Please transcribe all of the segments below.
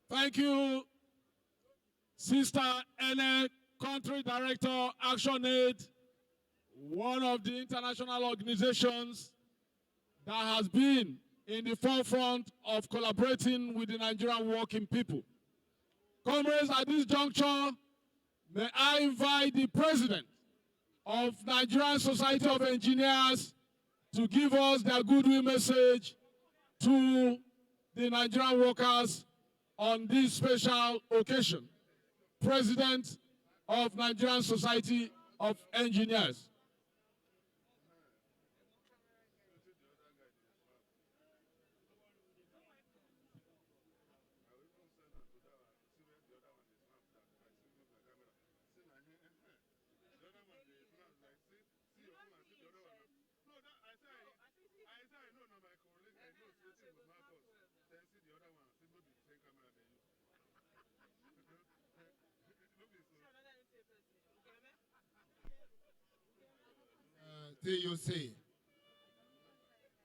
Thank you, Sister Ene, Country Director, ActionAid, one of the international organizations that has been in the forefront of collaborating with the Nigerian working people. Comrades, at this juncture, may I invite the President of Nigerian Society of Engineers to give us their goodwill message to the Nigerian workers on this special occasion. President of Nigerian Society of Engineers. TUC,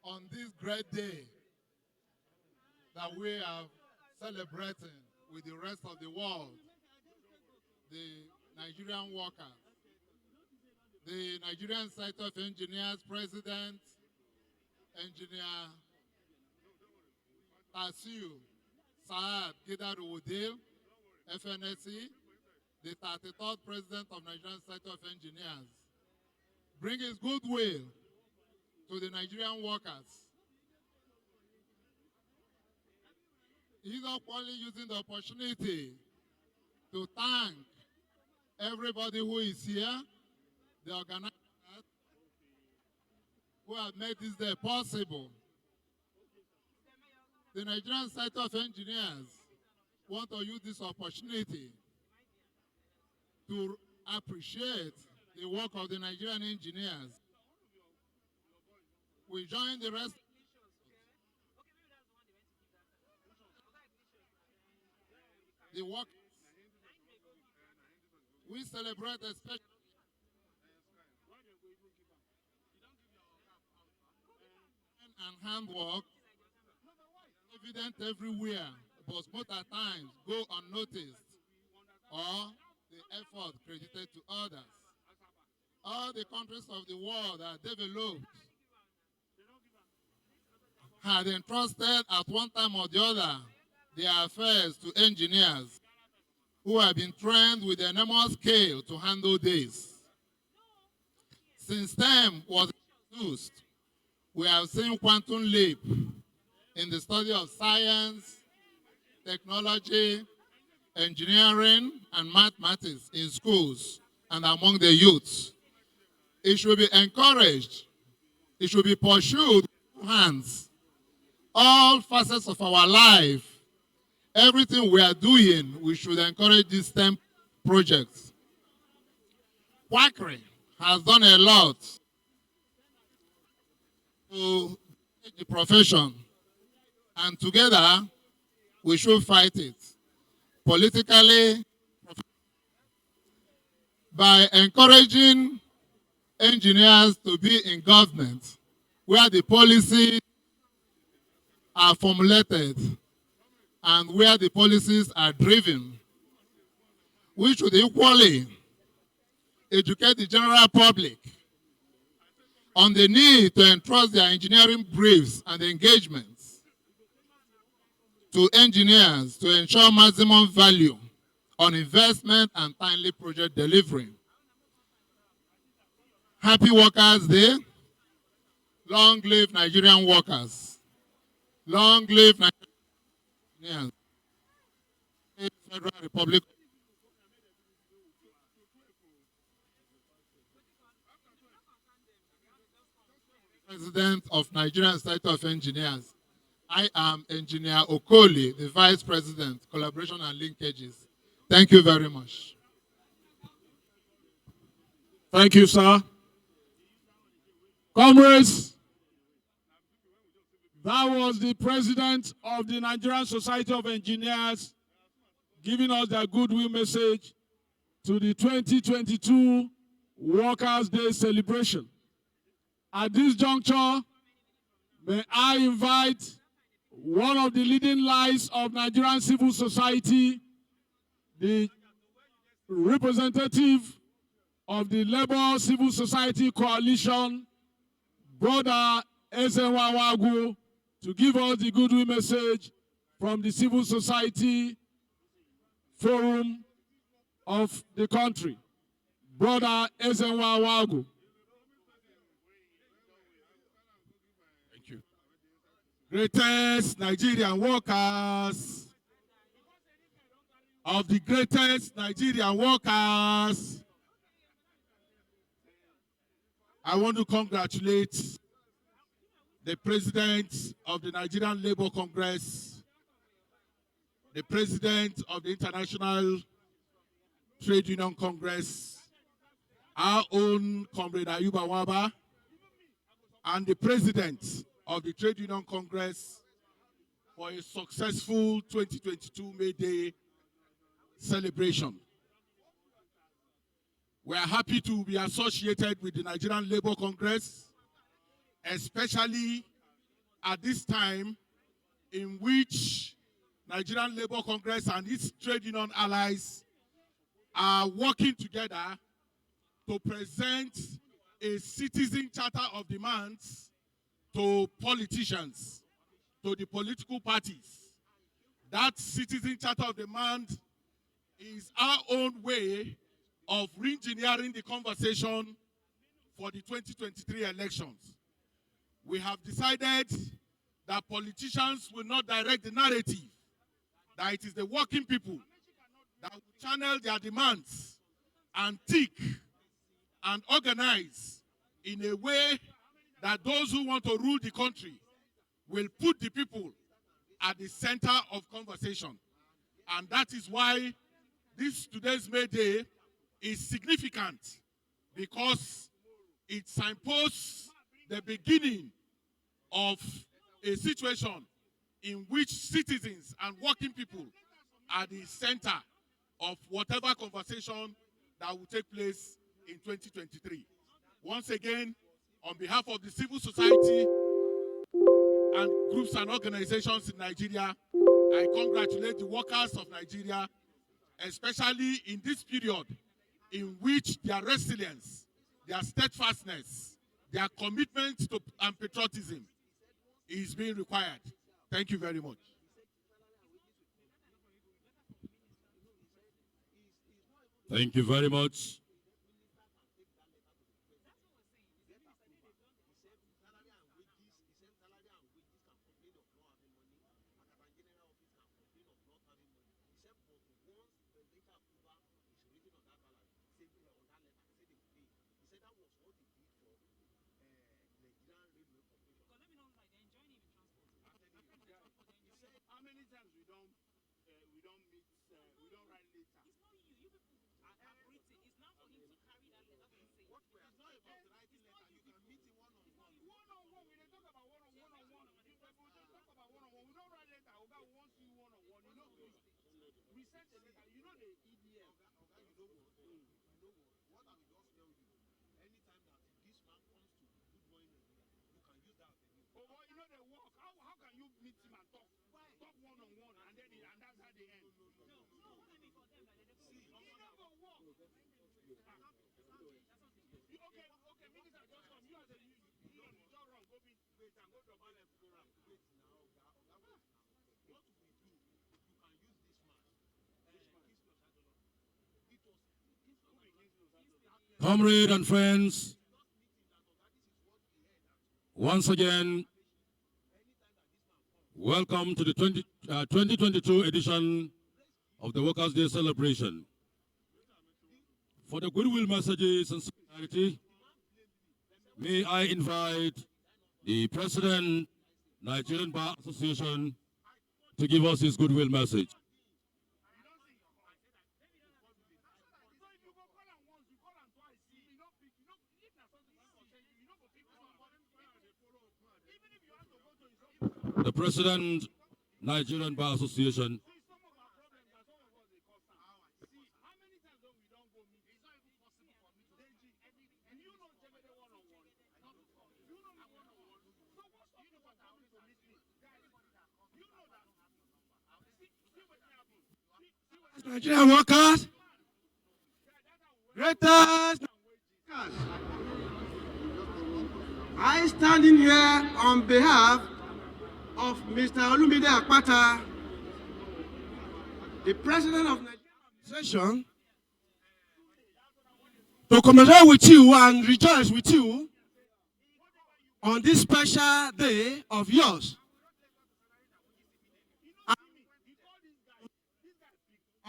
on this great day that we are celebrating with the rest of the world, the Nigerian workers, the Nigerian Society of Engineers President, Engineer Tasiu Saad Gidaru-Udil, FNSE, the 33rd President of Nigerian Society of Engineers, bring his goodwill to the Nigerian workers. He's not only using the opportunity to thank everybody who is here, the organizers who have made this day possible. The Nigerian Society of Engineers want to use this opportunity to appreciate the work of the Nigerian engineers. We join the rest. The work. We celebrate especially and handwork evident everywhere, but most at times go unnoticed or the effort credited to others. All the countries of the world that developed had entrusted at one time or the other their affairs to engineers who have been trained with enormous scale to handle this. Since STEM was introduced, we have seen quantum leap in the study of science, technology, engineering, and mathematics in schools and among the youths. It should be encouraged. It should be pursued with hands. All facets of our life, everything we are doing, we should encourage these STEM projects. Quackery has done a lot to the profession, and together we should fight it politically by encouraging engineers to be in government where the policies are formulated and where the policies are driven. We should equally educate the general public on the need to entrust their engineering briefs and engagements to engineers to ensure maximum value on investment and timely project delivery. Happy Workers' Day. Long live Nigerian workers. Long live Nigerian Federal Republic. President of Nigerian Society of Engineers. I am Engineer Okoli, the Vice President, Collaboration and Linkages. Thank you very much. Thank you, sir. Comrades, that was the President of the Nigerian Society of Engineers giving us their goodwill message to the 2022 Workers' Day celebration. At this juncture, may I invite one of the leading lights of Nigerian civil society, the representative of the Labour Civil Society Coalition, Brother Ezenwa Wagu, to give us the goodwill message from the civil society forum of the country. Brother Ezenwa Wagu. Thank you. Greatest Nigerian workers, of the greatest Nigerian workers, I want to congratulate the President of the Nigerian Labour Congress, the President of the International Trade Union Congress, our own Comrade Ayuba Waba, and the President of the Trade Union Congress for a successful 2022 May Day celebration. We are happy to be associated with the Nigerian Labour Congress, especially at this time in which Nigerian Labour Congress and its trade union allies are working together to present a citizen charter of demands to politicians, to the political parties. That citizen charter of demand is our own way of re-engineering the conversation for the 2023 elections. We have decided that politicians will not direct the narrative, that it is the working people that will channel their demands and think and organize in a way that those who want to rule the country will put the people at the center of conversation. And that is why today's May Day is significant, because it signposts the beginning of a situation in which citizens and working people are the center of whatever conversation that will take place in 2023. Once again, on behalf of the civil society and groups and organizations in Nigeria, I congratulate the workers of Nigeria, especially in this period in which their resilience, their steadfastness, their commitment to and patriotism is being required. Thank you very much. Thank you very much. How many times we don't meet, we don't write later? It's not you. You people have written. It's not for him to carry that letter and say. What we are not about writing letter. You can meet him one-on-one. One-on-one. We don't talk about one-on-one. We talk about one-on-one. We don't write letter. Oga, we want you one-on-one. You know, we send a letter. You know the EDM. Oga, you know what? You know what? What I will just tell you. Anytime that this man comes to Good Morning Nigeria, you can use that. Oh, well, you know the work. How can you meet him and talk? Talk one-on-one, and then that's how they end. No, for them, see, you don't go walk. Okay, minister, just come. You as a union, just run, go be wait and go to Bale program. Wait now, wait now. What we do, you can use this man. Comrade and friends, once again, welcome to the 2022 edition of the Workers' Day celebration. For the goodwill messages and solidarity, may I invite the President, Nigerian Bar Association, to give us his goodwill message. The President, Nigerian Bar Association. Nigerian workers, greatest. I stand in here on behalf of Mr. Olumide Akpata, the president of Nigerian Association, to commemorate with you and rejoice with you on this special day of yours.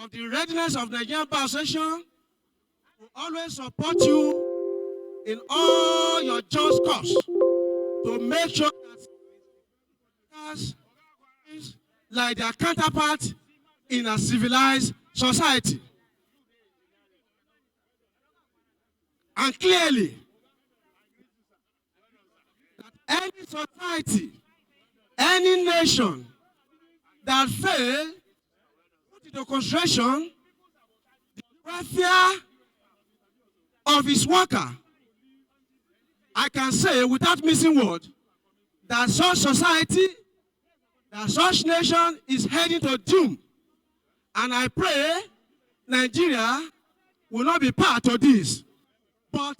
Of the readiness of Nigerian Bar Association to always support you in all your just cause to make sure that like their counterpart in a civilized society. And clearly, that any society, any nation that fails to consideration the welfare of his worker, I can say without missing word that such society, that such nation is heading to doom. And I pray Nigeria will not be part of this. But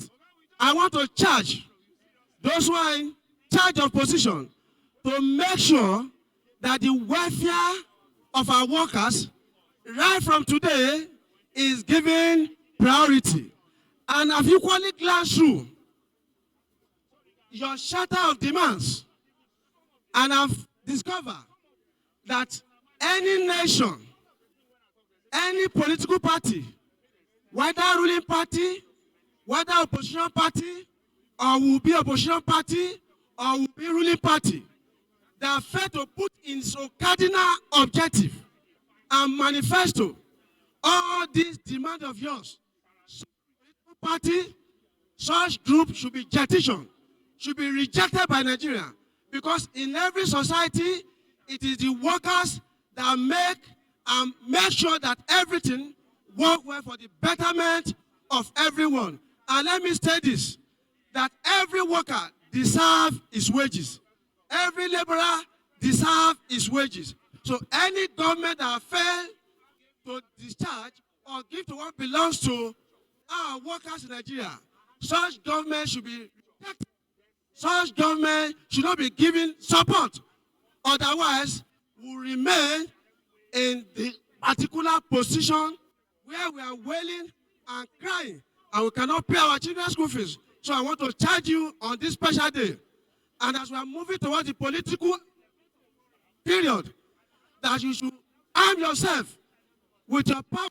I want to charge those who are in charge of position to make sure that the welfare of our workers right from today is given priority. And I've equally glanced through your charter of demands, and I've discovered that any nation, any political party, whether ruling party, whether opposition party, or will be opposition party, or will be ruling party, they are fair to put in so cardinal objective and manifesto all these demands of yours. Such party, such group should be jettisoned, should be rejected by Nigeria, because in every society, it is the workers that make sure that everything works well for the betterment of everyone. And let me say this, that every worker deserves his wages. Every laborer deserves his wages. So any government that fails to discharge or give to what belongs to our workers in Nigeria, such government should be rejected. Such government should not be given support. Otherwise, we will remain in the particular position where we are wailing and crying, and we cannot pay our children's school fees. So I want to charge you on this special day. And as we are moving towards the political period, that you should arm yourself with your power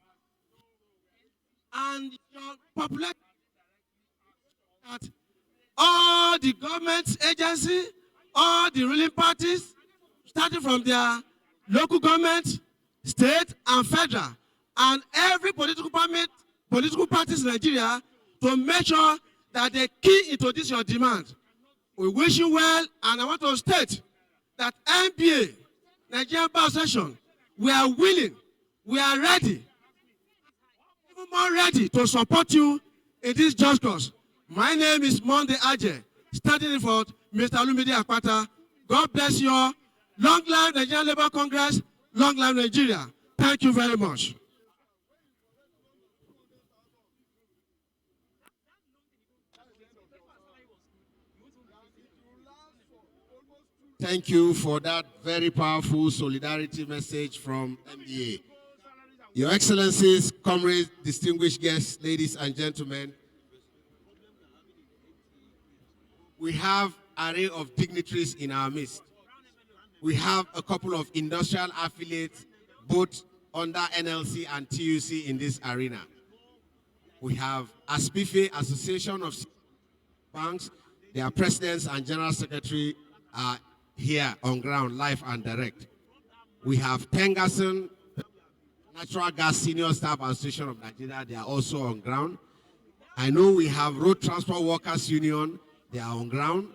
and your population. That all the government agencies, all the ruling parties, starting from their local government, state and federal, and every political parties in Nigeria, to make sure that they key into this your demand. We wish you well, and I want to state that NBA, Nigerian Bar Association, we are willing, we are ready, even more ready to support you in this just cause. My name is Monday Ajay, standing in for Mr. Olumide Akpata. God bless you all. Long life Nigerian Labour Congress, long life Nigeria. Thank you very much. Thank you for that very powerful solidarity message from MBA. Your Excellencies, comrades, distinguished guests, ladies and gentlemen, we have an array of dignitaries in our midst. We have a couple of industrial affiliates, both under NLC and TUC in this arena. We have ASPIFE, Association of Banks. Their presidents and general secretary are here on ground, live and direct. We have Tengason, Natural Gas Senior Staff Association of Nigeria. They are also on ground. I know we have Road Transport Workers Union. They are on ground.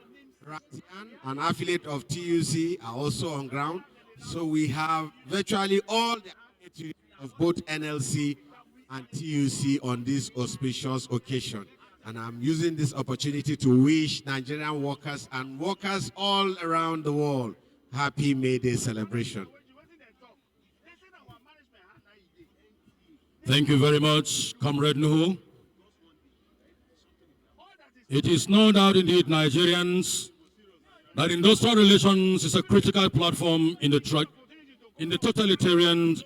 Ratian, an affiliate of TUC, are also on ground. So we have virtually all the affiliates of both NLC and TUC on this auspicious occasion. And I'm using this opportunity to wish Nigerian workers and workers all around the world happy May Day celebration. Thank you very much, Comrade Nuhu. It is no doubt indeed, Nigerians, that industrial relations is a critical platform in the totalitarian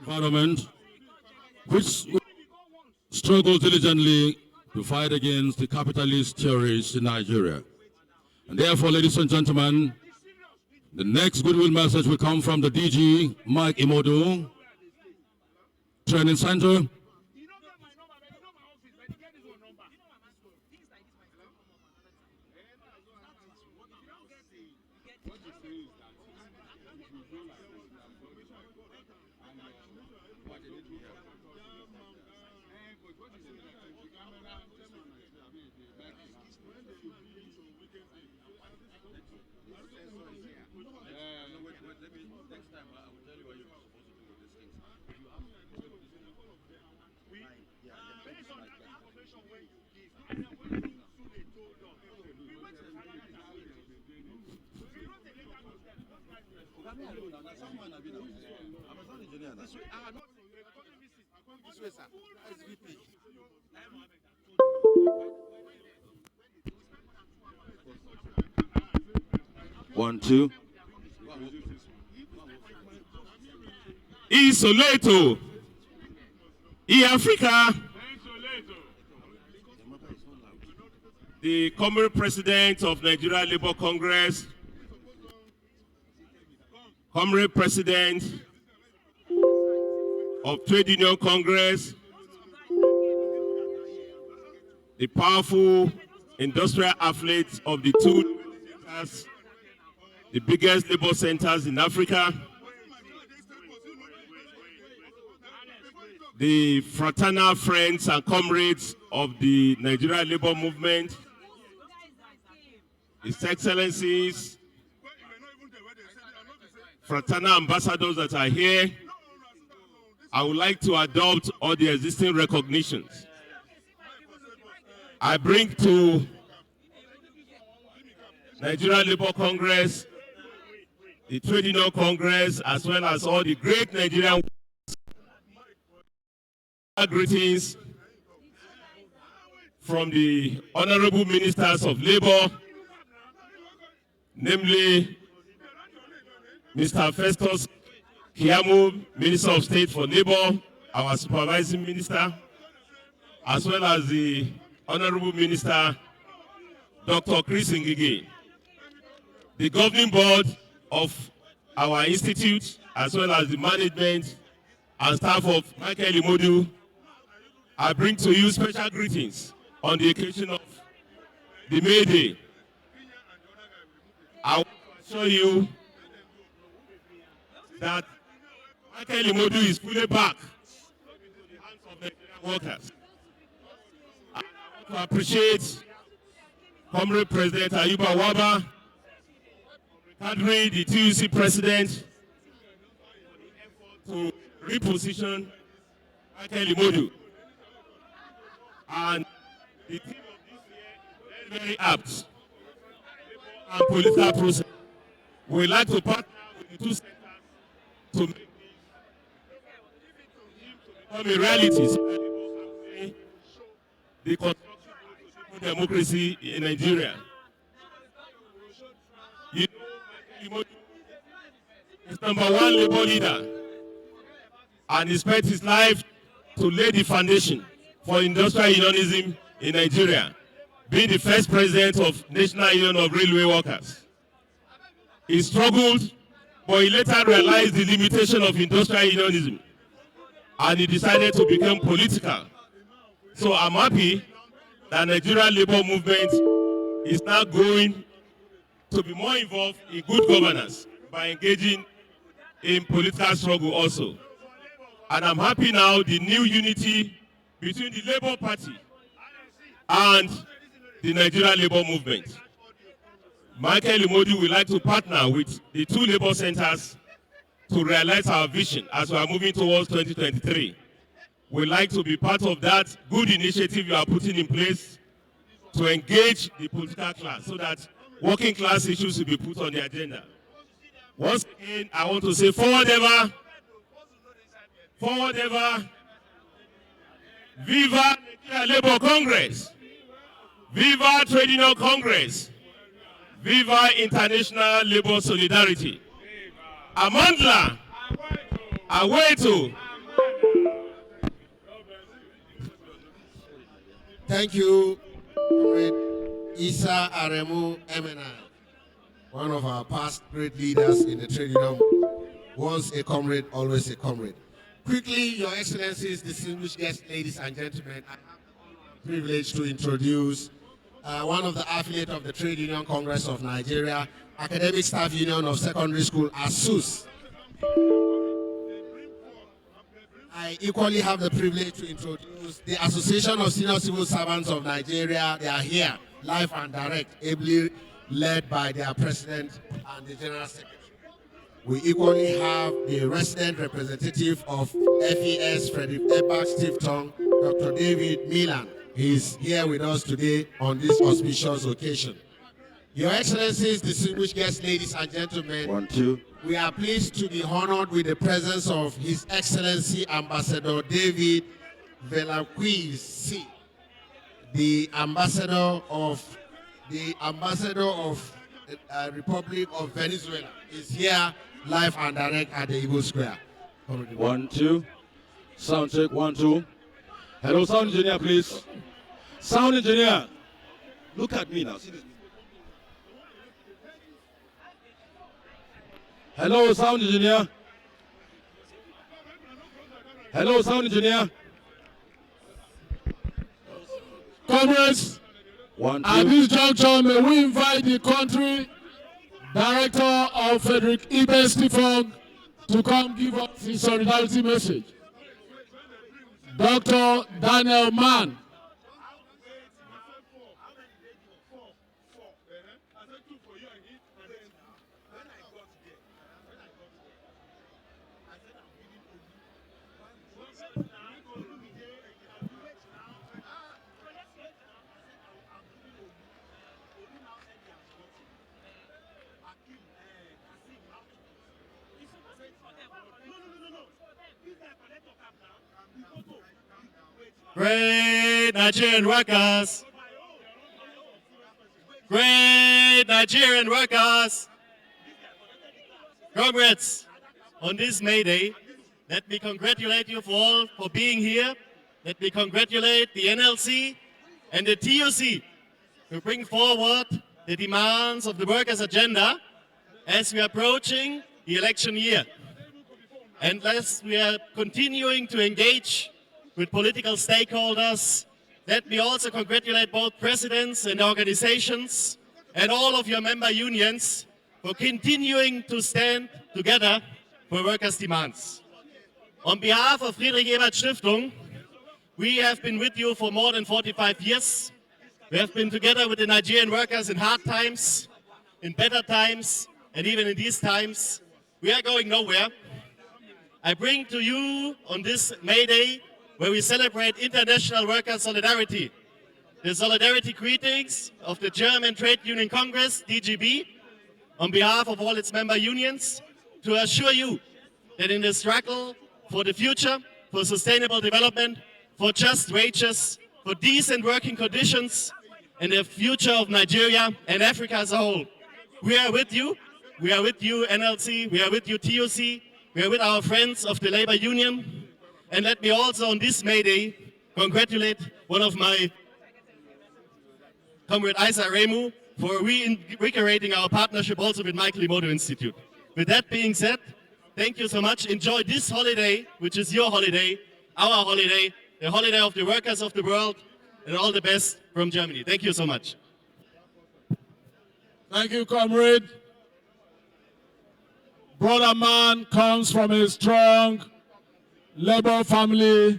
environment, which struggles diligently to fight against the capitalist theories in Nigeria. And therefore, ladies and gentlemen, the next goodwill message will come from the DG, Mike Imodu, Training Center. One, two. Isoleto. Africa. The Comrade President of Nigeria Labour Congress, Comrade President of Trade Union Congress, the powerful industrial athletes of the two centers, the biggest labor centers in Africa, the fraternal friends and comrades of the Nigerian labor movement, His Excellencies, fraternal ambassadors that are here, I would like to adopt all the existing recognitions. I bring to Nigeria Labour Congress, the Trade Union Congress, as well as all the great Nigerian greetings from the Honorable Ministers of Labour, namely Mr. Festus Keyamo, Minister of State for Labour, our supervising minister, as well as the Honorable Minister, Dr. Chris Ngige, the governing board of our institute, as well as the management and staff of Michael Imodu. I bring to you special greetings on the occasion of the May Day. I want to assure you that Michael Imodu is fully back into the hands of the workers. I want to appreciate Comrade President Ayuba Waba, Kadri, the TUC President, to reposition Michael Imodu. And the theme of this year is very, very apt and political process. We like to partner with the two sectors to make this become a reality so that people can see the construction of democracy in Nigeria. You know, Michael Imodu is #1 labor leader and he spent his life to lay the foundation for industrial unionism in Nigeria, being the first president of National Union of Railway Workers. He struggled, but he later realized the limitation of industrial unionism, and he decided to become political. So I'm happy that Nigerian labor movement is now going to be more involved in good governance by engaging in political struggle also. And I'm happy now the new unity between the Labour Party and the Nigerian Labour Movement. Michael Imodu would like to partner with the two Labour centers to realize our vision as we are moving towards 2023. We'd like to be part of that good initiative you are putting in place to engage the political class so that working class issues will be put on the agenda. Once again, I want to say forward ever, Viva Nigeria Labour Congress! Viva Trade Union Congress! Viva International Labour Solidarity! Amandla! Aweto! Thank you, Comrade Isa Aremu Emena, one of our past great leaders in the trade union. Once a comrade, always a comrade. Quickly, Your Excellencies, distinguished guests, ladies and gentlemen, I have the privilege to introduce one of the affiliates of the Trade Union Congress of Nigeria, Academic Staff Union of Secondary School, ASUS. I equally have the privilege to introduce the Association of Senior Civil Servants of Nigeria. They are here, live and direct, ably led by their president and the general secretary. We equally have the resident representative of FES, Frederick Ebach Stiftung, Dr. David Milan. He is here with us today on this auspicious occasion. Your Excellencies, distinguished guests, ladies and gentlemen, we are pleased to be honored with the presence of His Excellency Ambassador David Velazquez, the Ambassador of the Republic of Venezuela. Is here live and direct at the Igbo Square. 1, 2. Sound check, 1, 2. Hello, sound engineer, please. Sound engineer. Look at me now. See this. Hello, sound engineer. Hello, sound engineer. Comrades, 1, 2. At this juncture, may we invite the country director of Frederick Ebach Stiftung to come give us his solidarity message. Dr. Daniel Mann. Great Nigerian workers! Great Nigerian workers! Comrades, on this May Day, let me congratulate you all for being here. Let me congratulate the NLC and the TUC to bring forward the demands of the workers' agenda as we are approaching the election year. And as we are continuing to engage with political stakeholders, let me also congratulate both presidents and organizations and all of your member unions for continuing to stand together for workers' demands. On behalf of Friedrich Ebert Stiftung, we have been with you for more than 45 years. We have been together with the Nigerian workers in hard times, in better times, and even in these times. We are going nowhere. I bring to you on this May Day, where we celebrate International Worker Solidarity, the solidarity greetings of the German Trade Union Congress, DGB, on behalf of all its member unions, to assure you that in the struggle for the future, for sustainable development, for just wages, for decent working conditions, and the future of Nigeria and Africa as a whole, we are with you. We are with you, NLC. We are with you, TUC. We are with our friends of the labor union. And let me also on this May Day congratulate one of my comrade Isa Remu for reinvigorating our partnership also with Michael Imoto Institute. With that being said, thank you so much. Enjoy this holiday, which is your holiday, our holiday, the holiday of the workers of the world, and all the best from Germany. Thank you so much. Thank you, comrade. Brother Man comes from a strong labor family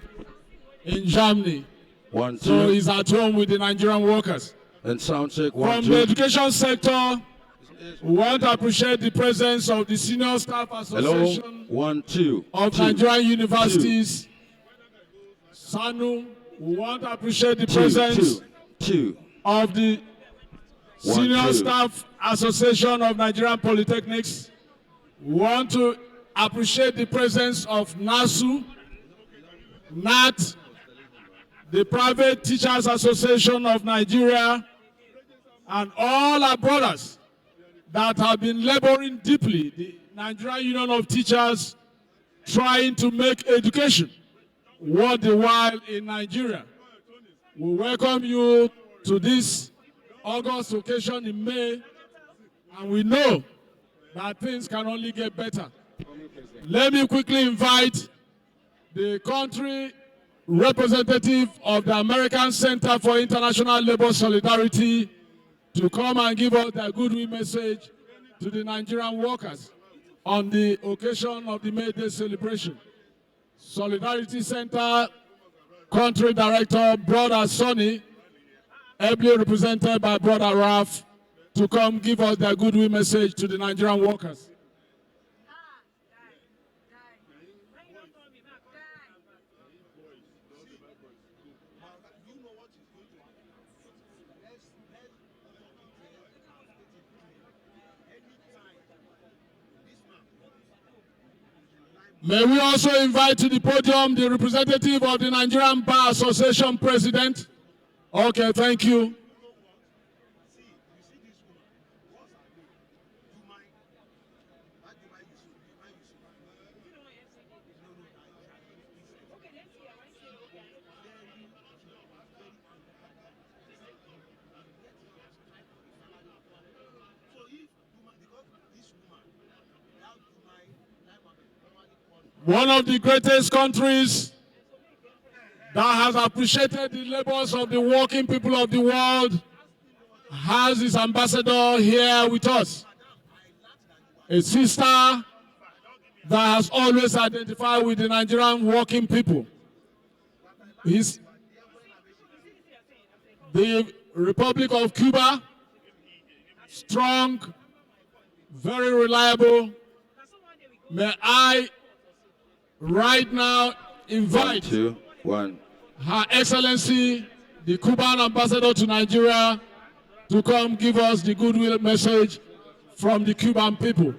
in Germany. 1, 2. So he's at home with the Nigerian workers. And sound check, 1, From 2. the education sector, we want to appreciate the presence of the Senior Staff Association Hello, 1, 2. of 2. Nigerian universities. SANU, we want to appreciate the presence 2. of the 1, Senior 2. Staff Association of Nigerian Polytechnics. We want to appreciate the presence of NASU, NAT, the Private Teachers Association of Nigeria, and all our brothers that have been laboring deeply, the Nigerian Union of Teachers, trying to make education worth the while in Nigeria. We welcome you to this August occasion in May, and we know that things can only get better. Let me quickly invite the country representative of the American Center for International Labor Solidarity to come and give us their goodwill message to the Nigerian workers on the occasion of the May Day celebration. Solidarity Center Country Director, Brother Sonny, ably represented by Brother Raf, to come give us their goodwill message to the Nigerian workers. May we also invite to the podium the representative of the Nigerian Bar Association President. Okay, thank you. One of the greatest countries that has appreciated the labors of the working people of the world has its ambassador here with us. A sister that has always identified with the Nigerian working people. The Republic of Cuba, strong, very1, reliable. May I right now invite 2, 1. Her Excellency, the Cuban ambassador to Nigeria, to come give us the goodwill message from the Cuban people.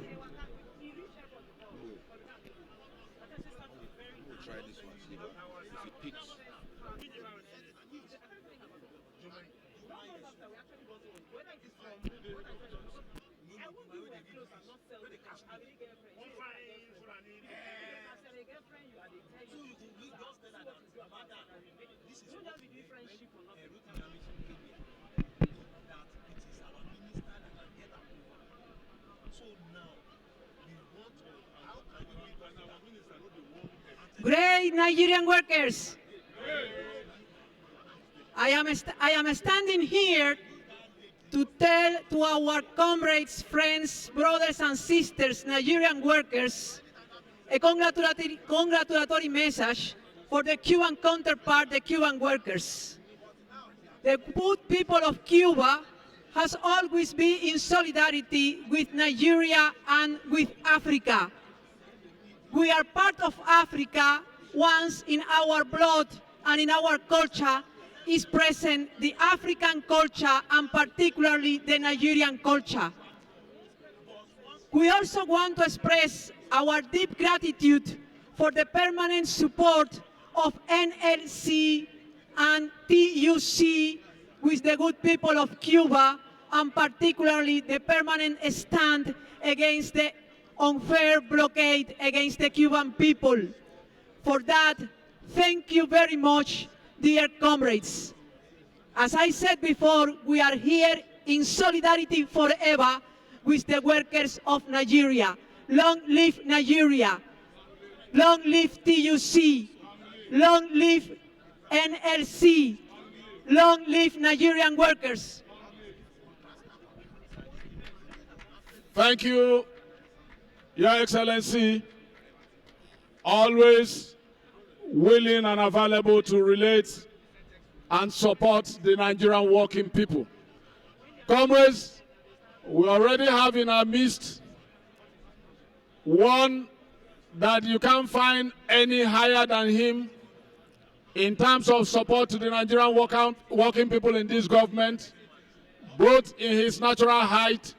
Great Nigerian workers, I am standing here to tell to our comrades, friends, brothers and sisters, Nigerian workers, a congratulatory message for the Cuban counterpart, the Cuban workers. The good people of Cuba has always been in solidarity with Nigeria and with Africa. We are part of Africa. Once in our blood and in our culture is present the African culture and particularly the Nigerian culture. We also want to express our deep gratitude for the permanent support of NLC and TUC with the good people of Cuba, and particularly the permanent stand against the unfair blockade against the Cuban people. For that, thank you very much, dear comrades. As I said before, we are here in solidarity forever with the workers of Nigeria. Long live Nigeria. Long live TUC. Long live NLC. Long live Nigerian workers. Thank you, Your Excellency. Always willing and available to relate and support the Nigerian working people. Comrades, we already have in our midst one that you can't find any higher than him in terms of support to the Nigerian working people in this government, both in his natural height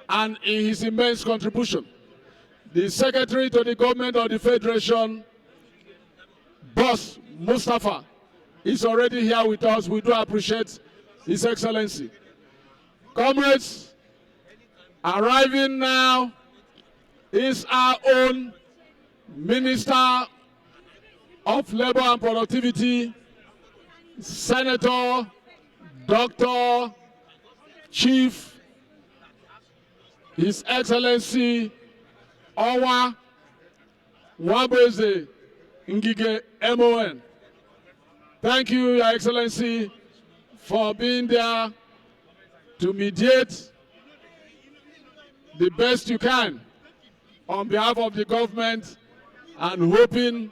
and in his immense contribution. The Secretary to the Government of the Federation, Boss Mustafa, is already here with us. We do appreciate His Excellency. Comrades, arriving now is our own Minister of Labor and Productivity, Senator Dr. Chief, His Excellency Owa Wabeze Ngige MON. Thank you, Your Excellency, for being there to mediate the best you can on behalf of the government and hoping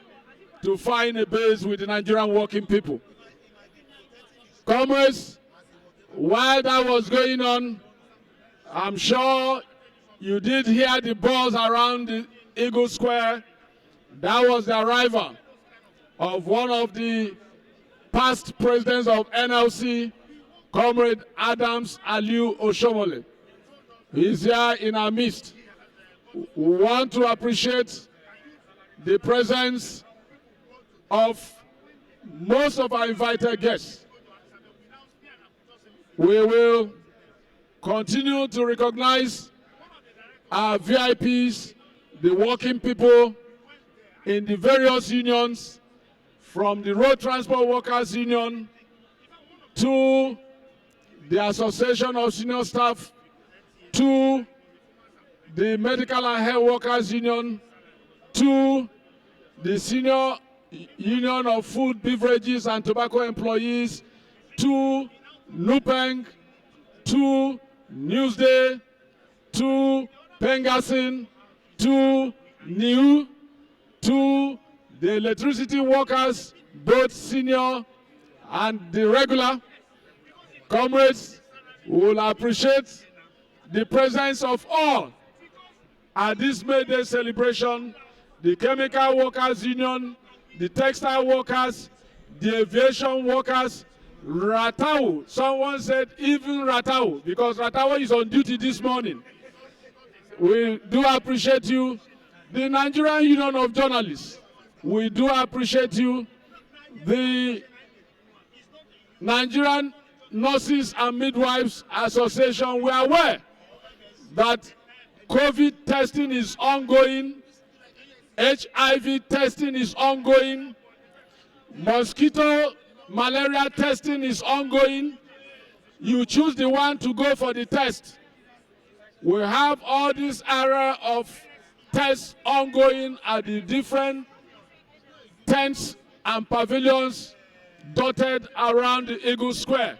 to find a base with the Nigerian working people. Comrades, while that was going on, I'm sure you did hear the buzz around the Eagle Square. That was the arrival of one of the past presidents of NLC, Comrade Adams Aliu Oshomole. He's here in our midst. We want to appreciate the presence of most of our invited guests. We will continue to recognize our VIPs, the working people in the various unions, from the Road Transport Workers Union to the Association of Senior Staff to the Medical and Health Workers Union to the Senior Union of Food, Beverages and Tobacco Employees to NUPENG to Newsday to Pengasin to NIU to the electricity workers, both senior and the regular. Comrades, we will appreciate the presence of all at this May Day celebration, the Chemical Workers Union, the Textile Workers, the Aviation Workers, Ratau. Someone said even Ratau, because Ratau is on duty this morning. We do appreciate you. The Nigerian Union of Journalists, we do appreciate you. The Nigerian Nurses and Midwives Association, we are aware that COVID testing is ongoing, HIV testing is ongoing, mosquito malaria testing is ongoing. You choose the one to go for the test. We have all this area of tests ongoing at the different tents and pavilions dotted around the Eagle Square.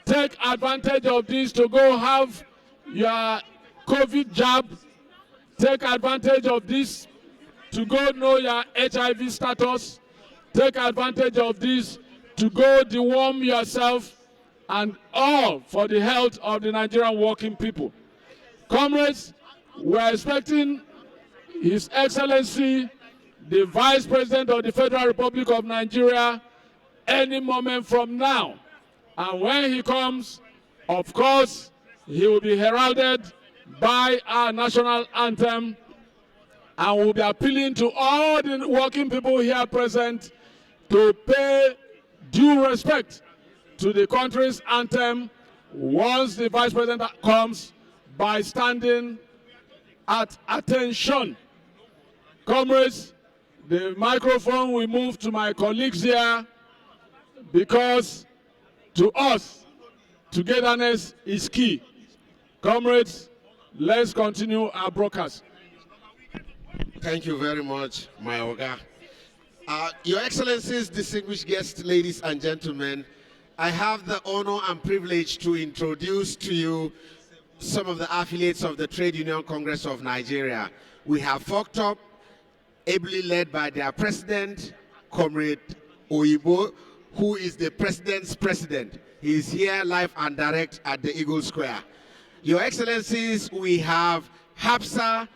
Take advantage of this to go have your COVID jab. Take advantage of this to go know your HIV status. Take advantage of this to go deworm yourself, and all for the health of the Nigerian working people. Comrades, we are expecting His Excellency, the Vice President of the Federal Republic of Nigeria, any moment from now. And when he comes, of course, he will be heralded by our national anthem, and will be appealing to all the working people here present to pay due respect to the country's anthem once the Vice President comes, by standing at attention. Comrades, the microphone will move to my colleagues here, because to us, togetherness is key. Comrades, let's continue our broadcast. Thank you very much, my Oga. Your Excellencies, distinguished guests, ladies and gentlemen, I have the honor and privilege to introduce to you some of the affiliates of the Trade Union Congress of Nigeria. We have FOCTOP, ably led by their president, Comrade Oyibo, who is the president's president. He is here live and direct at the Eagle Square. Your Excellencies, we have HAPSA,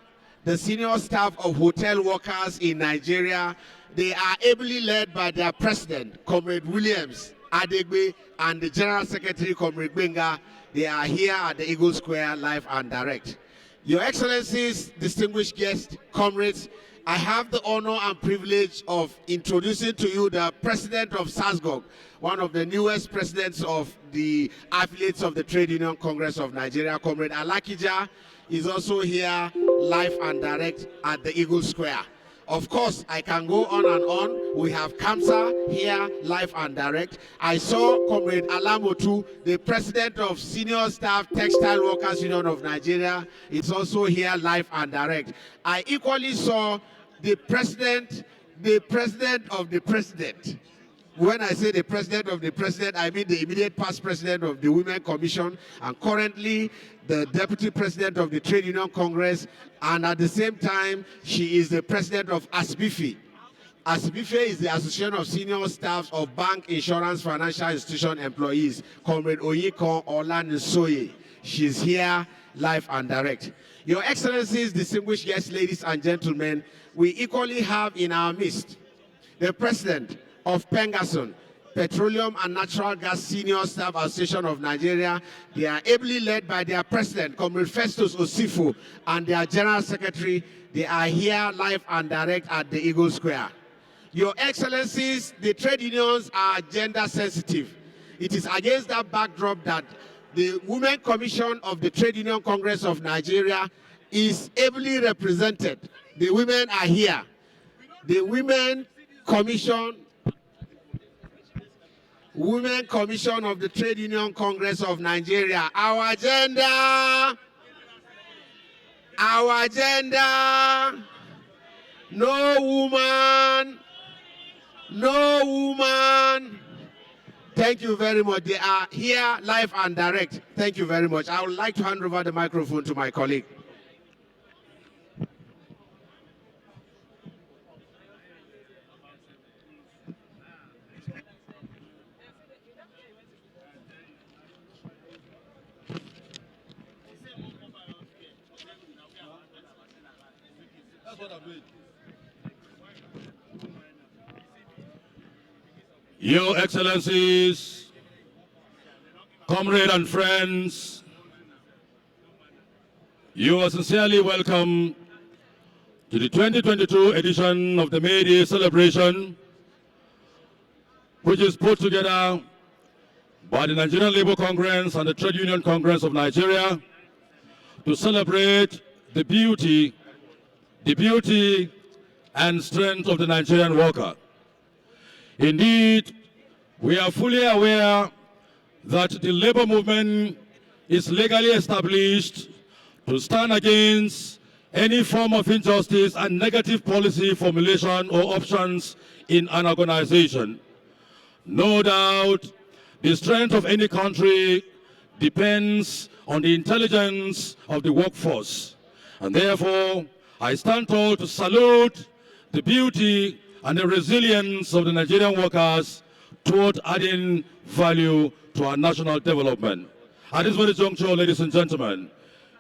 the senior staff of hotel workers in Nigeria. They are ably led by their president, Comrade Williams Adegbe, and the General Secretary, Comrade Benga. They are here at the Eagle Square live and direct. Your Excellencies, distinguished guests, comrades, I have the honor and privilege of introducing to you the president of SASGOG, one of the newest presidents of the affiliates of the Trade Union Congress of Nigeria, Comrade Alakija, is also here live and direct at the Eagle Square. Of course, I can go on and on. We have Kamsa here live and direct. I saw Comrade Alamotu, the president of Senior Staff Textile Workers Union of Nigeria, is also here live and direct. I equally saw the president of the president. When I say the president of the president, I mean the immediate past president of the Women Commission and currently the deputy president of the Trade Union Congress, and at the same time, she is the president of ASBIFI. ASBIFI is the Association of Senior Staffs of Bank, Insurance, Financial Institution Employees, Comrade Oyinkan Olanisoye. She's here live and direct. Your Excellencies, distinguished guests, ladies and gentlemen, we equally have in our midst the president of Pengason, Petroleum and Natural Gas Senior Staff Association of Nigeria. They are ably led by their president, Comrade Festus Osifu, and their general secretary. They are here live and direct at the Eagle Square. Your Excellencies, the trade unions are gender sensitive. It is against that backdrop that the Women Commission of the Trade Union Congress of Nigeria is ably represented. The women are here. The Women Commission of the Trade Union Congress of Nigeria. Our agenda, no woman, no woman. Thank you very much. They are here live and direct. Thank you very much. I would like to hand over the microphone to my colleague. Your Excellencies, comrades and friends, you are sincerely welcome to the 2022 edition of the May Day celebration, which is put together by the Nigerian Labour Congress and the Trade Union Congress of Nigeria to celebrate the beauty and strength of the Nigerian worker. Indeed, we are fully aware that the labor movement is legally established to stand against any form of injustice and negative policy formulation or options in an organization. No doubt, the strength of any country depends on the intelligence of the workforce. And therefore, I stand tall to salute the beauty and the resilience of the Nigerian workers toward adding value to our national development. At this very juncture, ladies and gentlemen,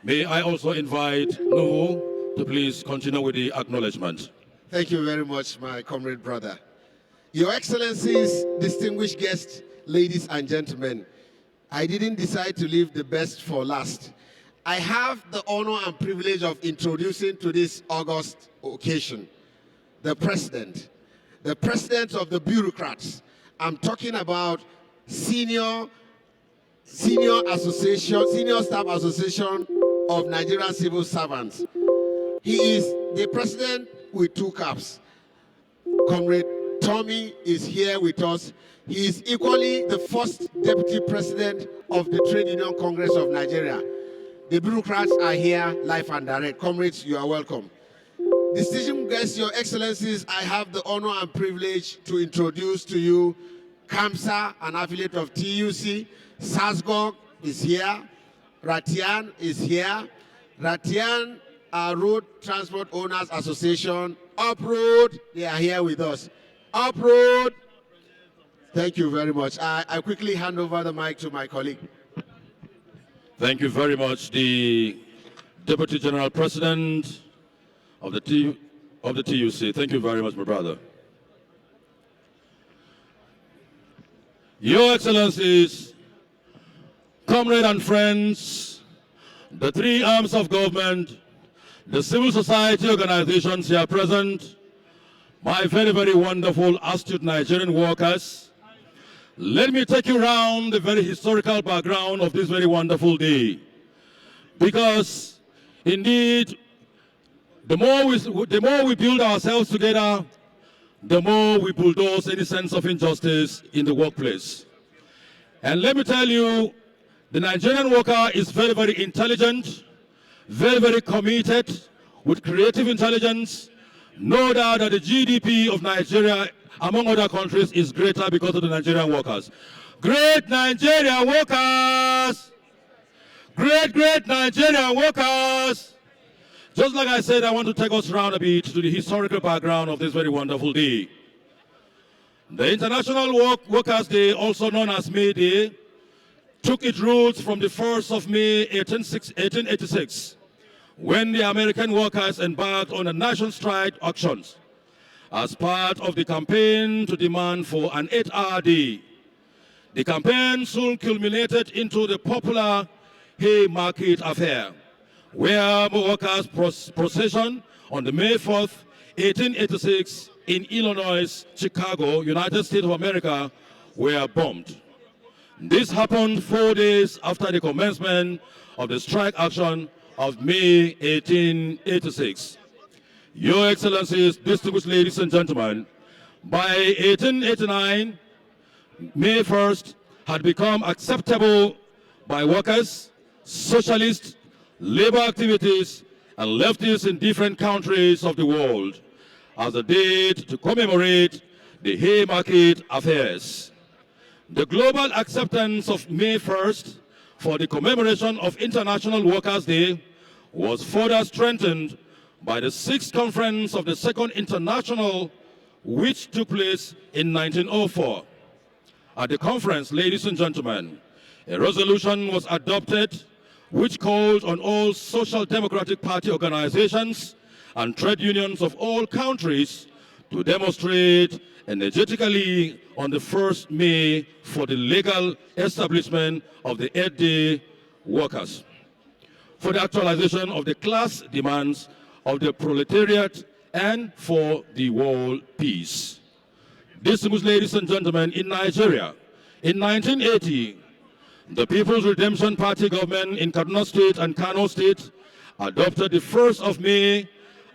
may I also invite Nuhu to please continue with the acknowledgement. Thank you very much, my comrade brother. Your Excellencies, distinguished guests, ladies and gentlemen, I didn't decide to leave the best for last. I have the honor and privilege of introducing to this August occasion the president of the bureaucrats. I'm talking about Senior Staff Association of Nigerian Civil Servants. He is the president with two caps. Comrade Tommy is here with us. He is equally the first deputy president of the Trade Union Congress of Nigeria. The bureaucrats are here live and direct. Comrades, you are welcome. Distinguished guests, Your Excellencies, I have the honor and privilege to introduce to you Kamsa, an affiliate of TUC. SASGOG is here. Ratian is here. Ratian Road Transport Owners Association. Uproad, they are here with us. Uproad, thank you very much. I quickly hand over the mic to my colleague. Thank you very much, the Deputy General President of the TUC. Thank you very much, my brother. Your Excellencies, comrades and friends, the three arms of government, the civil society organizations here present, my very, very wonderful, astute Nigerian workers, let me take you around the very historical background of this very wonderful day. Because, indeed, the more we build ourselves together, the more we bulldoze any sense of injustice in the workplace. And let me tell you, the Nigerian worker is very, very intelligent, very, very committed, with creative intelligence. No doubt that the GDP of Nigeria, among other countries, is greater because of the Nigerian workers. Great Nigerian workers! Great, great Nigerian workers! Just like I said, I want to take us around a bit to the historical background of this very wonderful day. The International Workers' Day, also known as May Day, took its roots from the 1st of May 1886, when the American workers embarked on a national strike actions as part of the campaign to demand for an 8-hour day. The campaign soon culminated into the popular Haymarket Affair, where workers' procession on the May 4th, 1886, in Illinois, Chicago, United States of America, were bombed. This happened 4 days after the commencement of the strike action of May 1886. Your Excellencies, distinguished ladies and gentlemen, by 1889, May 1st had become acceptable by workers, socialists, labor activities, and leftists in different countries of the world as a date to commemorate the Haymarket Affairs. The global acceptance of May 1st for the commemoration of International Workers' Day was further strengthened by the 6th Conference of the Second International, which took place in 1904. At the conference, ladies and gentlemen, a resolution was adopted which called on all social democratic party organizations and trade unions of all countries to demonstrate energetically on the 1st May for the legal establishment of the 8-day workers, for the actualization of the class demands of the proletariat, and for the world peace. Distinguished ladies and gentlemen, in Nigeria, in 1980, the People's Redemption Party government in Kaduna State and Kano State adopted the 1st of May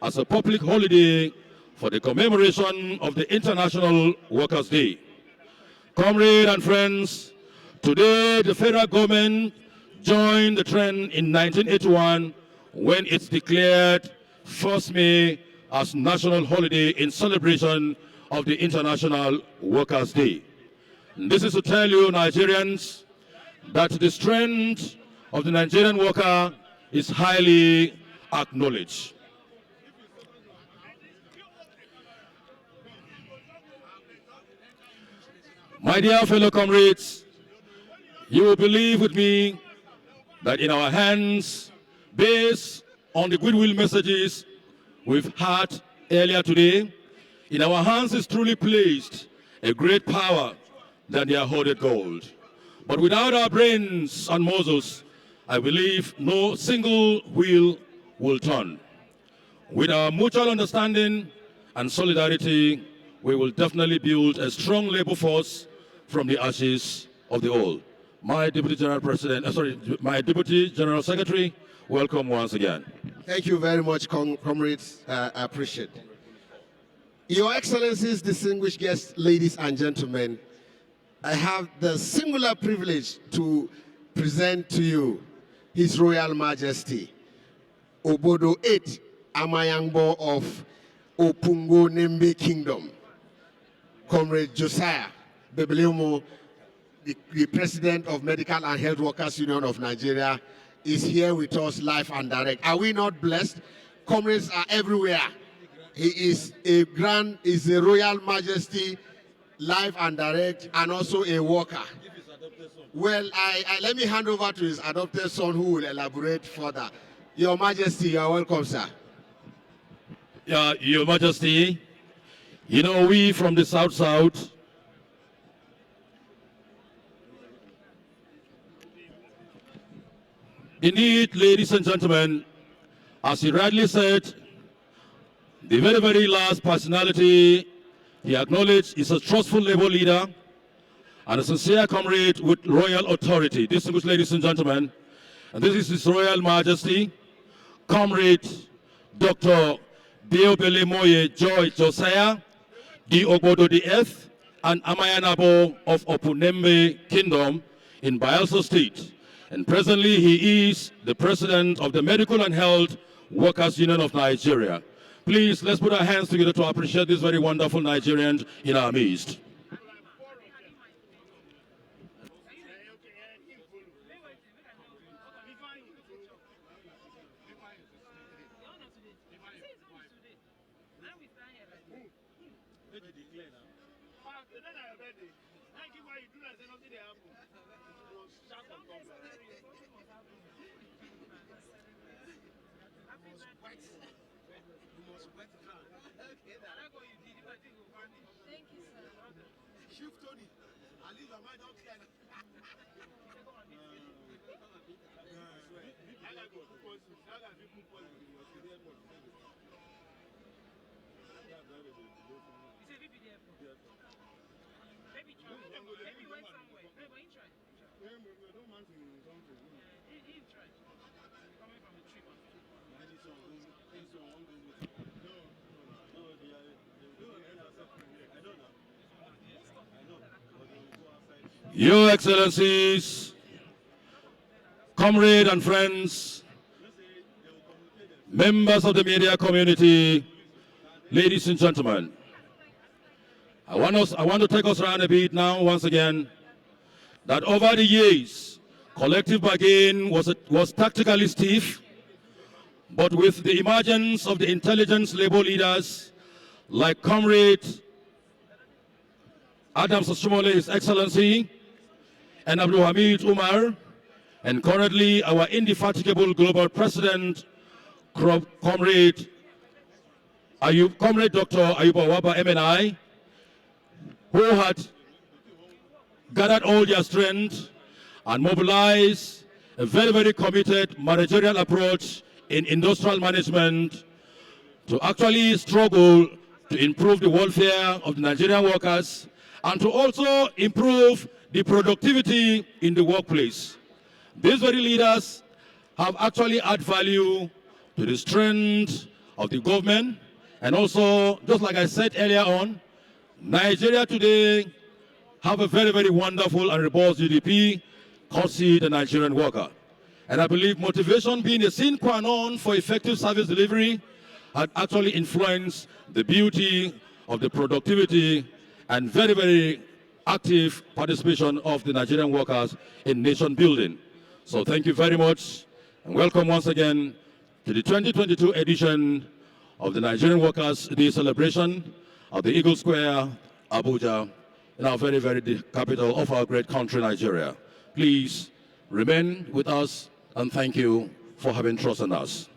as a public holiday for the commemoration of the International Workers' Day. Comrades and friends, today the federal government joined the trend in 1981 when it's declared 1st May as national holiday in celebration of the International Workers' Day. And this is to tell you, Nigerians, that the strength of the Nigerian worker is highly acknowledged. My dear fellow comrades, you will believe with me that in our hands, based on the goodwill messages we've had earlier today, in our hands is truly placed a great power than their hoarded gold. But without our brains and muscles, I believe no single wheel will turn. With our mutual understanding and solidarity, we will definitely build a strong labor force from the ashes of the old. My Deputy General my Deputy General Secretary, welcome once again. Thank you very much, comrades. I appreciate it. Your Excellencies, distinguished guests, ladies and gentlemen, I have the singular privilege to present to you His Royal Majesty, Obodo 8 Amayangbo of Opungo Nembe Kingdom, Comrade Josiah Bebeleumo, the President of Medical and Health Workers Union of Nigeria, is here with us live and direct. Are we not blessed? Comrades are everywhere. He is a Royal Majesty, live and direct, and also a worker. Well, let me hand over to his adopted son who will elaborate further. Your Majesty, you are welcome, sir. Yeah, Your Majesty, you know, we from the South, indeed, ladies and gentlemen, As he rightly said, the very, very last personality he acknowledged is a trustful labor leader and a sincere comrade with royal authority. Distinguished ladies and gentlemen, and this is His Royal Majesty, Comrade Dr. Deobele Moye Joy Josiah, the Ogbodo the F, and Amayanabo of Opunembe Kingdom in Bayelsa State. And presently he is the President of the Medical and Health Workers Union of Nigeria. Please, let's put our hands together to appreciate this very wonderful Nigerian in our midst. Your Excellencies, comrades and friends, members of the media community, ladies and gentlemen, I want to take us around a bit now once again that over the years, collective bargaining was tactically stiff, but with the emergence of the intelligence labor leaders like Comrade Adam Soshimole, His Excellency, and Abdul Hamid Umar, and currently our indefatigable global president, Comrade Dr. Ayuba Waba MNI, who had gathered all their strength and mobilized a very, very committed managerial approach in industrial management to actually struggle to improve the welfare of the Nigerian workers and to also improve the productivity in the workplace. These very leaders have actually added value to the strength of the government, and also, just like I said earlier on, Nigeria today have a very, very wonderful and robust GDP, courtesy the Nigerian worker. And I believe motivation being a sine qua non for effective service delivery had actually influenced the beauty of the productivity and very, very active participation of the Nigerian workers in nation building. So thank you very much, and welcome once again to the 2022 edition of the Nigerian Workers' Day celebration at the Eagle Square, Abuja, in our very, very capital of our great country, Nigeria. Please remain with us, and thank you for having trust in us.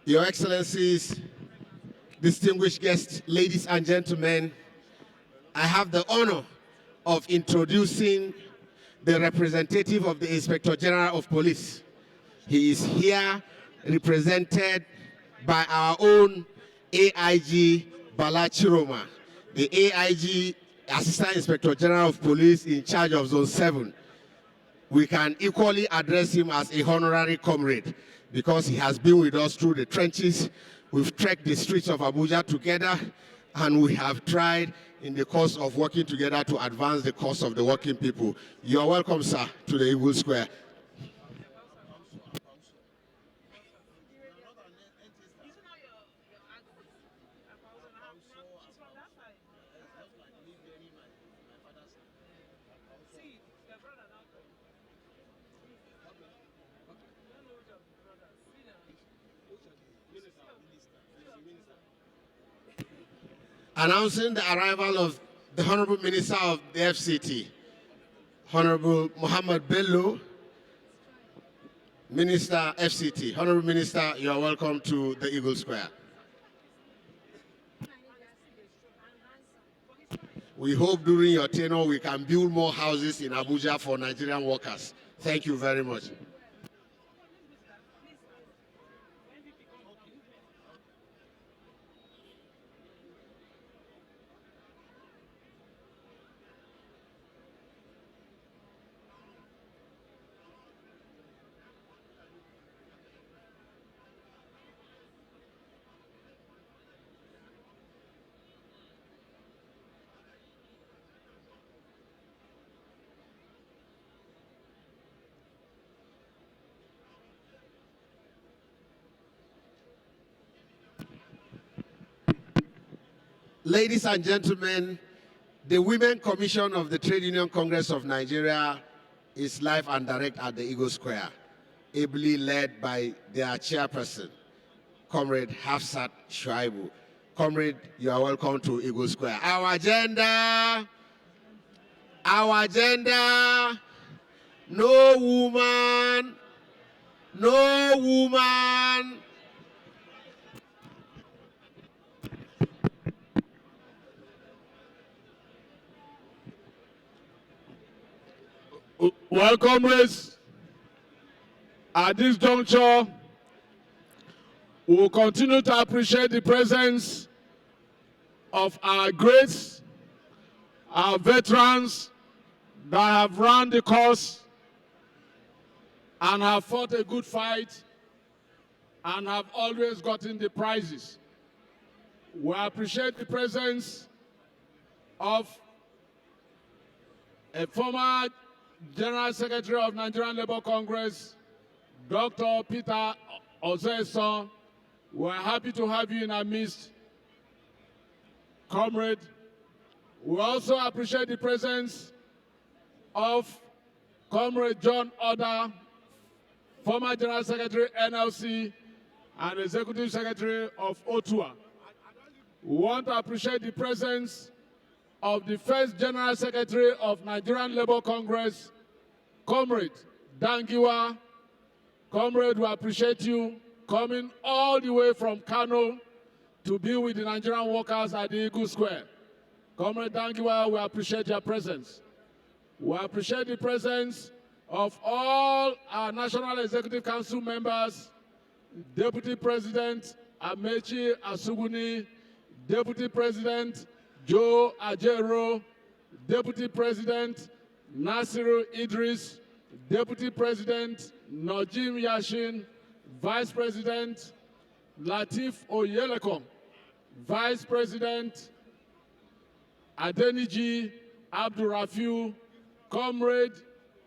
Your Excellencies, distinguished guests, ladies and gentlemen, I have the honor of introducing the representative of the Inspector General of Police. He is here represented by our own AIG Bala Chiroma, the AIG Assistant Inspector General of Police in charge of Zone 7. We can equally address him as a honorary comrade because he has been with us through the trenches. We've trekked the streets of Abuja together and we have tried in the course of working together to advance the cause of the working people. You are welcome, sir, to the Eagle Square. Announcing the arrival of the Honorable Minister of the FCT, Honorable Muhammad Bello, Minister FCT. Honorable Minister, you are welcome to the Eagle Square. We hope during your tenure we can build more houses in Abuja for Nigerian workers. Thank you very much. Ladies and gentlemen, the Women Commission of the Trade Union Congress of Nigeria is live and direct at the Eagle Square, ably led by their chairperson, Comrade Hafsat Shuaibu. Comrade, you are welcome to Eagle Square. Our agenda, no woman, no woman. Well, comrades, at this juncture, we will continue to appreciate the presence of our greats, our veterans that have run the course and have fought a good fight and have always gotten the prizes. We appreciate the presence of a former General Secretary of Nigerian Labour Congress, Dr. Peter Ozeson. We're happy to have you in our midst, comrade. We also appreciate the presence of Comrade John Oda, former General Secretary NLC and Executive Secretary of OTUA. We want to appreciate the presence of the first General Secretary of Nigerian Labour Congress, Comrade Dangiwa. Comrade, we appreciate you coming all the way from Kano to be with the Nigerian workers at the Eagle Square. Comrade Dangiwa, we appreciate your presence. We appreciate the presence of all our National Executive Council members, Deputy President Amechi Asuguni, Deputy President Joe Ajero, Deputy President Nasiru Idris, Deputy President Najim Yashin, Vice President Latif Oyelekom, Vice President Adeniji Abdurafiu, Comrade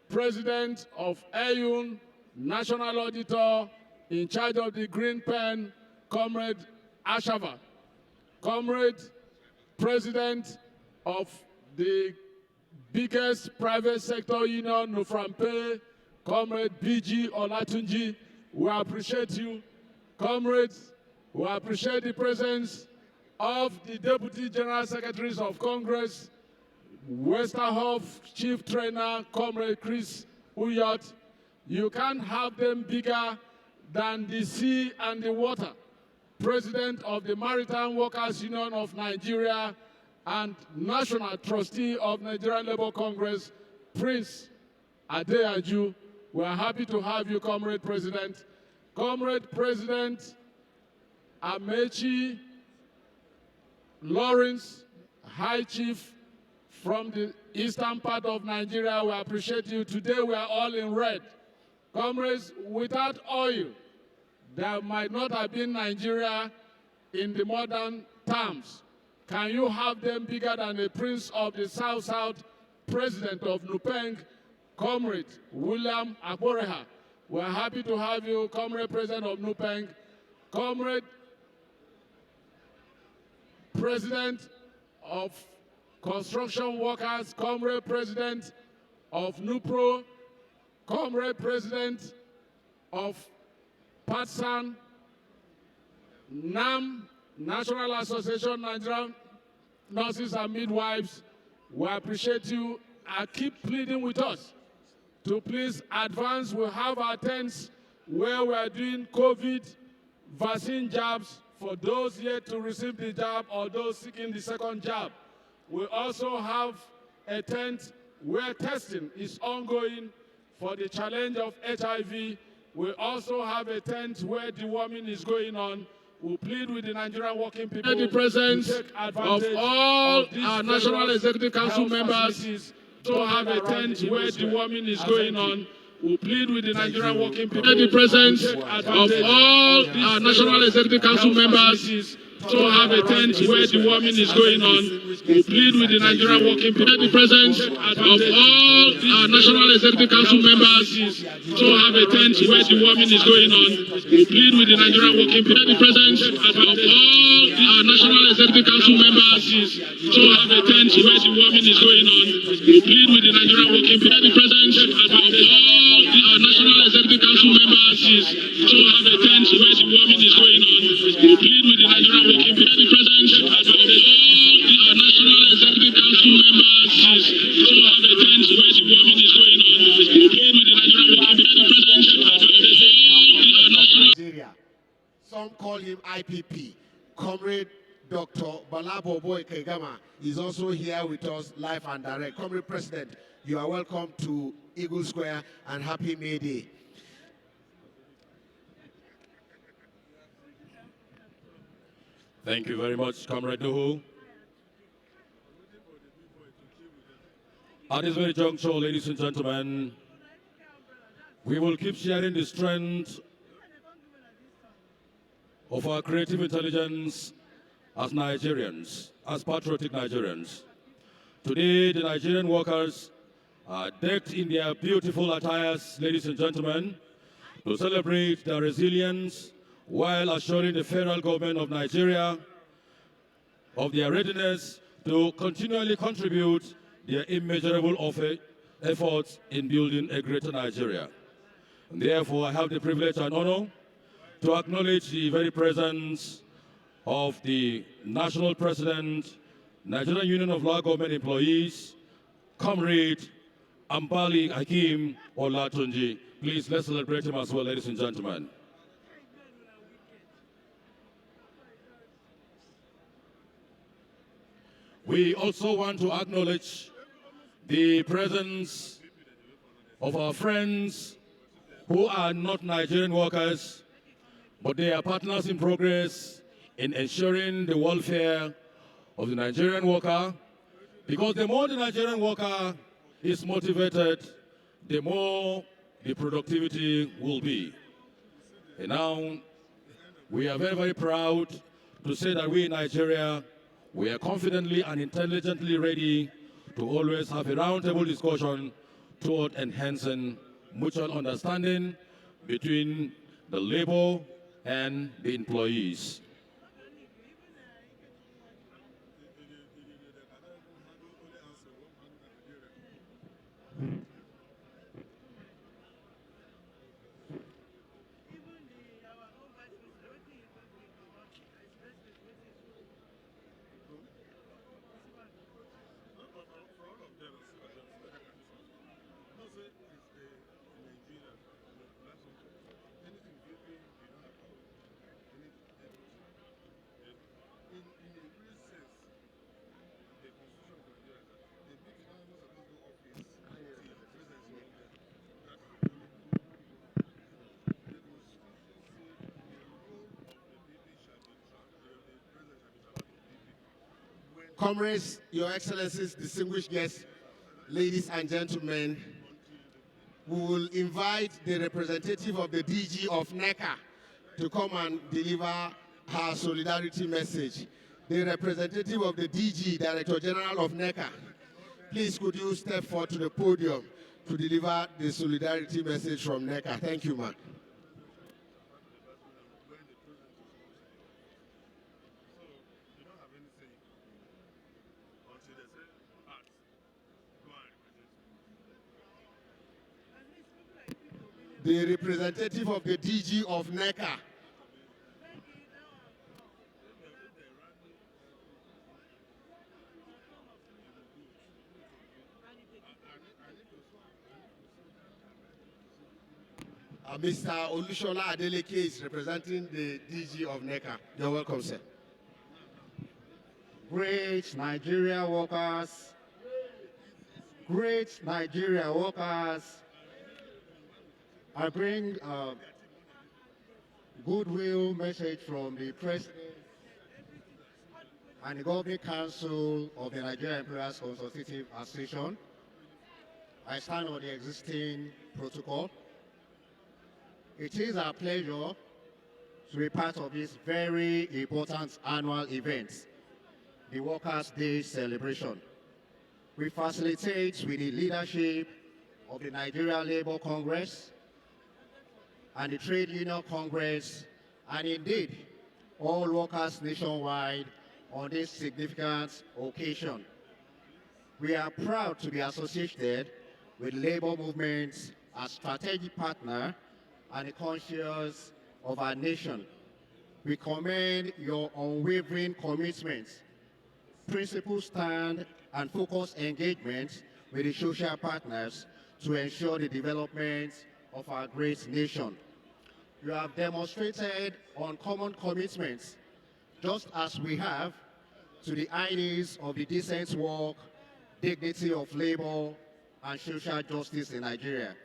President of AYUN, National Auditor in charge of the Green Pen, Comrade Ashava, Comrade President of the biggest private sector union, Nuframpe, Comrade BG Olatunji. We appreciate you. Comrades, we appreciate the presence of the Deputy General Secretaries of Congress, Westerhoff Chief Trainer, Comrade Chris Uyot. You can't have them bigger than the sea and the water. President of the Maritime Workers Union of Nigeria and National Trustee of Nigerian Labour Congress, Prince Adeaju. We are happy to have you, Comrade President. Comrade President Amechi Lawrence, High Chief from the eastern part of Nigeria, we appreciate you. Today we are all in red. Comrades, without oil, there might not have been Nigeria in the modern terms. Can you have them bigger than the Prince of the South-South, President of Nupeng, Comrade William Akboreha? We're happy to have you, Comrade President of Nupeng, Comrade President of Construction Workers, Comrade President of NUPRO, Comrade President of PATSAN, NAM, National Association Nigerian Nurses and Midwives. We appreciate you and keep pleading with us to please advance. We have our tents where we are doing COVID vaccine jabs for those yet to receive the jab or those seeking the second jab. We also have a tent where testing is ongoing for the challenge of HIV. We also have a tent where deworming is going on. We plead with the Nigerian working people in the presence of all our National Executive Council members to have a tent where deworming is going on. We plead with the Nigerian working people in the presence of all our National Executive Council members to have a tent where deworming is going on. We plead with the Nigerian working people in the presence of all our National Executive Council members to have a tent where deworming is going on. We plead with the Nigerian working people in the presence of all our National Executive Council members to have a tent where deworming is going on. We plead with the Nigerian working people in the presence of all our National Executive Council members to have a tent where deworming is going on. We plead with the Nigerian working people in the presence of all our National Executive Council members to have a tent where deworming is going on. We plead with the Nigerian working people in the presence of all our national. Nigeria. Some call him IPP. Comrade Dr. Balabo Boy Kegama is also here with us live and direct. Comrade President, you are welcome to Eagle Square and happy May Day. Thank you very much, Comrade Nuhu. At this very juncture, ladies and gentlemen, we will keep sharing the strength of our creative intelligence as Nigerians, as patriotic Nigerians. Today, the Nigerian workers are decked in their beautiful attires, ladies and gentlemen, to celebrate their resilience while assuring the federal government of Nigeria of their readiness to continually contribute their immeasurable efforts in building a greater Nigeria. And therefore, I have the privilege and honor to acknowledge the very presence of the National President, Nigerian Union of Law Government Employees, Comrade Ambali Hakim Olatunji. Please, let's celebrate him as well, ladies and gentlemen. We also want to acknowledge the presence of our friends who are not Nigerian workers, but they are partners in progress in ensuring the welfare of the Nigerian worker, because the more the Nigerian worker is motivated, the more the productivity will be. And now, we are very, very proud to say that we in Nigeria, we are confidently and intelligently ready to always have a roundtable discussion toward enhancing mutual understanding between the labor and the employees. Comrades, Your Excellencies, distinguished guests, ladies and gentlemen, we will invite the representative of the DG of NECA to come and deliver her solidarity message. the representative of the DG, Director General of NECA. Please could you step forward to the podium to deliver the solidarity message from NECA. Thank you, ma'am. The representative of the DG of NECA. Mr. Olushola Adeleke is representing the DG of NECA. You're welcome, sir. Great Nigeria workers, great Nigeria workers, I bring a goodwill message from the President and the Governing Council of the Nigerian Employers Consultative Association. I stand on the existing protocol. It is our pleasure to be part of this very important annual event, the Workers' Day celebration. We facilitate with the leadership of the Nigerian Labour Congress and the Trade Union Congress, and indeed all workers nationwide on this significant occasion. We are proud to be associated with labor movements as strategic partner and the conscience of our nation. We commend your unwavering commitment, principled stand, and focused engagement with the social partners to ensure the development of our great nation. You have demonstrated uncommon commitments, just as we have, to the ideas of the decent work, dignity of labor, and social justice in Nigeria.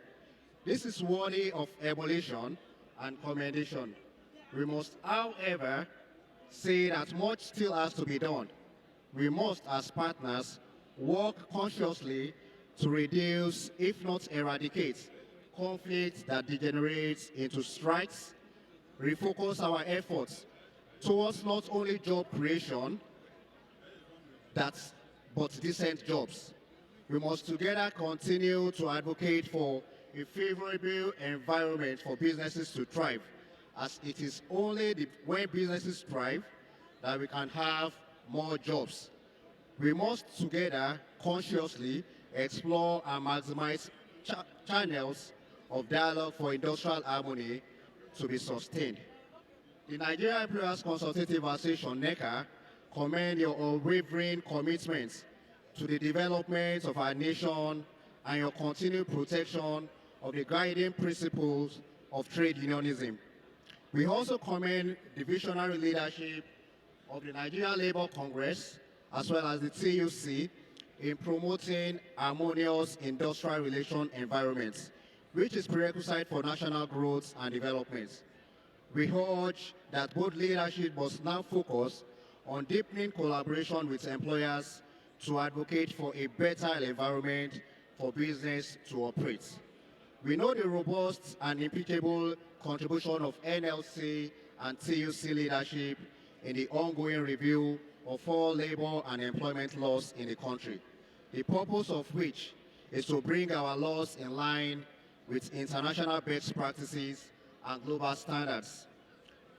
This is worthy of emulation and commendation. We must, however, say that much still has to be done. We must, as partners, work consciously to reduce, if not eradicate, conflicts that degenerates into strikes, refocus our efforts towards not only job creation, but decent jobs. We must together continue to advocate for a favorable environment for businesses to thrive, as it is only when businesses thrive that we can have more jobs. We must together consciously explore and maximize channels of dialogue for industrial harmony to be sustained. The Nigerian Employers Consultative Association, NECA, commend your unwavering commitments to the development of our nation and your continued protection of the guiding principles of trade unionism. We also commend the visionary leadership of the Nigerian Labour Congress as well as the TUC in promoting harmonious industrial relation environments, which is prerequisite for national growth and development. We urge that both leadership must now focus on deepening collaboration with employers to advocate for a better environment for business to operate. We know the robust and impeccable contribution of NLC and TUC leadership in the ongoing review of all labor and employment laws in the country, the purpose of which is to bring our laws in line with international best practices and global standards.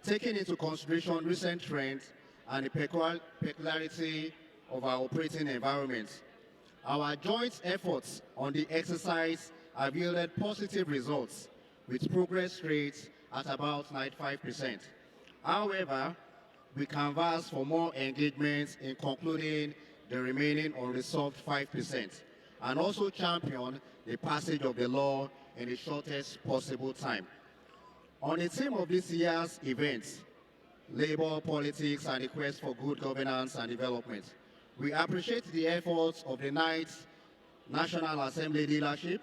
Taking into consideration recent trends and the peculiarity of our operating environment, our joint efforts on the exercise have yielded positive results with progress rates at about 95%. However, we canvass for more engagement in concluding the remaining unresolved 5% and also champion the passage of the law in the shortest possible time. On the theme of this year's events, labor, politics, and the quest for good governance and development, we appreciate the efforts of the 9th National Assembly leadership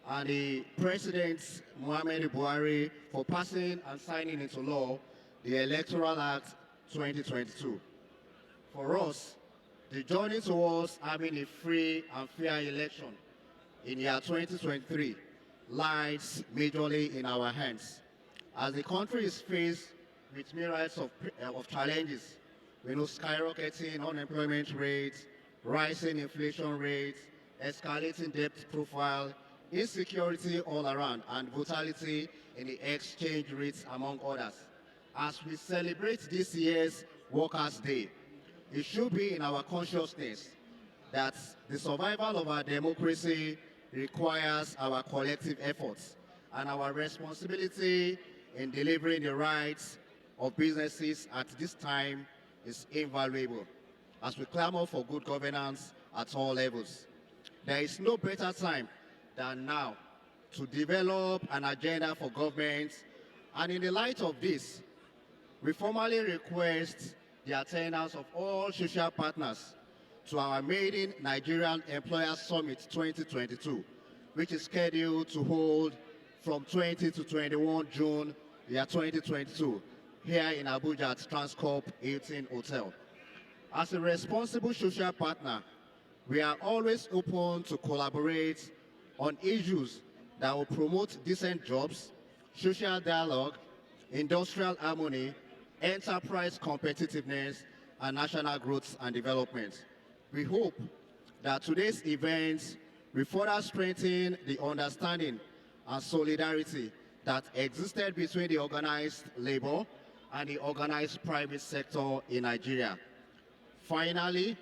and the President Muhammadu Buhari for passing and signing into law the Electoral Act 2022. For us, the journey towards having a free and fair election in year 2023 lies majorly in our hands. As the country is faced with myriads of challenges, We know skyrocketing unemployment rates, rising inflation rates, escalating debt profile, insecurity all around, and volatility in the exchange rates, among others. As we celebrate this year's Workers' Day, it should be in our consciousness that the survival of our democracy requires our collective efforts, and our responsibility in delivering the rights of businesses at this time is invaluable as we clamor for good governance at all levels. There is no better time than now to develop an agenda for government, and in the light of this, we formally request the attendance of all social partners to our maiden Nigerian Employers Summit 2022, which is scheduled to hold from 20 to 21 June, year 2022, here in Abuja at Transcorp Hilton Hotel. As a responsible social partner, we are always open to collaborate on issues that will promote decent jobs, social dialogue, industrial harmony, enterprise competitiveness, and national growth and development. We hope that today's events will further strengthen the understanding and solidarity that existed between the organized labor and the organized private sector in Nigeria. Finally,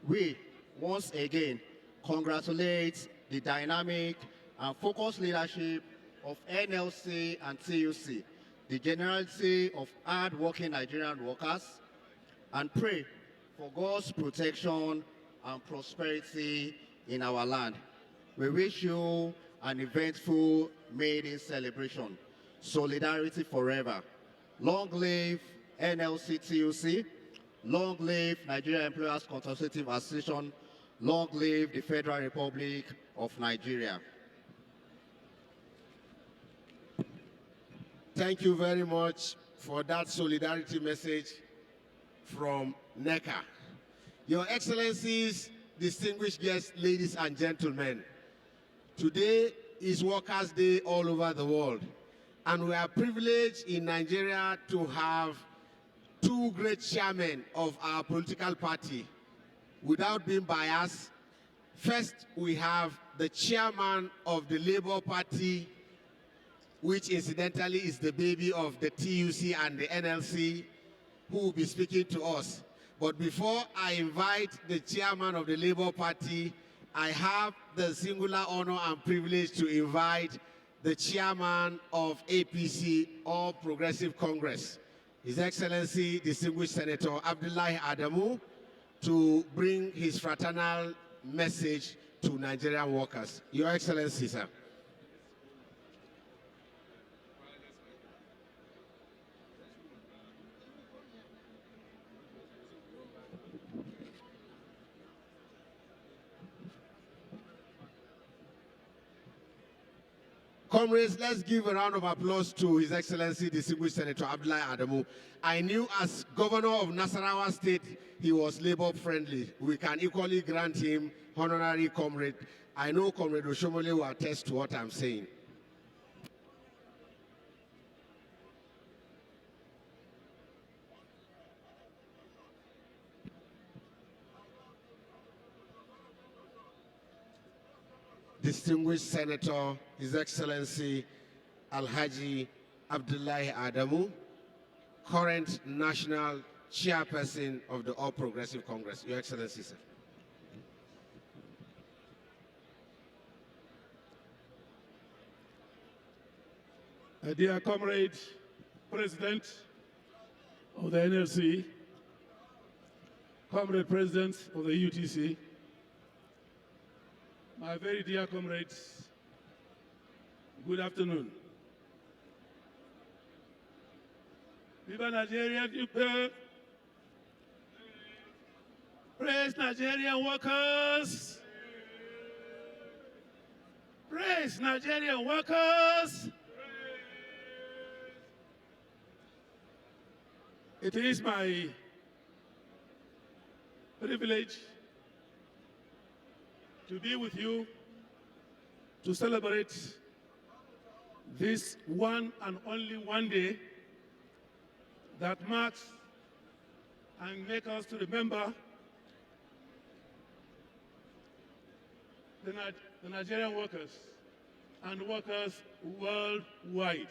we once again congratulate the dynamic and focused leadership of NLC and TUC, the generality of hard-working Nigerian workers, and pray for God's protection and prosperity in our land. We wish you an eventful May Day celebration. Solidarity forever. Long live NLC TUC. Long live Nigeria Employers Consultative Association. Long live the Federal Republic of Nigeria. Thank you very much for that solidarity message from NECA. Your Excellencies, distinguished guests, ladies and gentlemen, today is Workers' Day all over the world, and we are privileged in Nigeria to have two great chairmen of our political party. Without being biased, first we have the chairman of the Labour Party, which incidentally is the baby of the TUC and the NLC, who will be speaking to us. But before I invite the chairman of the Labour Party, I have the singular honor and privilege to invite the chairman of APC, All Progressive Congress, His Excellency, distinguished Senator Abdullahi Adamu, to bring his fraternal message to Nigerian workers. Your Excellency, sir. Comrades, let's give a round of applause to His Excellency, distinguished Senator Abdullahi Adamu. I knew as Governor of Nasarawa State, he was labor friendly. We can equally grant him honorary comrade. I know Comrade Oshomole will attest to what I'm saying. Distinguished Senator, His Excellency Alhaji Abdullahi Adamu, current National Chairperson of the All Progressive Congress. Your Excellency, sir. Dear Comrade, President of the NLC, Comrade President of the UTC, my very dear comrades, good afternoon. Viva Nigeria, people! Praise Nigerian workers! Praise Nigerian workers! It is my privilege to be with you to celebrate this one and only one day that marks and make us to remember the Nigerian workers and workers worldwide.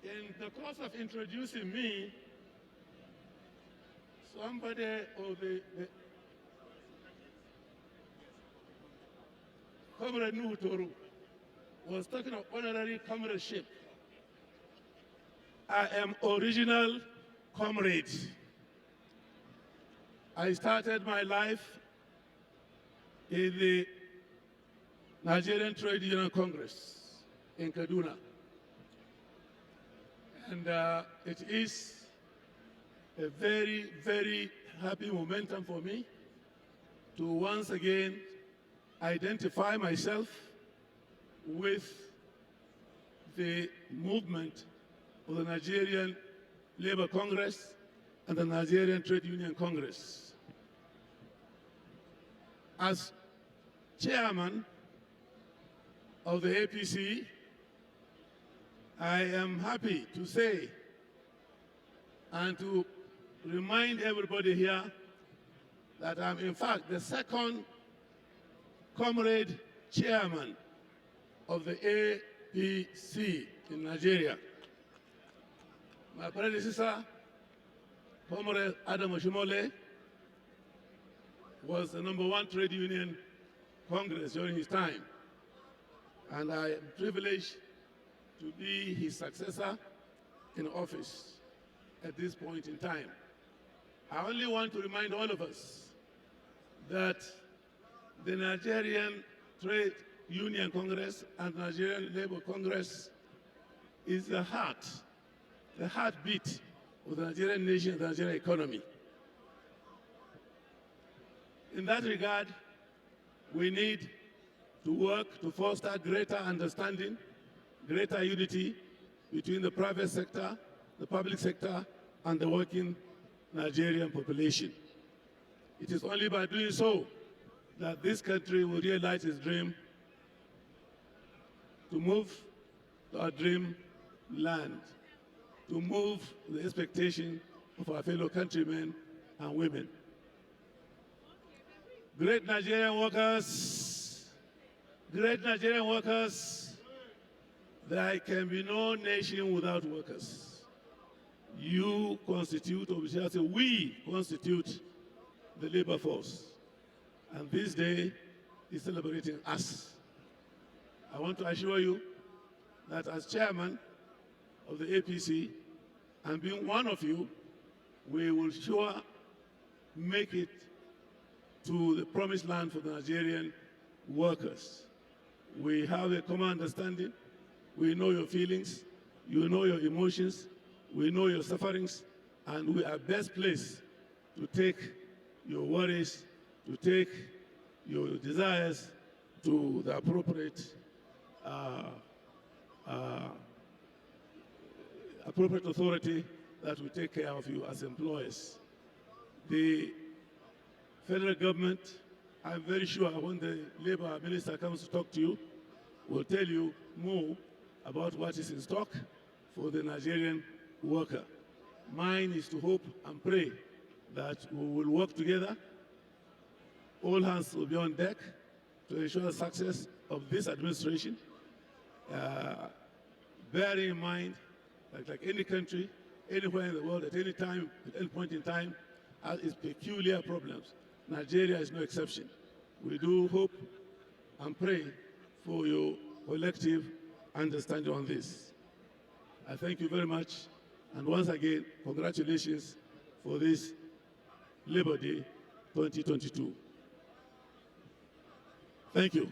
In the course of introducing me, somebody or the Comrade Nuhu Toru was talking of honorary comradeship. I am original comrade. I started my life in the Nigerian Trade Union Congress in Kaduna. And it is a very, very happy momentum for me to once again identify myself with the movement of the Nigerian Labour Congress and the Nigerian Trade Union Congress. As chairman of the APC, I am happy to say and to remind everybody here that I'm in fact the second comrade chairman of the APC in Nigeria. My predecessor, Comrade Adam Oshimole, was the #1 trade union congress during his time. And I am privileged to be his successor in office at this point in time. I only want to remind all of us that the Nigerian Trade Union Congress and Nigerian Labour Congress is the heartbeat of the Nigerian nation and the Nigerian economy. In that regard, we need to work to foster greater understanding, greater unity between the private sector, the public sector, and the working Nigerian population. It is only by doing so that this country will realize its dream to move to our dream land, to move the expectation of our fellow countrymen and women. Great Nigerian workers, there can be no nation without workers. You constitute, or we shall say, we constitute the labor force. And this day is celebrating us. I want to assure you that as chairman of the APC, and being one of you, we will sure make it to the promised land for the Nigerian workers. We have a common understanding. We know your feelings. You know your emotions. We know your sufferings. And we are best placed to take your worries, to take your desires to the appropriate authority that will take care of you as employers. The federal government, I'm very sure when the labor minister comes to talk to you, will tell you more about what is in stock for the Nigerian worker. Mine is to hope and pray that we will work together. All hands will be on deck to ensure the success of this administration. Bearing in mind that like any country, anywhere in the world, at any time, at any point in time, has its peculiar problems. Nigeria is no exception. We do hope and pray for your collective understanding on this. I thank you very much. And once again, congratulations for this Labor Day 2022. Thank you.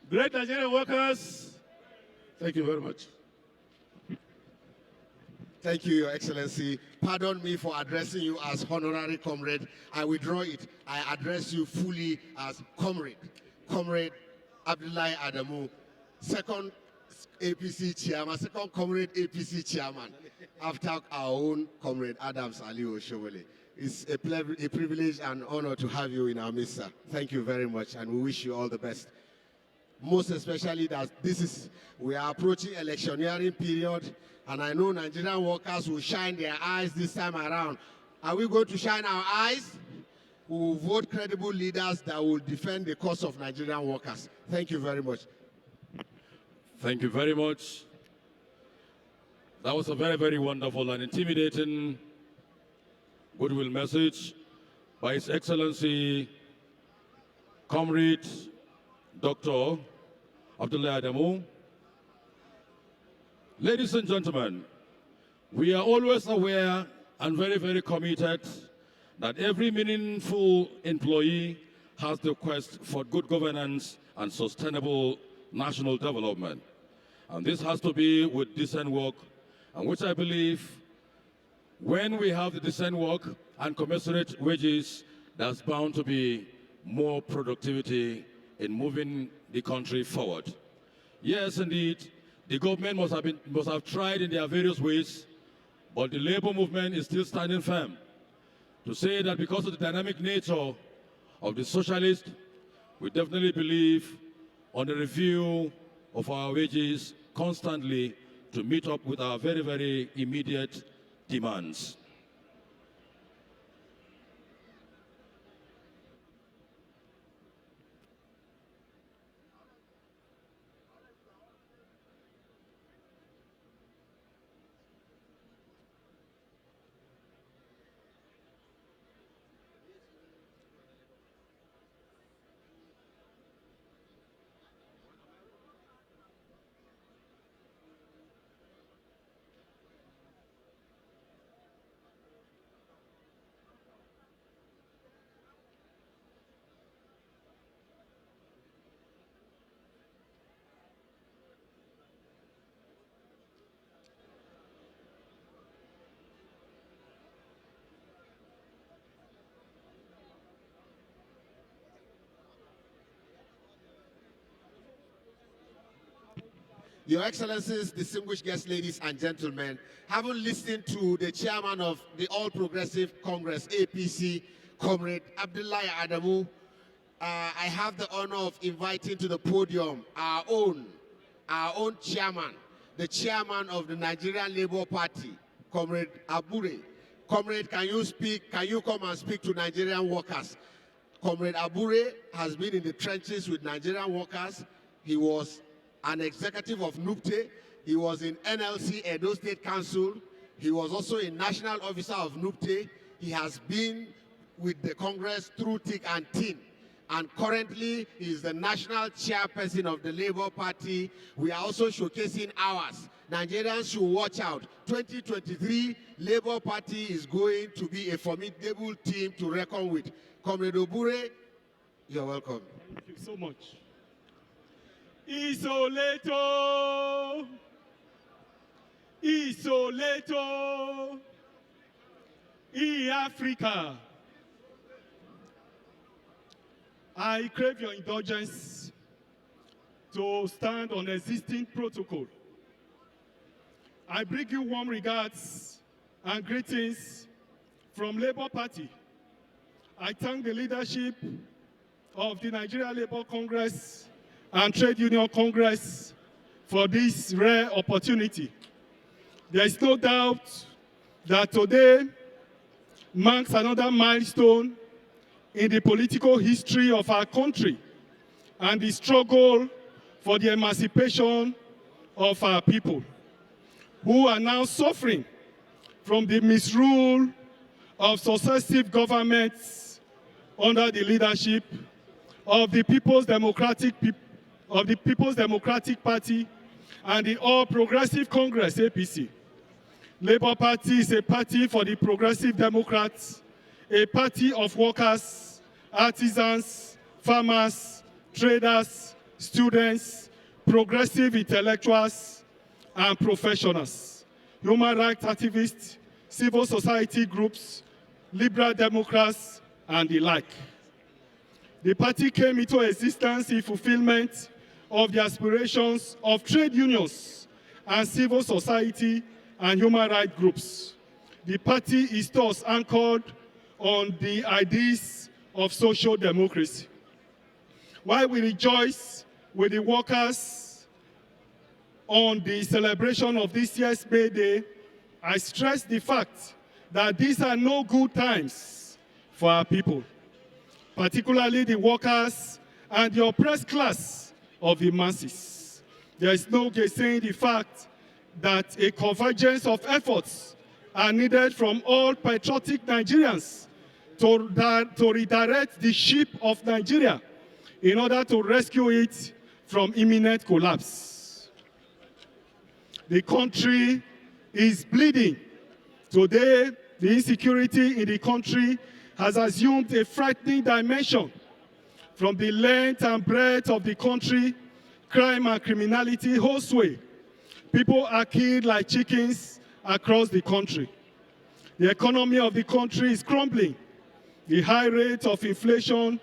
Great Nigerian workers, thank you very much. Thank you, Your Excellency. Pardon me for addressing you as honorary comrade. I withdraw it. I address you fully as comrade. Comrade Abdullahi Adamu, second APC chairman, second comrade APC chairman, after our own comrade Adams Ali Oshowole. It's a privilege and honor to have you in our midst, sir. Thank you very much, and we wish you all the best. most especially that we are approaching electioneering period, and I know Nigerian workers will shine their eyes this time around. Are we going to shine our eyes? We will vote credible leaders that will defend the cause of Nigerian workers. Thank you very much. Thank you very much. That was a very, very wonderful and intimidating goodwill message by His Excellency, Comrade Dr. Abdullahi Adamu. Ladies and gentlemen, we are always aware and very, very committed that every meaningful employee has the quest for good governance and sustainable national development. And this has to be with decent work, and which I believe when we have the decent work and commensurate wages, there's bound to be more productivity in moving the country forward. Yes, indeed, the government must have tried in their various ways, but the labor movement is still standing firm to say that because of the dynamic nature of the socialists, we definitely believe on the review of our wages constantly to meet up with our very, very immediate demands. Your Excellencies, distinguished guests, ladies and gentlemen, having listened to the chairman of the All Progressive Congress, APC, Comrade Abdullahi Adamu, I have the honor of inviting to the podium our own chairman, the chairman of the Nigerian Labour Party, Comrade Abure. Comrade, can you come and speak to Nigerian workers? Comrade Abure has been in the trenches with Nigerian workers. He was an executive of NUPTE. He was in NLC, Edo State Council. He was also a national officer of NUPTE. He has been with the Congress through thick and thin. And currently, he is the national chairperson of the Labour Party. We are also showcasing ours. Nigerians should watch out. 2023, Labour Party is going to be a formidable team to reckon with. Comrade Obure, you're welcome. Thank you so much. Isoleto, Isoleto, Africa. I crave your indulgence to stand on existing protocol. I bring you warm regards and greetings from Labour Party. I thank the leadership of the Nigerian Labour Congress and Trade Union Congress for this rare opportunity. There is no doubt that today marks another milestone in the political history of our country and the struggle for the emancipation of our people, who are now suffering from the misrule of successive governments under the leadership of the People's Democratic Party and the All Progressive Congress, APC. Labour Party is a party for the Progressive Democrats, a party of workers, artisans, farmers, traders, students, progressive intellectuals, and professionals, human rights activists, civil society groups, liberal democrats, and the like. The party came into existence in fulfillment of the aspirations of trade unions and civil society and human rights groups. The party is thus anchored on the ideas of social democracy. While we rejoice with the workers on the celebration of this year's May Day, I stress the fact that these are no good times for our people, particularly the workers and the oppressed class of the masses. There is no gainsaying the fact that a convergence of efforts are needed from all patriotic Nigerians to redirect the ship of Nigeria in order to rescue it from imminent collapse. The country is bleeding. Today, the insecurity in the country has assumed a frightening dimension. From the length and breadth of the country, crime and criminality hold sway. People are killed like chickens across the country. The economy of the country is crumbling. The high rate of inflation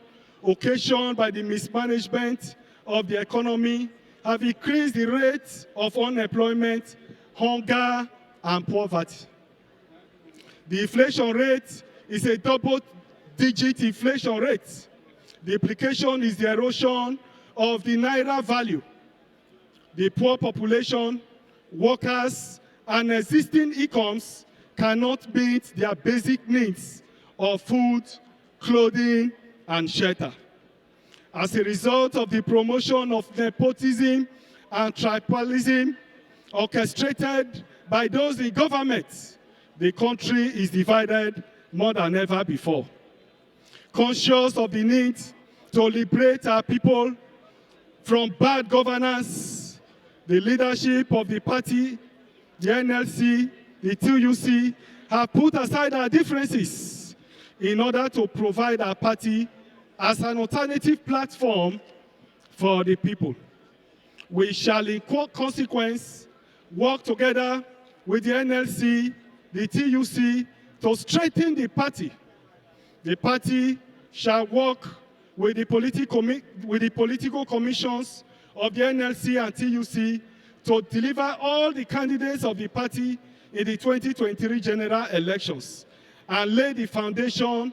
occasioned by the mismanagement of the economy have increased the rate of unemployment, hunger, and poverty. The inflation rate is a double-digit inflation rate. The implication is the erosion of the naira value. The poor population, workers, and existing incomes cannot meet their basic needs of food, clothing, and shelter. As a result of the promotion of nepotism and tribalism orchestrated by those in government, the country is divided more than ever before. Conscious of the need to liberate our people from bad governance, the leadership of the party, the NLC, the TUC, have put aside our differences in order to provide our party as an alternative platform for the people. We shall, in consequence, work together with the NLC, the TUC, to strengthen the party. The party shall work with the political commissions of the NLC and TUC to deliver all the candidates of the party in the 2023 general elections and lay the foundation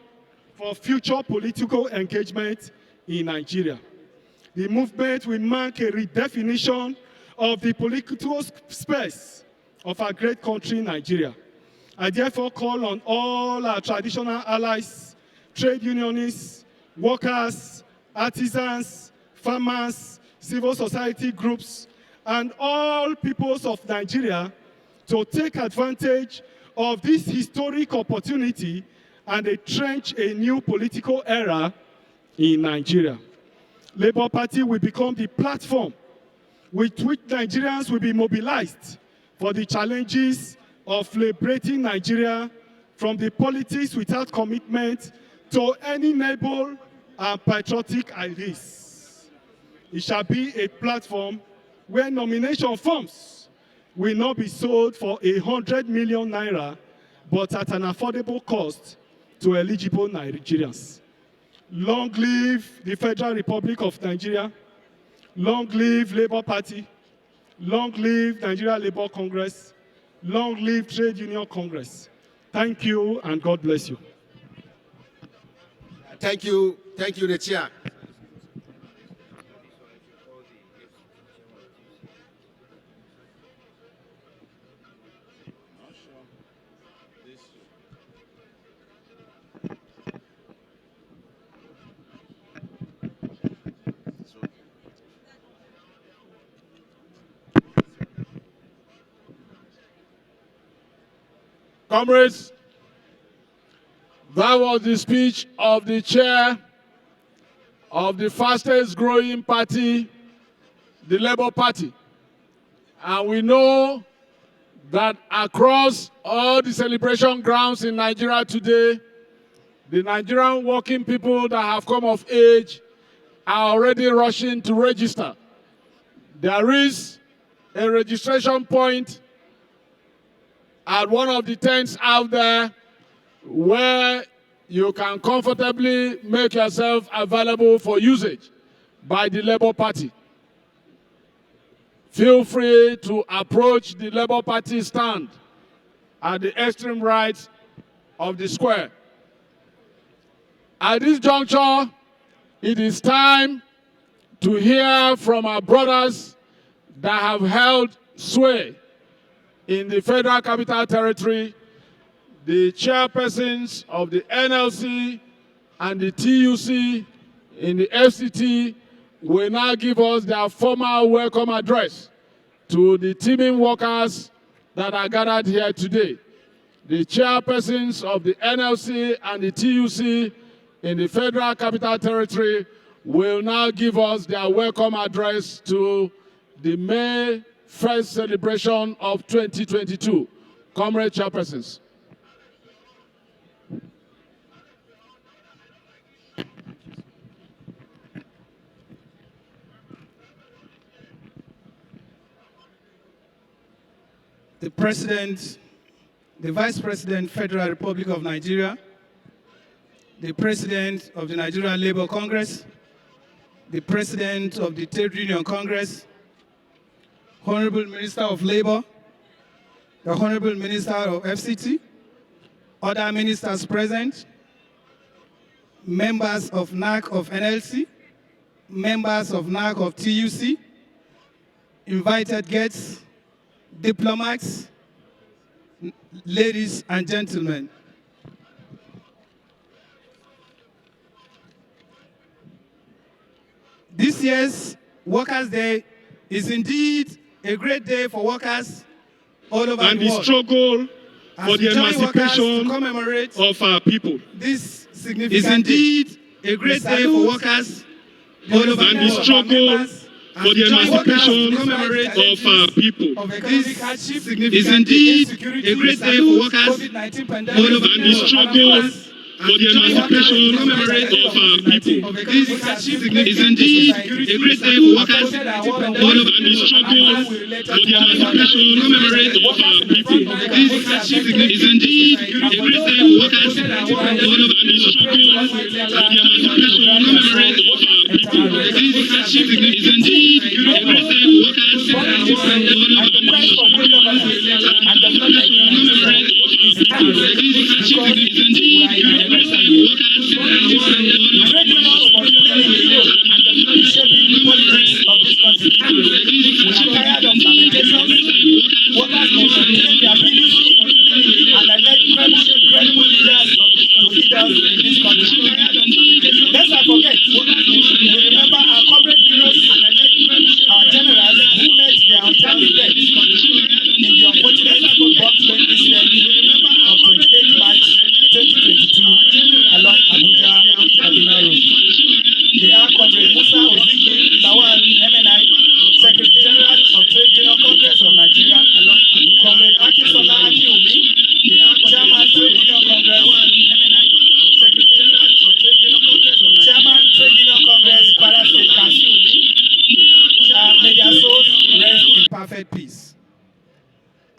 for future political engagement in Nigeria. The movement will mark a redefinition of the political space of our great country, Nigeria. I therefore call on all our traditional allies, trade unionists, workers, artisans, farmers, civil society groups, and all peoples of Nigeria to take advantage of this historic opportunity and entrench a new political era in Nigeria. Labour Party will become the platform with which Nigerians will be mobilized for the challenges of liberating Nigeria from the politics without commitment to any noble and patriotic ideas. It shall be a platform where nomination forms will not be sold for 100 million naira, but at an affordable cost to eligible Nigerians. Long live the Federal Republic of Nigeria. Long live Labour Party. Long live Nigeria Labour Congress. Long live Trade Union Congress. Thank you, and God bless you. Thank you, the chair. Comrades, that was the speech of the chair of the fastest growing party, the Labour Party. And we know that across all the celebration grounds in Nigeria today, the Nigerian working people that have come of age are already rushing to register. There is a registration point at one of the tents out there where you can comfortably make yourself available for usage by the Labour Party. Feel free to approach the Labour Party stand at the extreme right of the square. At this juncture, it is time to hear from our brothers that have held sway in the Federal Capital Territory, the chairpersons of the NLC and the TUC in the FCT will now give us their formal welcome address to the teaming workers that are gathered here today. The chairpersons of the NLC and the TUC in the Federal Capital Territory will now give us their welcome address to the May 1st celebration of 2022. Comrade chairpersons. The President, the Vice President, Federal Republic of Nigeria, the President of the Nigerian Labour Congress, the President of the Trade Union Congress, Honorable Minister of Labour, the Honorable Minister of FCT, other ministers present, members of NAC of NLC, members of NAC of TUC, invited guests, diplomats, ladies and gentlemen. This year's Workers' Day is indeed a great day for workers all over the world. And the struggle for the emancipation of our people. This is indeed a great day for workers all over the world. And the struggle for the emancipation of our people. This is indeed a great day for workers all over the struggle for the emancipation of our people. This is indeed a great day for workers all over the struggle for the emancipation of our people. This is indeed a great day for workers all over the struggle for the emancipation of our people. This is indeed a great day for workers all over the struggle for the emancipation of our people.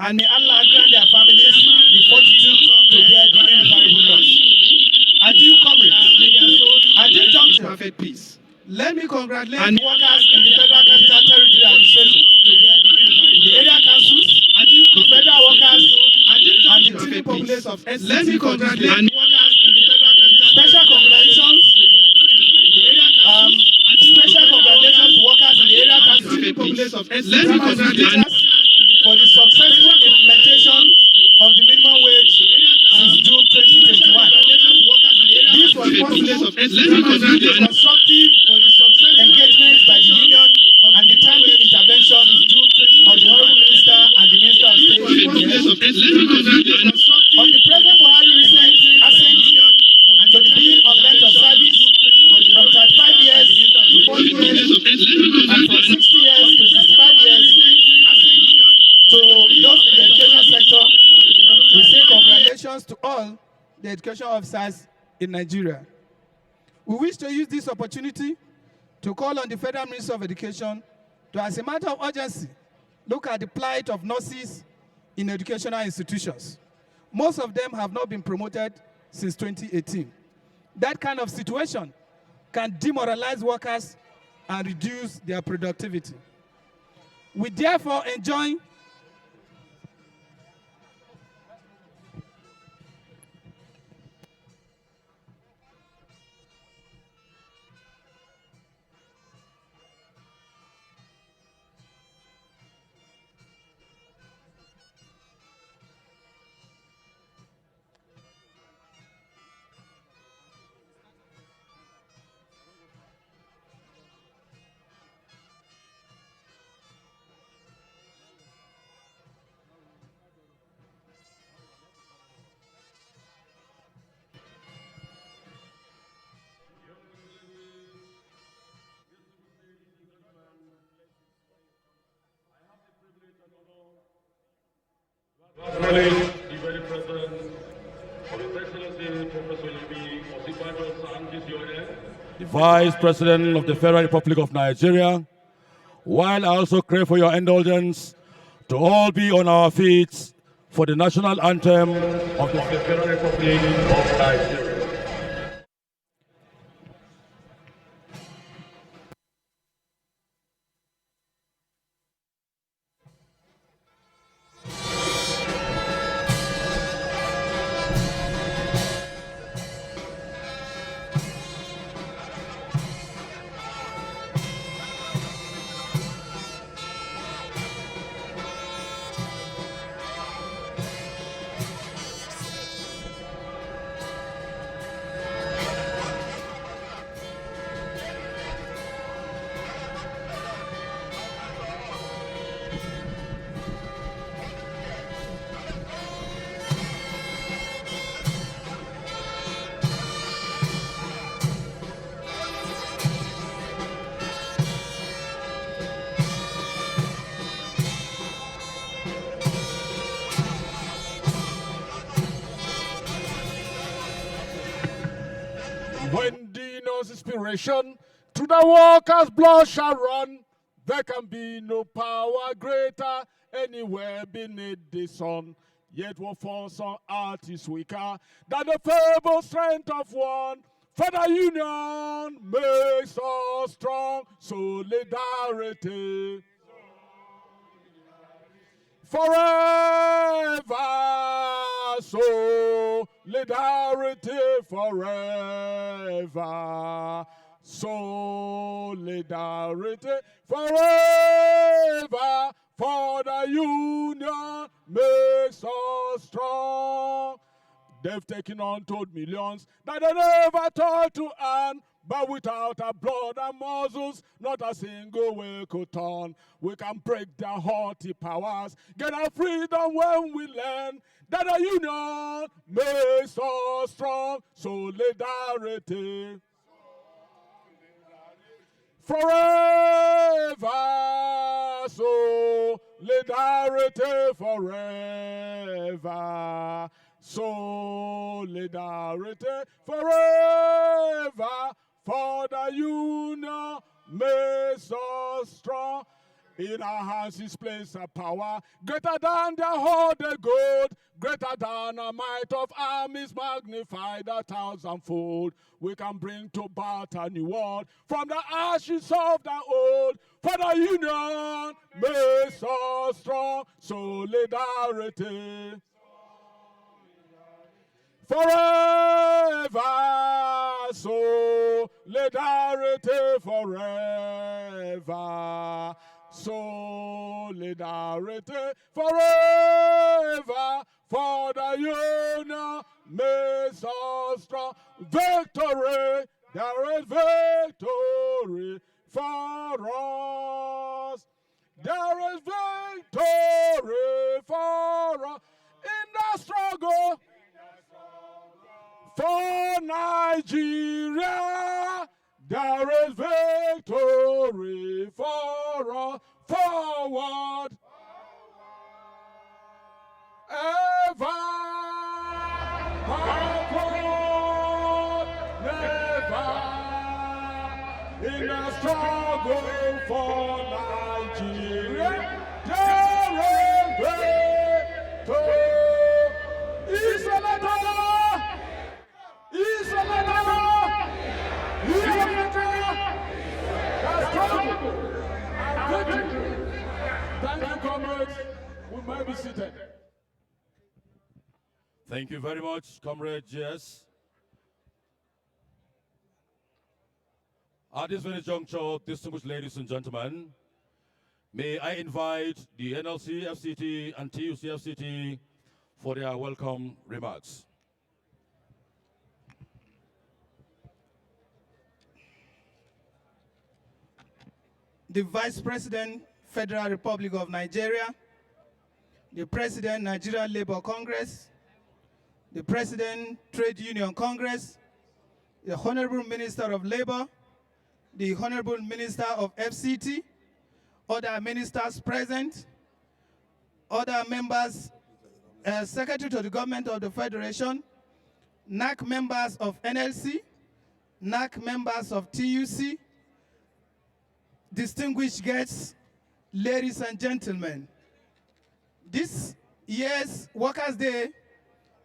And may Allah grant their families the fortitude to bear the irreparable loss. And to you, comrades, and to junction, perfect peace. Let me congratulate the workers in the Federal Capital Territory Administration, the area councils, the federal workers, and the teeming populace of SC. Let me congratulate the workers in the Federal Capital. Special congratulations. Special congratulations to workers in the area council, teeming populace of SC. Let me congratulate for the successful implementation of the minimum wage since June 2021. This was possible due to the constructive engagement by the union and the timely intervention of the Honorable Minister and the Minister of State. On the President Buhari recent assent to the bill on length of service from 35 years to 40 years and from 60 years to 65 years to those in the education sector, we say congratulations to all the education officers in Nigeria. We wish to use this opportunity to call on the Federal Minister of Education to, as a matter of urgency, look at the plight of nurses in educational institutions. Most of them have not been promoted since 2018. That kind of situation can demoralize workers and reduce their productivity. We therefore enjoin Congratulate the very president of His Excellency Professor Yemi Osibanjo, the Vice President of the Federal Republic of Nigeria, while I also crave for your indulgence to all be on our feet for the national anthem of the Federal Republic of Nigeria. When the knows inspiration, to the workers' blood shall run. There can be no power greater anywhere beneath the sun. Yet what falls on earth is weaker than the feeble strength of one. For the union makes us strong, solidarity. Forever, solidarity forever. Solidarity forever, for the union makes us strong. They've taken untold millions that they never thought to earn, but without our blood and muscles, not a single way could turn. We can break their haughty powers, get our freedom when we learn that the union makes us strong. Solidarity. Forever, solidarity forever. Solidarity forever, for the union makes us strong. In our hands is placed a power greater than the hoarded gold, greater than a might of armies magnified 1,000-fold. We can bring to birth a new world from the ashes of the old, for the union makes us strong. Solidarity. Forever, solidarity forever. Solidarity forever, for the union makes us strong. Victory, there is victory for us. There is victory for us in the struggle for Nigeria. There is victory for us. Forward, ever, backward, never. In the struggle for Nigeria, there is victory. Thank you, comrades. We might be seated. Thank you very much, Comrade JS. At this very juncture, distinguished ladies and gentlemen, may I invite the NLC FCT and TUC FCT for their welcome remarks. The Vice President, Federal Republic of Nigeria, the President, Nigerian Labour Congress, the President, Trade Union Congress, the Honorable Minister of Labor, the Honorable Minister of FCT, other ministers present, other members Secretary to the Government of the Federation, NAC members of NLC, NAC members of TUC, distinguished guests, ladies and gentlemen. This year's Workers' Day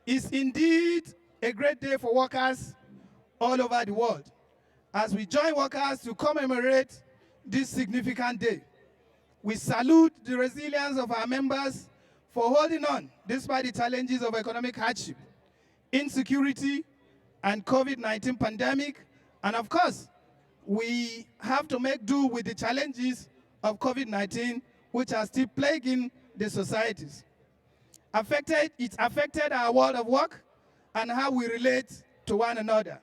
is indeed a great day for workers all over the world, as we join workers to commemorate this significant day. We salute the resilience of our members for holding on despite the challenges of economic hardship, insecurity, and COVID-19 pandemic. And of course, we have to make do with the challenges of COVID-19, which are still plaguing the societies. It affected our world of work and how we relate to one another.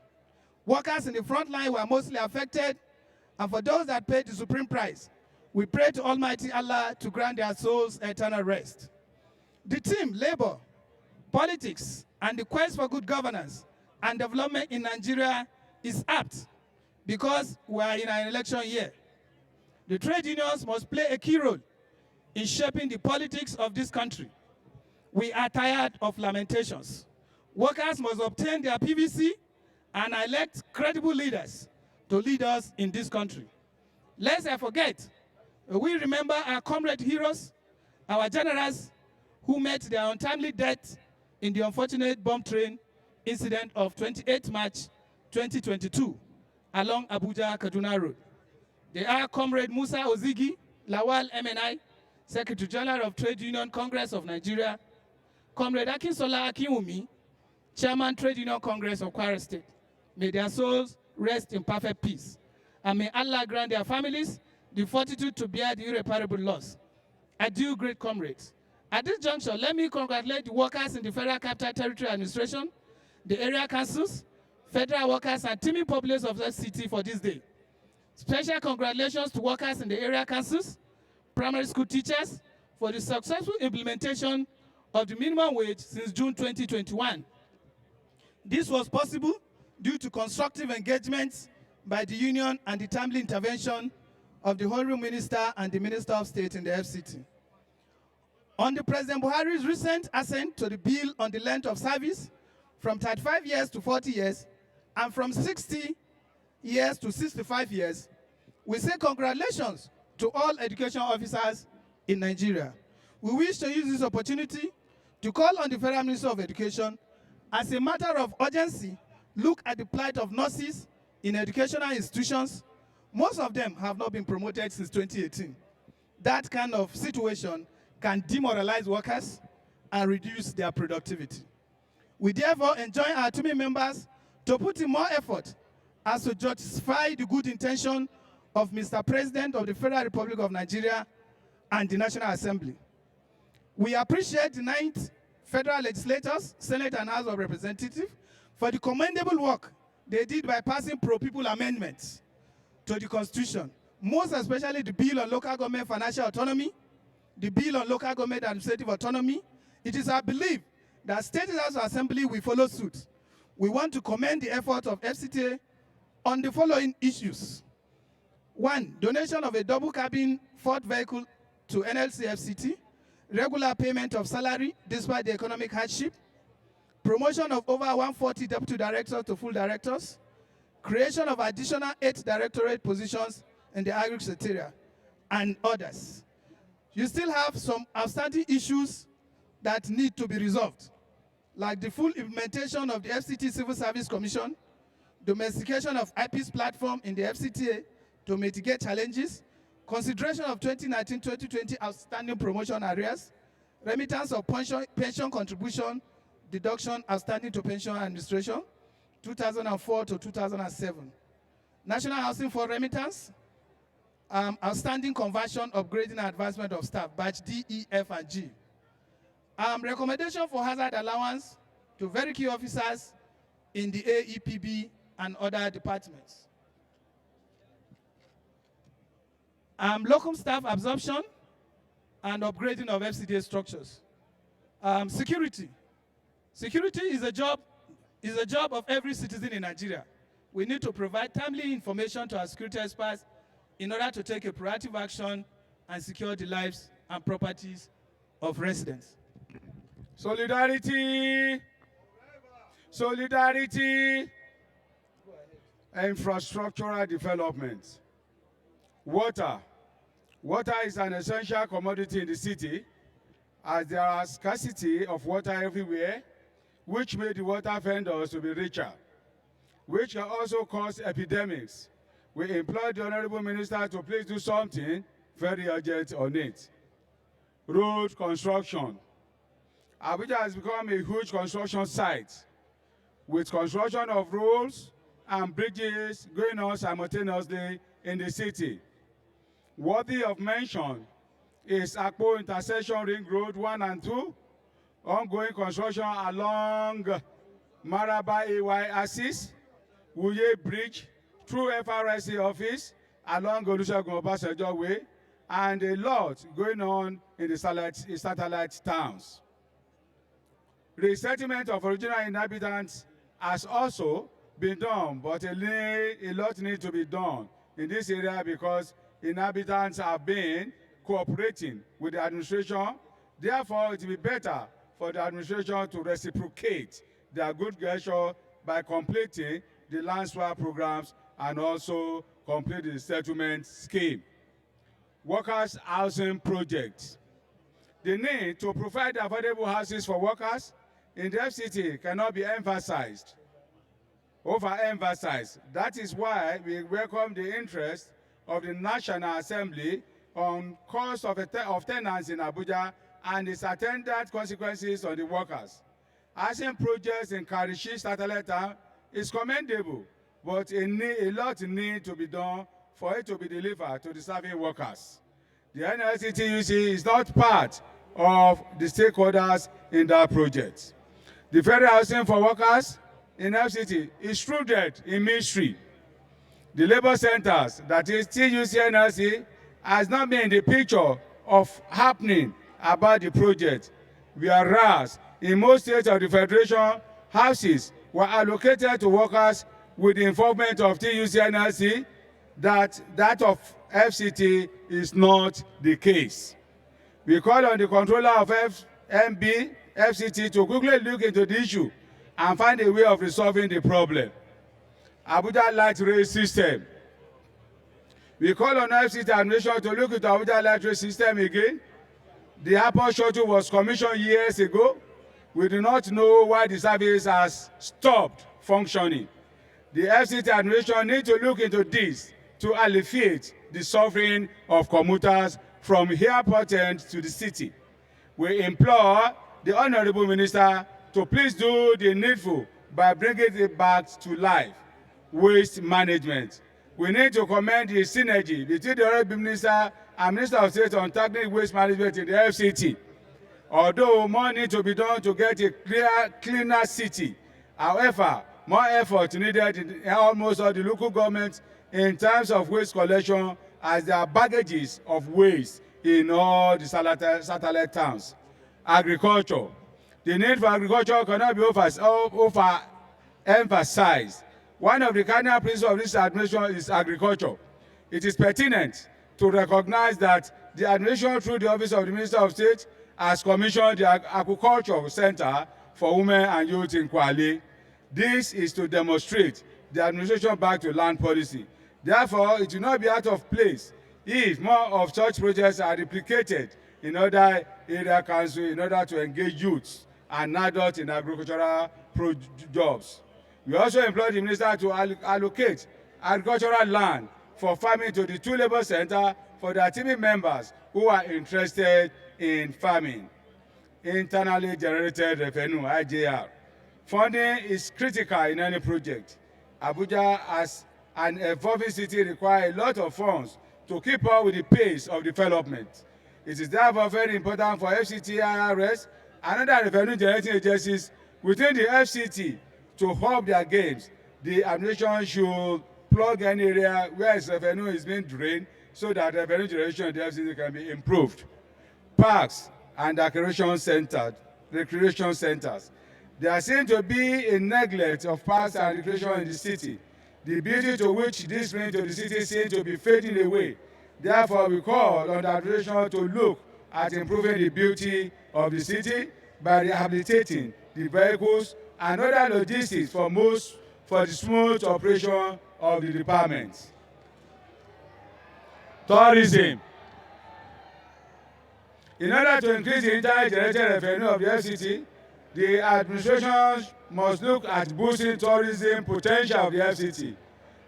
Workers in the front line were mostly affected, and for those that paid the supreme price, we pray to Almighty Allah to grant their souls eternal rest. The theme, labor, politics, and the quest for good governance and development in Nigeria is apt because we are in an election year. The trade unions must play a key role in shaping the politics of this country. We are tired of lamentations. Workers must obtain their PVC and elect credible leaders to lead us in this country. Lest I forget, we remember our comrade heroes, our generals who met their untimely death in the unfortunate bomb train incident of 28 March 2022 along Abuja Kaduna Road. They are Comrade Musa Ozigi, Lawal MNI, Secretary General of Trade Union Congress of Nigeria, Comrade Akinsola Akinwumi, Chairman Trade Union Congress of Kwara State. May their souls rest in perfect peace, and may Allah grant their families the fortitude to bear the irreparable loss. Adieu, great comrades. At this juncture, let me congratulate the workers in the Federal Capital Territory Administration, the area councils, federal workers, and teeming populace of that city for this day. Special congratulations to workers in the area councils, primary school teachers for the successful implementation of the minimum wage since June 2021. This was possible due to constructive engagements by the union and the timely intervention of the Honorable Minister and the Minister of State in the FCT. On the President Buhari's recent assent to the bill on the length of service from 35 years to 40 years and from 60 years to 65 years, we say congratulations to all education officers in Nigeria. We wish to use this opportunity to call on the Federal Minister of Education, as a matter of urgency, look at the plight of nurses in educational institutions. Most of them have not been promoted since 2018. That kind of situation can demoralize workers and reduce their productivity. We therefore enjoin our team members to put in more effort as to justify the good intention of Mr. President of the Federal Republic of Nigeria and the National Assembly. We appreciate the 9th federal legislators, Senate and House of Representatives, for the commendable work they did by passing pro-people amendments to the Constitution, most especially the Bill on Local Government Financial Autonomy, the Bill on Local Government Administrative Autonomy. It is our belief that State House Assembly will follow suit. We want to commend the effort of FCTA on the following issues. 1, donation of a double cabin Ford vehicle to NLC FCT, regular payment of salary despite the economic hardship, promotion of over 140 deputy directors to full directors, creation of additional 8 directorate positions in the agri secretariat, and others. You still have some outstanding issues that need to be resolved, like the full implementation of the FCT Civil Service Commission, domestication of IP's platform in the FCTA to mitigate challenges, consideration of 2019-2020 outstanding promotion areas, remittance of pension contribution deduction outstanding to pension administration, 2004 to 2007. National Housing for Remittance, outstanding conversion, upgrading, and advancement of staff, batch D, E, F, and G. Recommendation for hazard allowance to very key officers in the AEPB and other departments. Locum staff absorption and upgrading of FCDA structures. Security. Security is a job of every citizen in Nigeria. We need to provide timely information to our security experts in order to take a proactive action and secure the lives and properties of residents. Solidarity. Solidarity. Infrastructural development. Water. Water is an essential commodity in the city, as there are scarcity of water everywhere, which made the water vendors to be richer, which can also cause epidemics. We implore the Honorable Minister to please do something very urgent on it. Road construction. Abuja has become a huge construction site, with construction of roads and bridges going on simultaneously in the city. Worthy of mention is Akpo Intersection Ring Road 1 and 2, ongoing construction along Maraba AY axis, Wuye Bridge, through FRSC office, along Olusegun Obasanjo Way, and a lot going on in the satellite towns. Resettlement of original inhabitants has also been done, but a lot needs to be done in this area because inhabitants have been cooperating with the administration. Therefore, it will be better for the administration to reciprocate their good gesture by completing the land swap programs and also complete the settlement scheme. Workers' housing projects. The need to provide affordable houses for workers in the FCT cannot be overemphasized. That is why we welcome the interest of the National Assembly on cost of tenants in Abuja and its attendant consequences on the workers. Housing projects in Karishi Satellite Town is commendable, but a lot needs to be done for it to be delivered to the serving workers. The NLCTUC is not part of the stakeholders in that project. The federal housing for workers in FCT is rooted in mystery. The labor centers, that is TUC NLC, has not been in the picture of happening about the project, whereas in most states of the Federation, houses were allocated to workers with the involvement of TUC NLC. That of FCT is not the case. We call on the controller of FCT to quickly look into the issue and find a way of resolving the problem. Abuja Light Rail System. We call on FCT administration to look into Abuja Light Rail System again. The airport shuttle was commissioned years ago. We do not know why the service has stopped functioning. The FCT administration needs to look into this to alleviate the suffering of commuters from airport end to the city. We implore the Honorable Minister to please do the needful by bringing it back to life. Waste management. We need to commend the synergy between the Honorable Minister and Minister of State on tackling waste management in the FCT. Although more needs to be done to get a cleaner city, however, more effort needed in almost all the local governments in terms of waste collection, as there are baggages of waste in all the satellite towns. Agriculture. The need for agriculture cannot be overemphasized. One of the cardinal principles of this administration is agriculture. It is pertinent to recognize that the administration, through the Office of the Minister of State, has commissioned the Agriculture Center for Women and Youth in Kwale. This is to demonstrate the administration back to land policy. Therefore, it will not be out of place if more of such projects are replicated in other area councils in order to engage youths and adults in agricultural jobs. We also employ the minister to allocate agricultural land for farming to the 2 labor centers for their team members who are interested in farming. Internally generated revenue, IJR. Funding is critical in any project. Abuja, as an evolving city, requires a lot of funds to keep up with the pace of development. It is therefore very important for FCT, IRS, and other revenue generating agencies within the FCT to up their games. The administration should plug any area where its revenue is being drained so that revenue generation in the FCT can be improved. Parks and recreation centers. There seems to be a neglect of parks and recreation in the city. The beauty to which this brings to the city seems to be fading away. Therefore, we call on the administration to look at improving the beauty of the city by rehabilitating the vehicles and other logistics for the smooth operation of the department. Tourism. In order to increase the internal generated revenue of the FCT, the administration must look at boosting tourism potential of the FCT.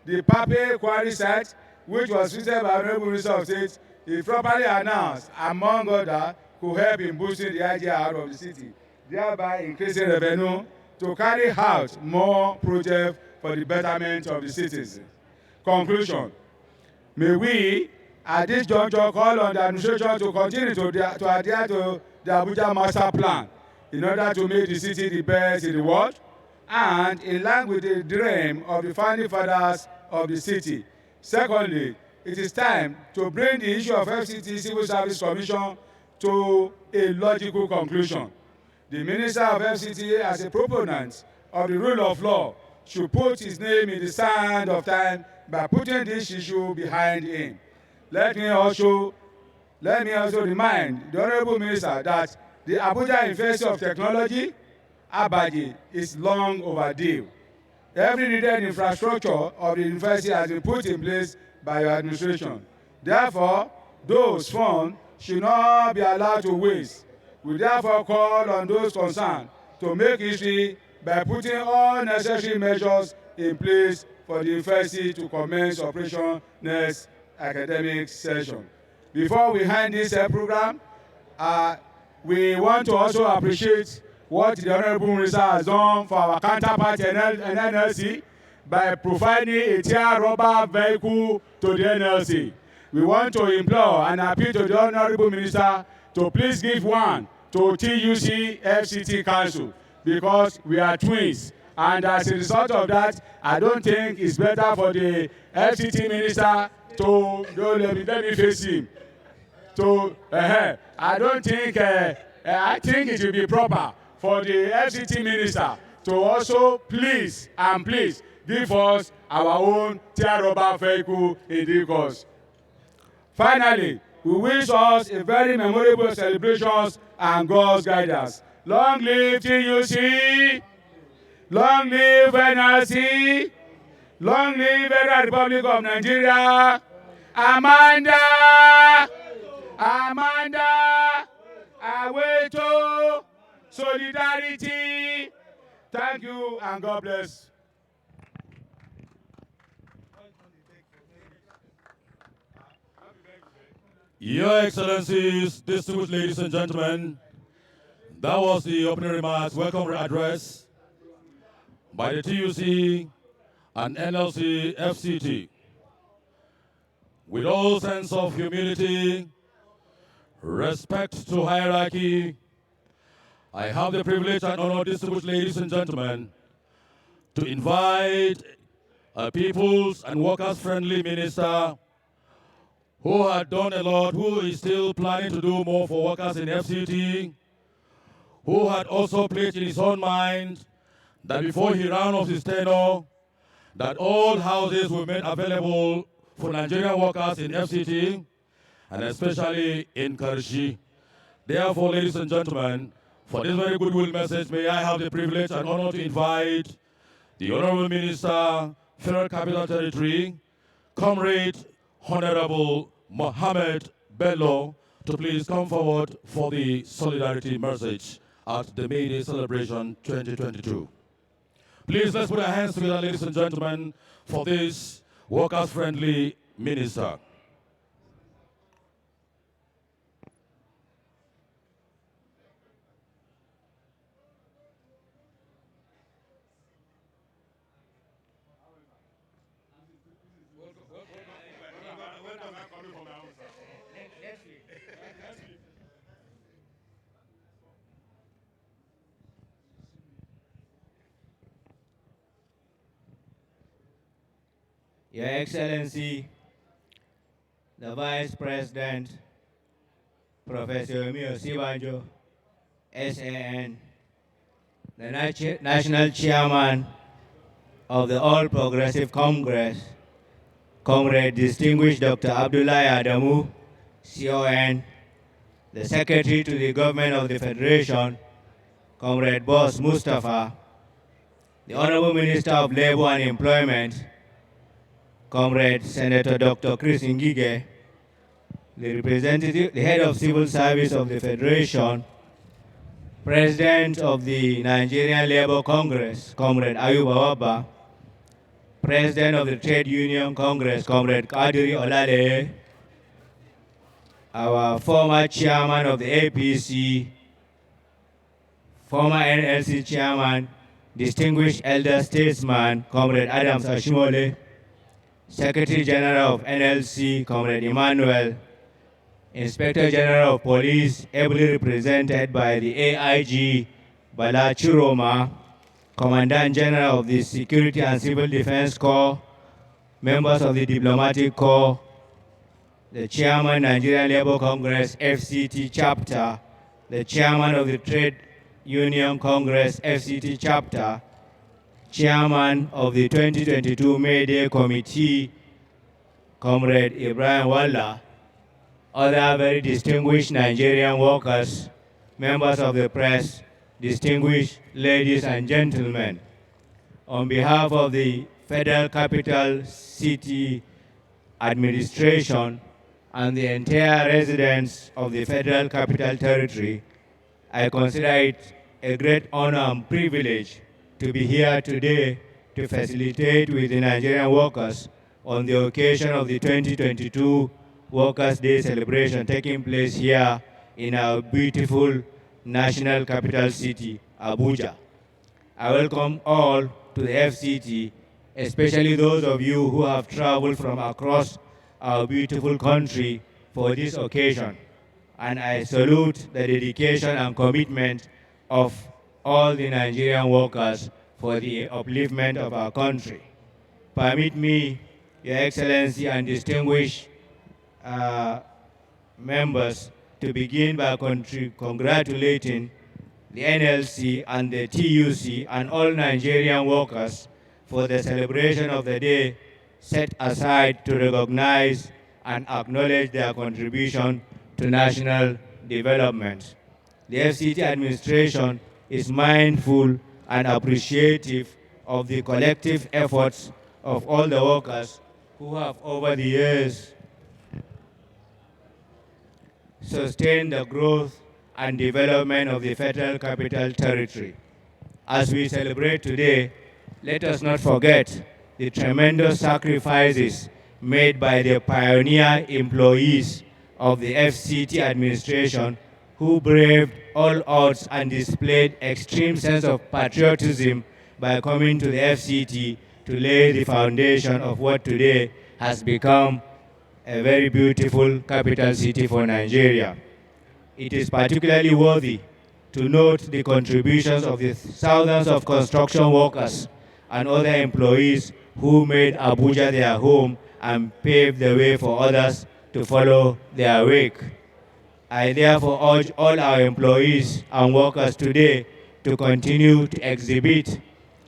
The Pape Quarry site, which was visited by Honorable Minister of State, if properly announced, among others, could help in boosting the IGR of the city, thereby increasing revenue to carry out more projects for the betterment of the citizens. Conclusion. May we, at this juncture, call on the administration to continue to adhere to the Abuja Master Plan in order to make the city the best in the world and in line with the dream of the founding fathers of the city. Secondly, it is time to bring the issue of FCT Civil Service Commission to a logical conclusion. The Minister of FCT, as a proponent of the rule of law, should put his name in the sand of time by putting this issue behind him. Let me also remind the Honorable Minister that the Abuja University of Technology, Abaji, is long overdue. Every needed infrastructure of the university has been put in place by your administration. Therefore, those funds should not be allowed to waste. We therefore call on those concerned to make history by putting all necessary measures in place for the university to commence operation next academic session. Before we hand this program, we want to also appreciate what the Honorable Minister has done for our counterpart in NLC by providing a tear rubber vehicle to the NLC. We want to implore and appeal to the Honorable Minister to please give one to TUC FCT Council because we are twins. And as a result of that, I don't think it's better for the FCT Minister to, let me face him. I think it will be proper for the FCT Minister to also please give us our own tear rubber vehicle in due course. Finally, we wish us a very memorable celebrations and God's guidance. Long live TUC, long live NLC, long live the Republic of Nigeria. Amanda, Aweto, solidarity. Thank you and God bless. Your Excellencies, distinguished ladies and gentlemen, that was the opening remarks, welcome address by the TUC and NLC FCT. With all sense of humility, respect to hierarchy, I have the privilege and honor, distinguished ladies and gentlemen, to invite a people's and workers-friendly minister who had done a lot, who is still planning to do more for workers in FCT, who had also placed in his own mind that before he rounds off his tenure, that all houses will be made available for Nigerian workers in FCT, and especially in Karshi. Therefore, ladies and gentlemen, for this very goodwill message, may I have the privilege and honor to invite the Honorable Minister, Federal Capital Territory, Comrade Honorable Mohammed Bello, to please come forward for the solidarity message at the May Day celebration 2022. Please, let's put our hands together, ladies and gentlemen, for this workers-friendly minister. Your Excellency, the Vice President, Professor Emio Sibanjo, SAN, the National Chairman of the All Progressive Congress, Comrade Distinguished Dr. Abdullahi Adamu, CON, the Secretary to the Government of the Federation, Comrade Boss Mustafa, the Honorable Minister of Labor and Employment, Comrade Senator Dr. Chris Ngige, the head of Civil Service of the Federation, President of the Nigerian Labour Congress, Comrade Ayuba Wabba, President of the Trade Union Congress, Comrade Kadiri Olale, our former chairman of the APC, former NLC chairman, distinguished elder statesman, Comrade Adams Ashimole, Secretary General of NLC, Comrade Emmanuel, Inspector General of Police, ably represented by the AIG, Bala Chiroma, Commandant General of the Security and Civil Defense Corps, members of the Diplomatic Corps, the Chairman, Nigerian Labour Congress, FCT Chapter, the Chairman of the Trade Union Congress, FCT Chapter, Chairman of the 2022 May Day Committee, Comrade Ibrahim Walla, other very distinguished Nigerian workers, members of the press, distinguished ladies and gentlemen. On behalf of the Federal Capital City Administration and the entire residents of the Federal Capital Territory, I consider it a great honor and privilege to be here today to facilitate with the Nigerian workers on the occasion of the 2022 Workers' Day celebration taking place here in our beautiful national capital city, Abuja. I welcome all to the FCT, especially those of you who have traveled from across our beautiful country for this occasion. And I salute the dedication and commitment of all the Nigerian workers for the upliftment of our country. Permit me, Your Excellency and distinguished members, to begin by congratulating the NLC and the TUC and all Nigerian workers for the celebration of the day set aside to recognize and acknowledge their contribution to national development. The FCT administration is mindful and appreciative of the collective efforts of all the workers who have over the years sustained the growth and development of the Federal Capital Territory. As we celebrate today, let us not forget the tremendous sacrifices made by the pioneer employees of the FCT administration who braved all odds and displayed extreme sense of patriotism by coming to the FCT to lay the foundation of what today has become a very beautiful capital city for Nigeria. It is particularly worthy to note the contributions of the thousands of construction workers and other employees who made Abuja their home and paved the way for others to follow their wake. I therefore urge all our employees and workers today to continue to exhibit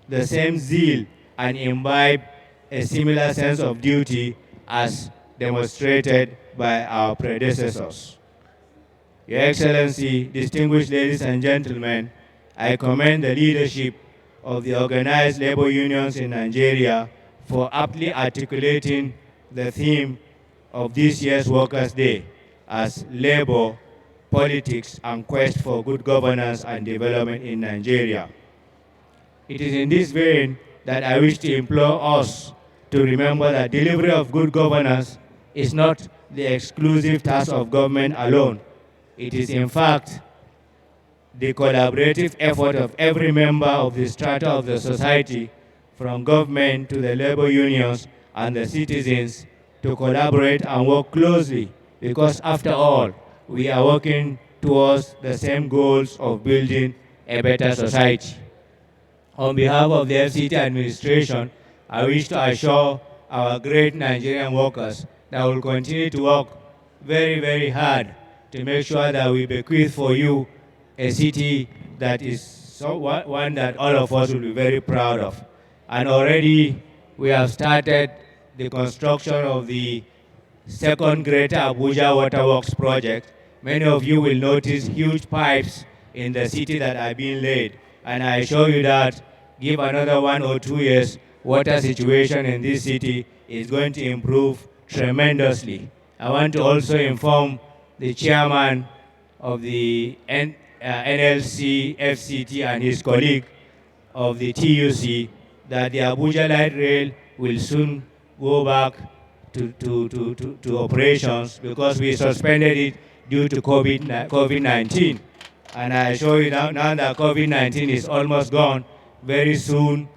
the same zeal and imbibe a similar sense of duty as demonstrated by our predecessors. Your Excellency, distinguished ladies and gentlemen, I commend the leadership of the organized labor unions in Nigeria for aptly articulating the theme of this year's Workers' Day as labor, politics, and quest for good governance and development in Nigeria. It is in this vein that I wish to implore us to remember that delivery of good governance is not the exclusive task of government alone. It is in fact the collaborative effort of every member of the strata of the society, from government to the labor unions and the citizens, to collaborate and work closely, because after all, we are working towards the same goals of building a better society. On behalf of the FCT administration, I wish to assure our great Nigerian workers that we will continue to work very, very hard to make sure that we bequeath for you a city that is one that all of us will be very proud of. And already we have started the construction of the second Greater Abuja Waterworks project. Many of you will notice huge pipes in the city that are being laid. And I assure you that give another 1 or 2 years, water situation in this city is going to improve tremendously. I want to also inform the chairman of the NLC, FCT, and his colleague of the TUC that the Abuja Light Rail will soon go back to operations because we suspended it due to COVID-19. And I assure you now that COVID-19 is almost gone, very soon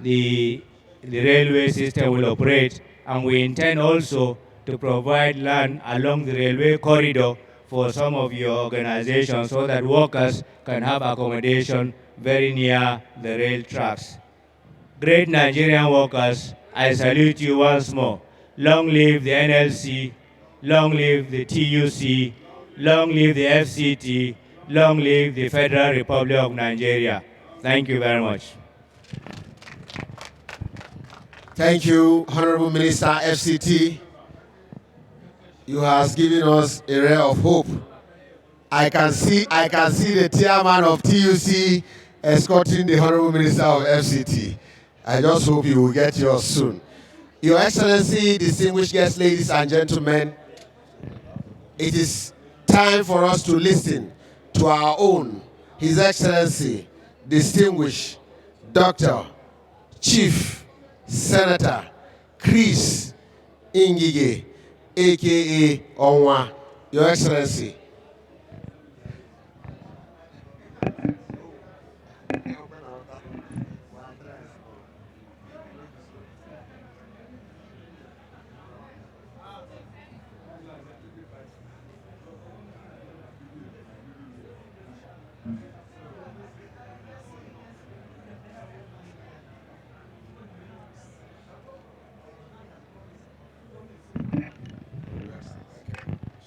the railway system will operate, and we intend also to provide land along the railway corridor for some of your organizations so that workers can have accommodation very near the rail tracks. Great Nigerian workers, I salute you once more. Long live the NLC, long live the TUC, long live the FCT, long live the Federal Republic of Nigeria. Thank you very much. Thank you, Honorable Minister FCT. You have given us a ray of hope. I can see the chairman of TUC escorting the Honorable Minister of FCT. I just hope you will get yours soon. Your Excellency, distinguished guests, ladies and gentlemen, it is time for us to listen to our own, His Excellency, distinguished Dr. Chief Senator Chris Ngige, aka Onwa. Your Excellency.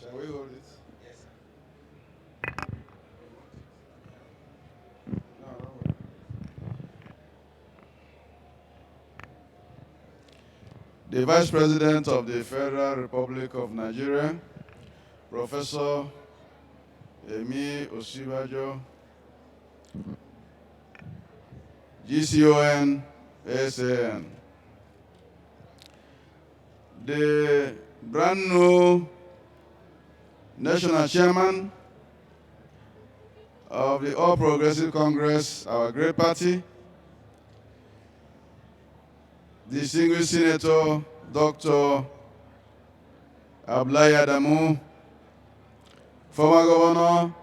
Shall we hold it? Yes. The Vice President of the Federal Republic of Nigeria, Professor Emi Osibajo, GCON, ASAN. The brand new National Chairman of the All Progressive Congress, our great party, distinguished Senator Dr. Abdullahi Adamu, former governor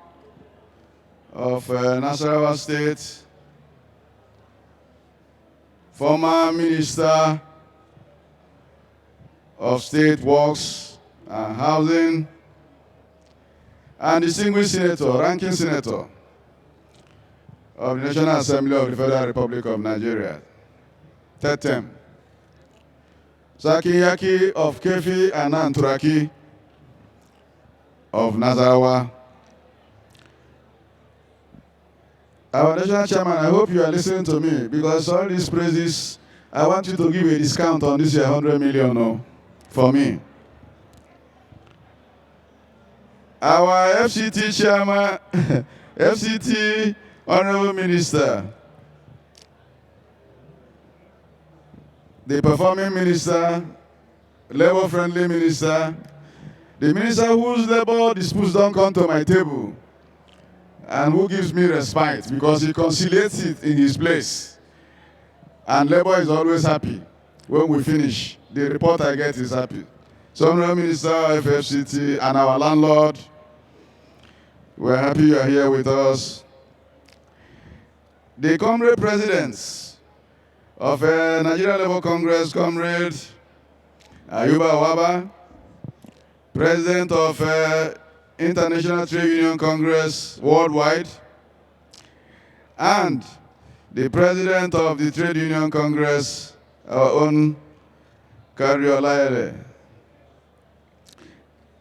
of Nasarawa State, former Minister of State Works and Housing, and distinguished Senator, ranking Senator of the National Assembly of the Federal Republic of Nigeria, third term. Sakiyaki of Kefi and Anturaki of Nasarawa. Our national chairman, I hope you are listening to me because all these praises, I want you to give a discount on this year, 100 million for me. Our FCT chairman, FCT Honorable Minister, the performing minister, labor-friendly minister, the minister whose labor disputes don't come to my table, and who gives me respite because he conciliates it in his place. And labor is always happy when we finish. The report I get is happy. So, Honorable Minister of FCT and our landlord, we're happy you are here with us. The comrade presidents of Nigerian Labour Congress, Comrade Ayuba Waba, President of International Trade Union Congress Worldwide, and the President of the Trade Union Congress, our own Kariolayele.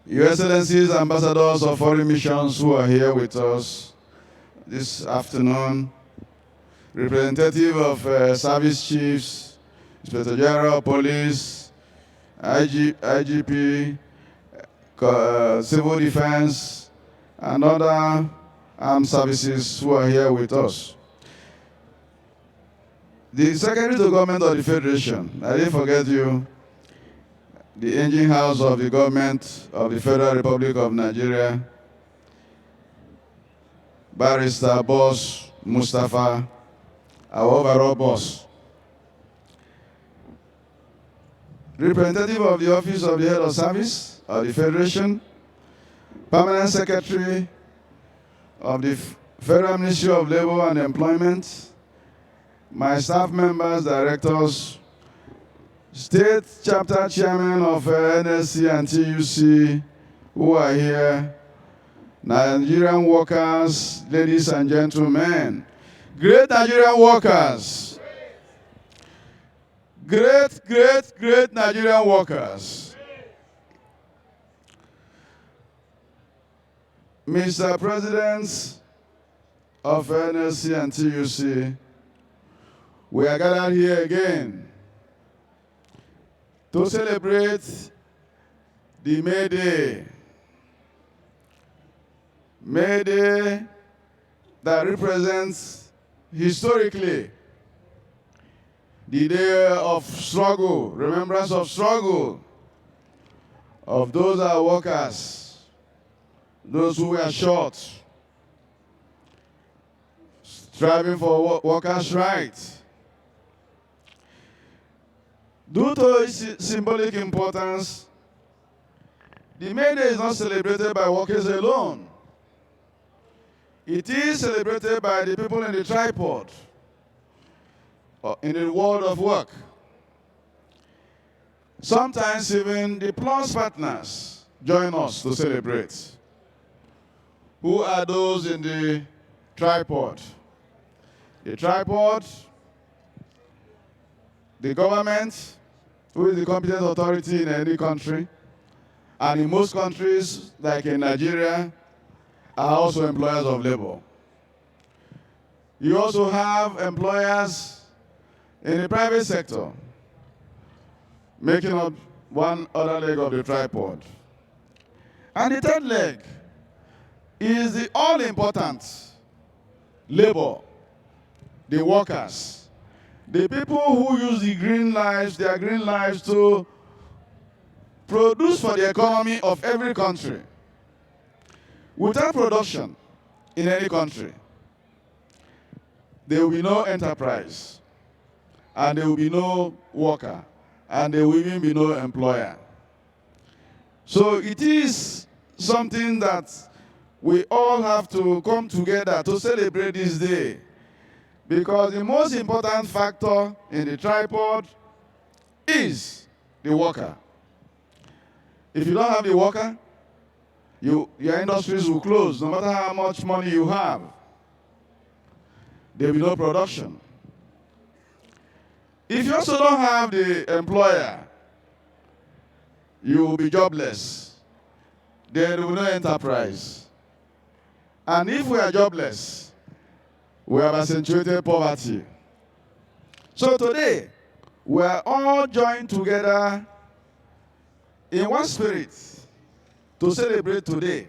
Your Excellencies, ambassadors of foreign missions who are here with us this afternoon, representative of service chiefs, Inspector General of Police, IGP, Civil Defense, and other armed services who are here with us. The Secretary to Government of the Federation, I didn't forget you, the engine house of the government of the Federal Republic of Nigeria, Barrister Boss Mustafa, our overall boss. Representative of the Office of the Head of Service of the Federation, Permanent Secretary of the Federal Ministry of Labor and Employment, my staff members, directors, State Chapter Chairman of NLC and TUC who are here, Nigerian workers, ladies and gentlemen, great Nigerian workers, great Nigerian workers. Mr. President of NLC and TUC, we are gathered here again to celebrate the May Day. May Day that represents historically the day of struggle, remembrance of struggle of those that are workers, those who were shot, striving for workers' rights. Due to its symbolic importance, the May Day is not celebrated by workers alone. It is celebrated by the people in the tripod, in the world of work. Sometimes even the plus partners join us to celebrate. Who are those in the tripod? The tripod, the government, who is the competent authority in any country, and in most countries, like in Nigeria, are also employers of labor. You also have employers in the private sector, making up one other leg of the tripod. And the third leg is the all-important labor, the workers. The people who use their green lives to produce for the economy of every country. Without production in any country, there will be no enterprise, and there will be no worker, and there will even be no employer. So it is something that we all have to come together to celebrate this day. Because the most important factor in the tripod is the worker. If you don't have the worker, your industries will close, no matter how much money you have. There will be no production. If you also don't have the employer, you will be jobless. There will be no enterprise. And if we are jobless, we have accentuated poverty. So today, we are all joined together in one spirit to celebrate today,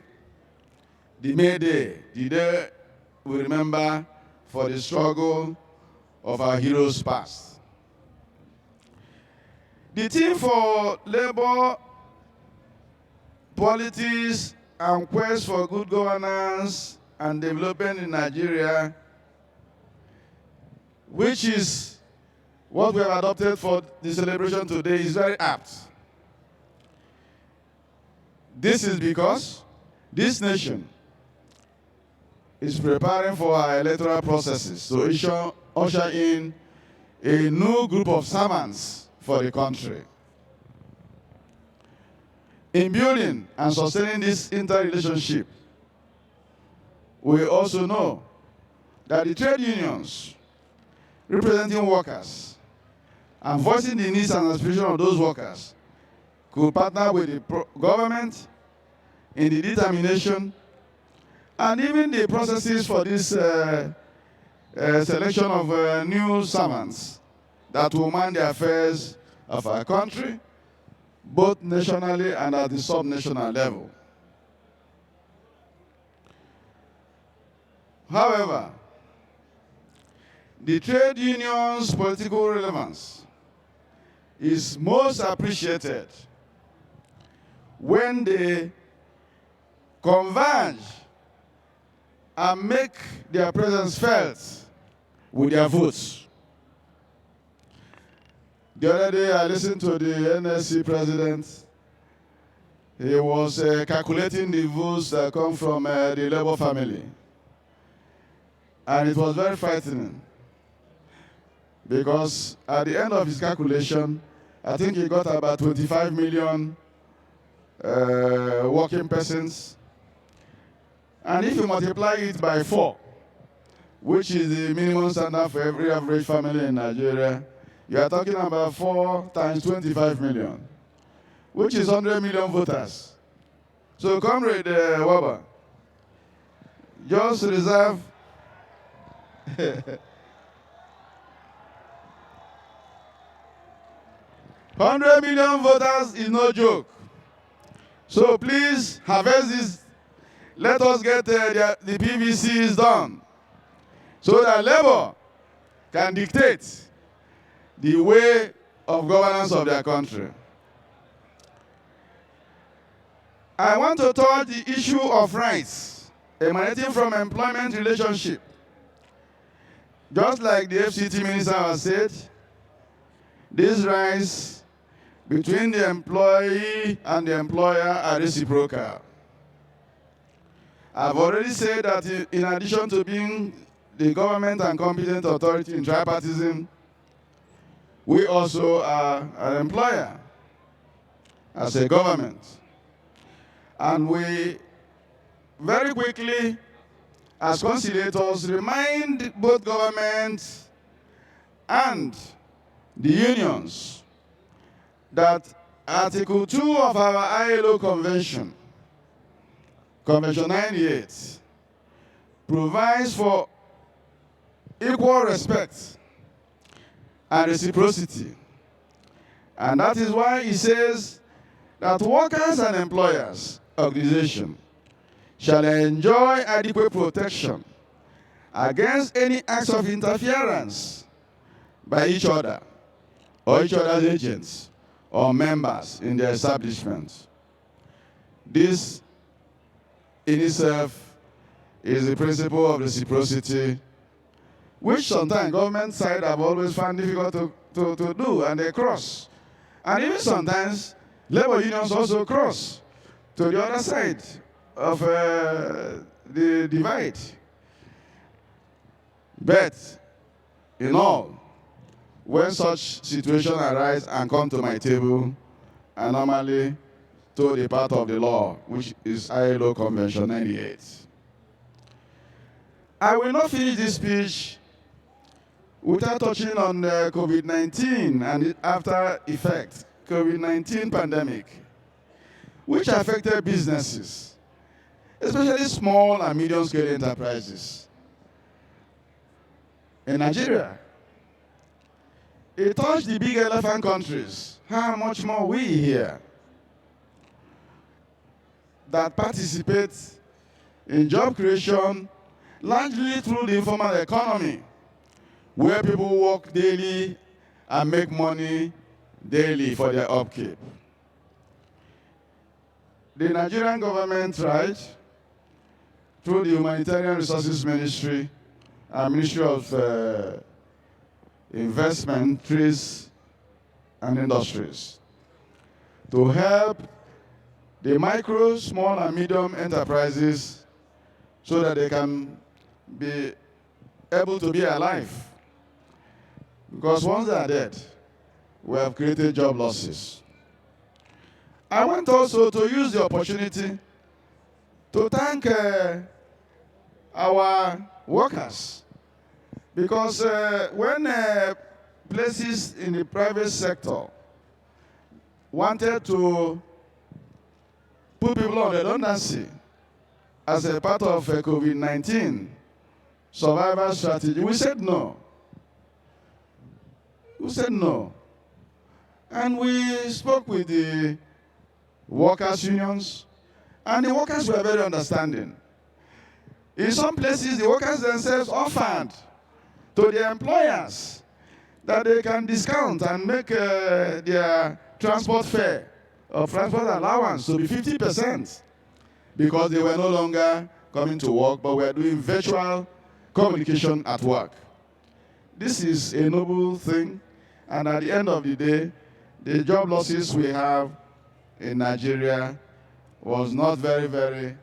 the May Day, the day we remember for the struggle of our heroes past. The theme for labor, politics, and quest for good governance and development in Nigeria, which is what we have adopted for the celebration today, is very apt. This is because this nation is preparing for our electoral processes to usher in a new group of servants for the country. In building and sustaining this interrelationship, we also know that the trade unions representing workers and voicing the needs and aspirations of those workers could partner with the government in the determination and even the processes for this selection of new servants that will man the affairs of our country, both nationally and at the sub-national level. However, the trade union's political relevance is most appreciated when they converge and make their presence felt with their votes. The other day I listened to the NSC president. He was calculating the votes that come from the Labour family. And it was very frightening. Because at the end of his calculation, I think he got about 25 million working persons. And if you multiply it by 4, which is the minimum standard for every average family in Nigeria, you are talking about 4 times 25 million, which is 100 million voters. So, Comrade Waba, just reserve 100 million voters is no joke. So please harvest this. Let us get the PVCs done so that Labour can dictate the way of governance of their country. I want to touch the issue of rights emanating from employment relationship. Just like the FCT minister has said, these rights between the employee and the employer are reciprocal. I've already said that in addition to being the government and competent authority in tripartism, we also are an employer as a government. And we very quickly, as conciliators, remind both governments and the unions that Article 2 of our ILO Convention, Convention 98, provides for equal respect and reciprocity. And that is why it says that workers and employers organization shall enjoy adequate protection against any acts of interference by each other or each other's agents or members in their establishment. This in itself is the principle of reciprocity, which sometimes government side have always found difficult to do, and they cross. And even sometimes labor unions also cross to the other side of the divide. But in all, when such situations arise and come to my table, I normally to the part of the law, which is ILO Convention 98. I will not finish this speech without touching on COVID-19 and the after effect, COVID-19 pandemic, which affected businesses, especially small and medium-scale enterprises in Nigeria. It touched the big elephant countries. How much more we here that participate in job creation largely through the informal economy, where people work daily and make money daily for their upkeep. The Nigerian government tried, through the Humanitarian Resources Ministry and Ministry of Investment, Trees and Industries, to help the micro, small and medium enterprises so that they can be able to be alive. Because once they are dead, we have created job losses. I want also to use the opportunity to thank our workers. Because when places in the private sector wanted to put people on redundancy as a part of a COVID-19 survival strategy, we said no. We said no. And we spoke with the workers' unions, and the workers were very understanding. In some places, the workers themselves offered to their employers that they can discount and make their transport fare or transport allowance to be 50% because they were no longer coming to work, but were doing virtual communication at work. This is a noble thing, and at the end of the day, the job losses we have in Nigeria was not very, very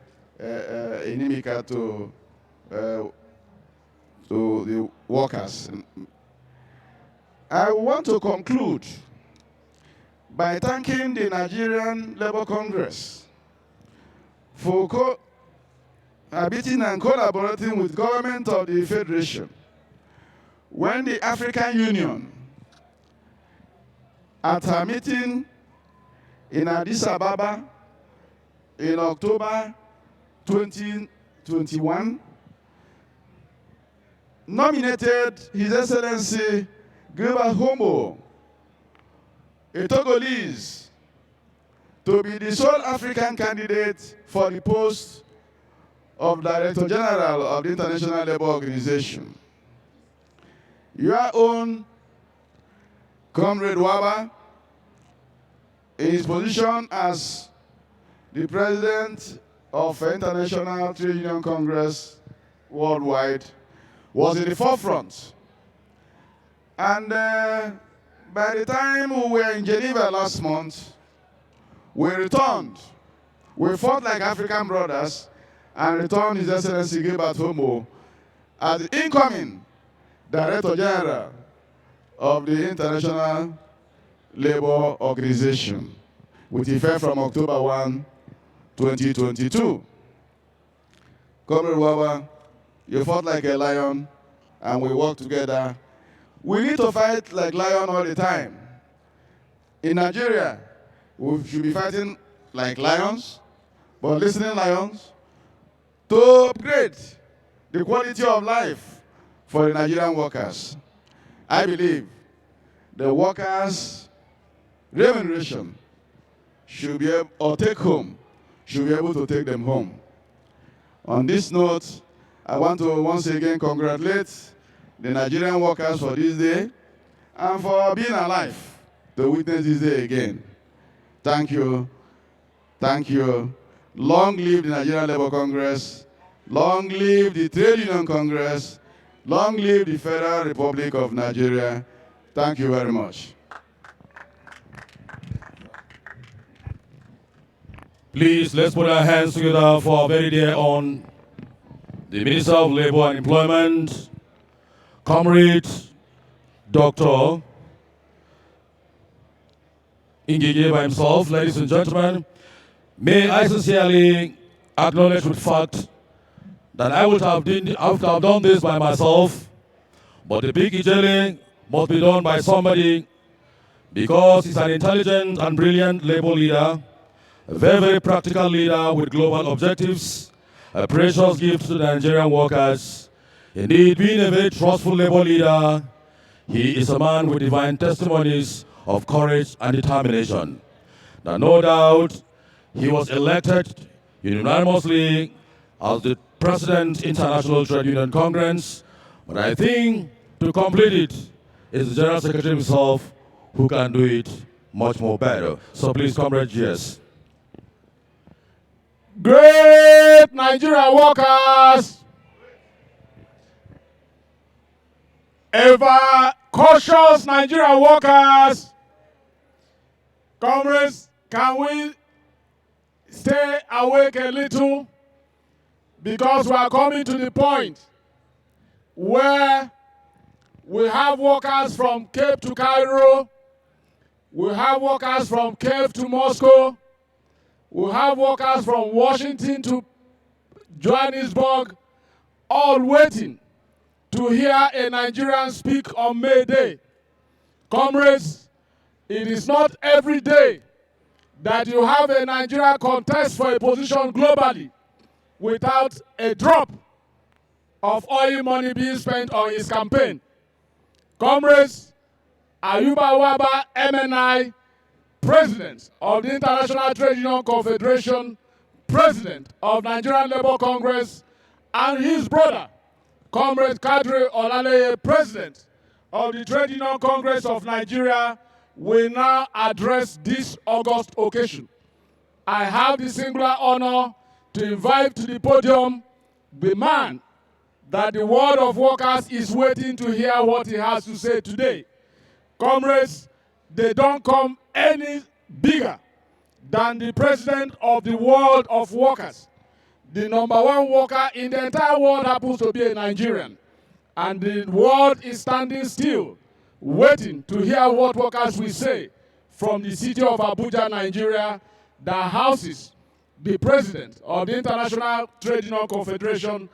inimical to the workers. I want to conclude by thanking the Nigerian Labour Congress for cohabiting and collaborating with government of the Federation when the African Union, at her meeting in Addis Ababa in October 2021, nominated His Excellency Gilbert Homo, a Togolese, to be the sole African candidate for the post of Director General of the International Labour Organization. Your own Comrade Waba, in his position as the President of International Trade Union Congress worldwide, was in the forefront. And by the time we were in Geneva last month, we returned. We fought like African brothers and returned His Excellency Gilbert Homo as the incoming Director General of the International Labour Organization, with effect from October 1, 2022. Comrade Waba, you fought like a lion, and we worked together. We need to fight like lion all the time. In Nigeria, we should be fighting like lions, but listening lions, to upgrade the quality of life for the Nigerian workers. I believe the workers' remuneration should be able, or take home, should be able to take them home. On this note, I want to once again congratulate the Nigerian workers for this day and for being alive to witness this day again. Thank you. Thank you. Long live the Nigerian Labour Congress. Long live the Trade Union Congress. Long live the Federal Republic of Nigeria. Thank you very much. Please, let's put our hands together for our very dear on the Minister of Labour and Employment, Comrade Dr. Ngige by himself. Ladies and gentlemen, may I sincerely acknowledge with fact that I would have done this by myself, but the big ijele must be done by somebody because he's an intelligent and brilliant labor leader, a very, very practical leader with global objectives, a precious gift to the Nigerian workers. Indeed, being a very trustful labor leader, he is a man with divine testimonies of courage and determination. Now, no doubt, he was elected unanimously as the President, International Trade Union Congress, but I think to complete it is the General Secretary himself who can do it much more better. So please, Comrade GS. Great Nigerian workers, ever cautious Nigerian workers, comrades, can we stay awake a little? Because we are coming to the point where we have workers from Cape to Cairo, we have workers from Cape to Moscow, we have workers from Washington to Johannesburg, all waiting to hear a Nigerian speak on May Day. Comrades, it is not every day that you have a Nigerian contest for a position globally without a drop of oil money being spent on his campaign. Comrades, Ayuba Waba, MNI, President of the International Trade Union Confederation, President of Nigerian Labour Congress, and his brother, Comrade Kadri Olaleye, President of the Trade Union Congress of Nigeria, will now address this august occasion. I have the singular honor to invite to the podium the man that the world of workers is waiting to hear what he has to say today. Comrades, they don't come any bigger than the president of the world of workers. The #1 worker in the entire world happens to be a Nigerian. And the world is standing still, waiting to hear what workers will say from the city of Abuja, Nigeria, that houses the president of the International Trade Union Confederation,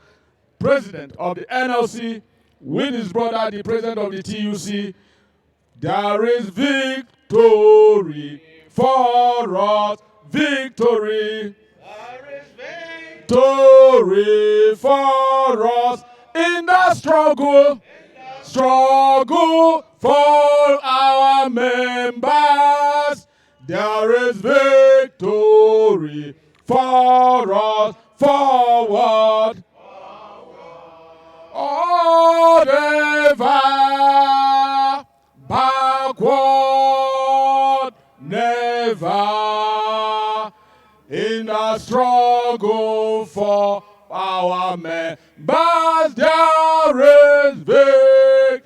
president of the NLC, with his brother, the president of the TUC. There is victory for us, victory. There is victory for us in the struggle, struggle for our members. There is victory for us, forward. Oh, never backward, never in the struggle for our members. There is victory.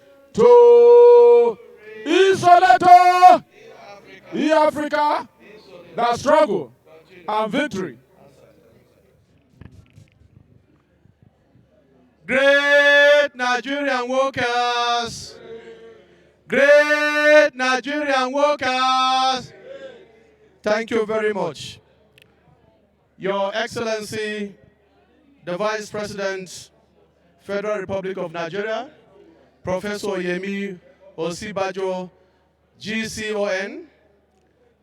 Isoleto, in Africa, the struggle and victory. Great Nigerian workers, great Nigerian workers, thank you very much. Your Excellency, the Vice President, Federal Republic of Nigeria, Professor Yemi Osibajo, GCON,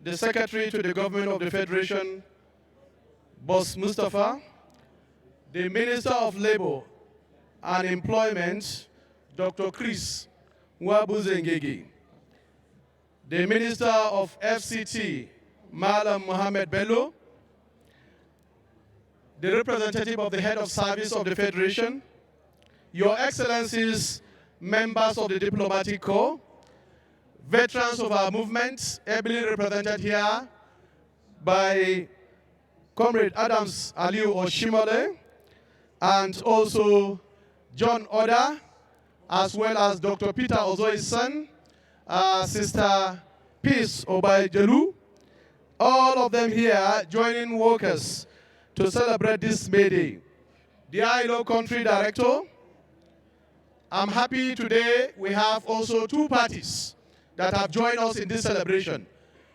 the Secretary to the Government of the Federation, Boss Mustafa, the Minister of Labor and Employment, Dr. Chris Nwabuzengegi, the Minister of FCT, Malam Mohamed Bello, the representative of the Head of Service of the Federation, Your Excellencies, members of the Diplomatic Corps, veterans of our movement, ably represented here by Comrade Adams Aliu Oshimole, and also John Oda, as well as Dr. Peter Ozoi's son, Sister Peace Obaijelu, all of them here joining workers to celebrate this May Day. The ILO Country Director, I'm happy today we have also two parties that have joined us in this celebration.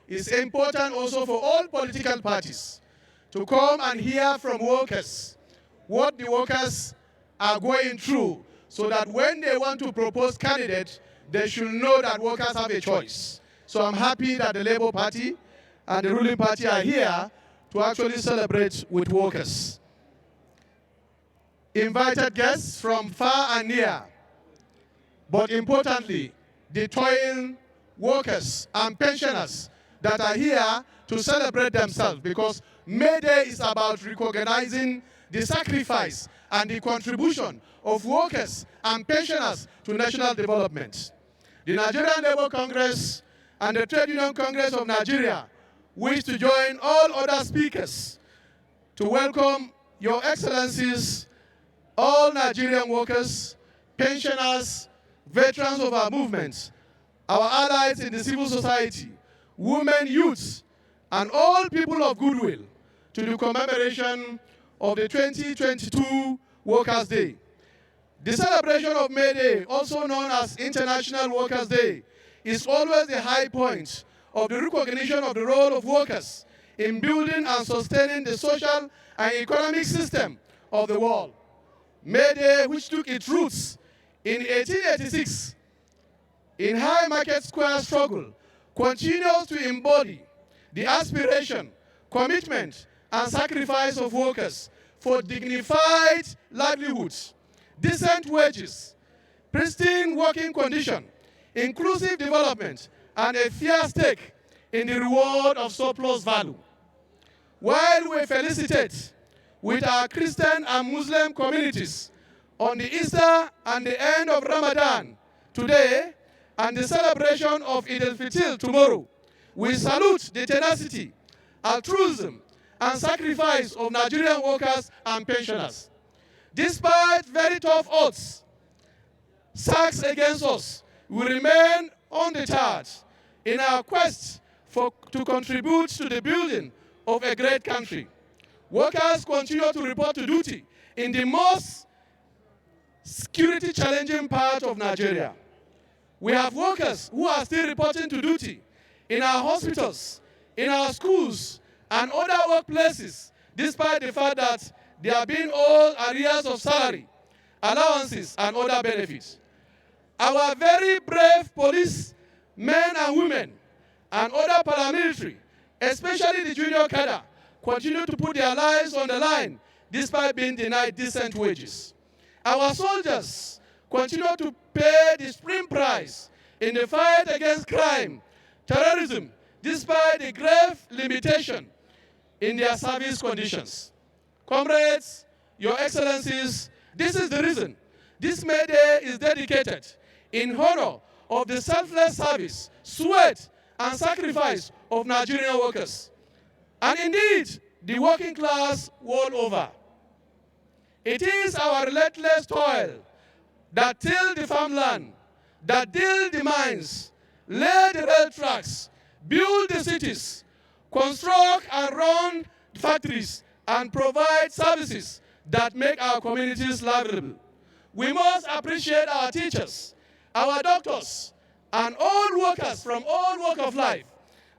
It's important also for all political parties to come and hear from workers what the workers are going through, so that when they want to propose candidates, they should know that workers have a choice. So I'm happy that the Labour Party and the ruling party are here to actually celebrate with workers. Invited guests from far and near, but importantly, the toiling workers and pensioners that are here to celebrate themselves, because May Day is about recognizing the sacrifice and the contribution of workers and pensioners to national development. The Nigerian Labour Congress and the Trade Union Congress of Nigeria wish to join all other speakers to welcome Your Excellencies, all Nigerian workers, pensioners, veterans of our movements, our allies in the civil society, women, youths, and all people of goodwill to the commemoration of the 2022 Workers' Day. The celebration of May Day, also known as International Workers' Day, is always a high point of the recognition of the role of workers in building and sustaining the social and economic system of the world. May Day, which took its roots in 1886 in High Market Square struggle, continues to embody the aspiration, commitment, and sacrifice of workers for dignified livelihoods, decent wages, pristine working condition, inclusive development, and a fair stake in the reward of surplus value. While we felicitate with our Christian and Muslim communities on the Easter and the end of Ramadan today and the celebration of Eid al-Fitr tomorrow. We salute the tenacity, altruism, and sacrifice of Nigerian workers and pensioners. Despite very tough odds, sacks against us, we remain undeterred in our quest to contribute to the building of a great country. Workers continue to report to duty in the most security challenging part of Nigeria. We have workers who are still reporting to duty in our hospitals, in our schools, and other workplaces, despite the fact that they are being owed arrears of salary, allowances, and other benefits. Our very brave police men and women and other paramilitary, especially the junior cadre, continue to put their lives on the line despite being denied decent wages. Our soldiers continue to pay the supreme price in the fight against crime, terrorism, despite the grave limitation in their service conditions. Comrades, Your Excellencies, this is the reason this May Day is dedicated in honor of the selfless service, sweat, and sacrifice of Nigerian workers, and indeed, the working class world over. It is our relentless toil that till the farmland, that till the mines, lay the rail tracks, build the cities, construct and run factories, and provide services that make our communities livable. We must appreciate our teachers, our doctors, and all workers from all walks of life,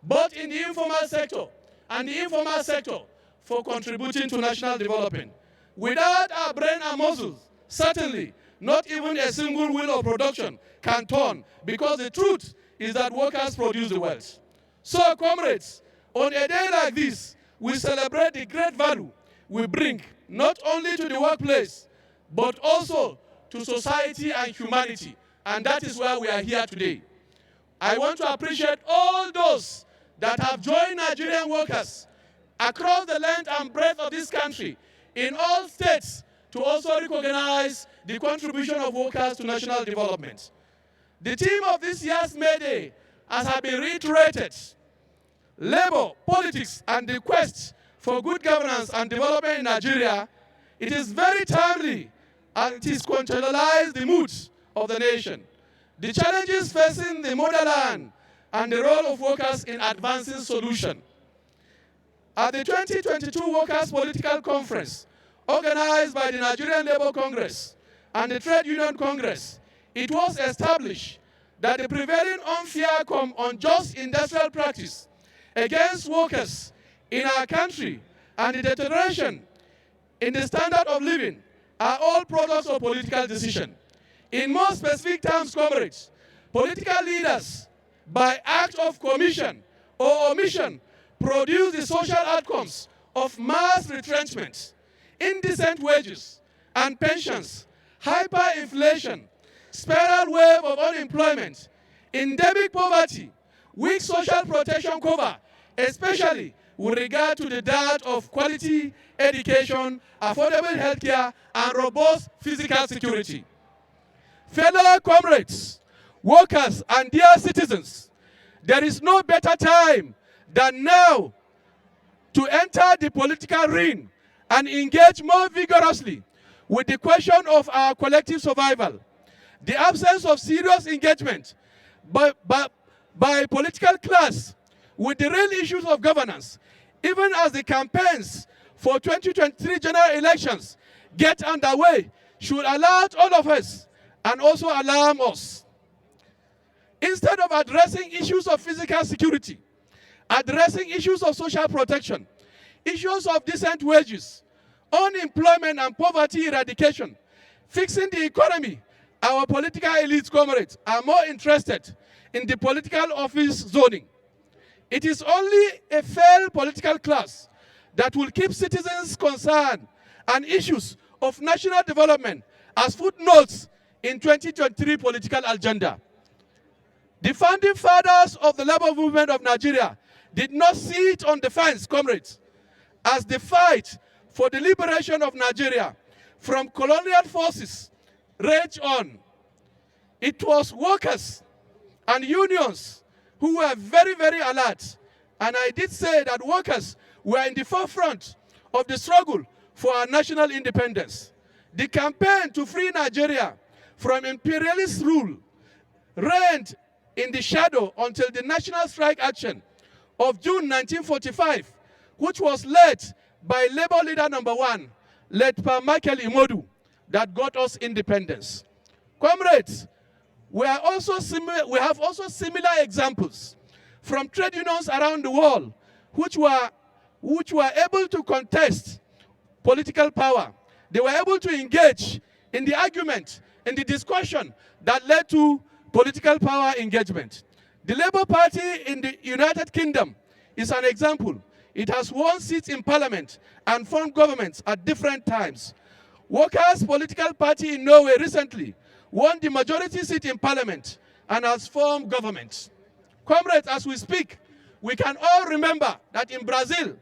both in the informal sector and the informal sector, for contributing to national development. Without our brain and muscles, certainly not even a single wheel of production can turn, because the truth is that workers produce the wealth. So, comrades, on a day like this, we celebrate the great value we bring not only to the workplace, but also to society and humanity. And that is why we are here today. I want to appreciate all those that have joined Nigerian workers across the length and breadth of this country, in all states, to also recognize the contribution of workers to national development. The theme of this year's May Day, as has been reiterated, labor, politics, and the quest for good governance and development in Nigeria, it is very timely, and it is contextualized the moods of the nation, the challenges facing the motherland, and the role of workers in advancing solution. At the 2022 Workers' Political Conference, organized by the Nigerian Labour Congress and the Trade Union Congress, it was established that the prevailing unfair, unjust industrial practice against workers in our country and the deterioration in the standard of living are all products of political decision. In more specific terms, comrades, political leaders, by act of commission or omission, produce the social outcomes of mass retrenchment, indecent wages and pensions, hyperinflation, spiral wave of unemployment, endemic poverty, weak social protection cover, especially with regard to the dearth of quality education, affordable healthcare, and robust physical security. Fellow comrades, workers, and dear citizens, there is no better time than now to enter the political ring and engage more vigorously with the question of our collective survival. The absence of serious engagement by political class with the real issues of governance, even as the campaigns for 2023 general elections get underway, should alert all of us and also alarm us. Instead of addressing issues of physical security, addressing issues of social protection, issues of decent wages, unemployment and poverty eradication, fixing the economy, our political elites, comrades, are more interested in the political office zoning. It is only a fair political class that will keep citizens' concerned and issues of national development as footnotes in 2023 political agenda. The founding fathers of the labor movement of Nigeria did not sit on the fence, comrades, as the fight for the liberation of Nigeria from colonial forces raged on. It was workers and unions who were very, very alert. And I did say that workers were in the forefront of the struggle for our national independence. The campaign to free Nigeria from imperialist rule reigned in the shadow until the national strike action of June 1945, which was led by Labour leader number 1, led by Michael Imodu, that got us independence. Comrades, we have also similar examples from trade unions around the world which were able to contest political power. They were able to engage in the argument, in the discussion that led to political power engagement. The Labour Party in the United Kingdom is an example. It has won seats in parliament and formed governments at different times. Workers' Political Party in Norway recently won the majority seat in parliament and has formed government. Comrades, as we speak, we can all remember that in Brazil,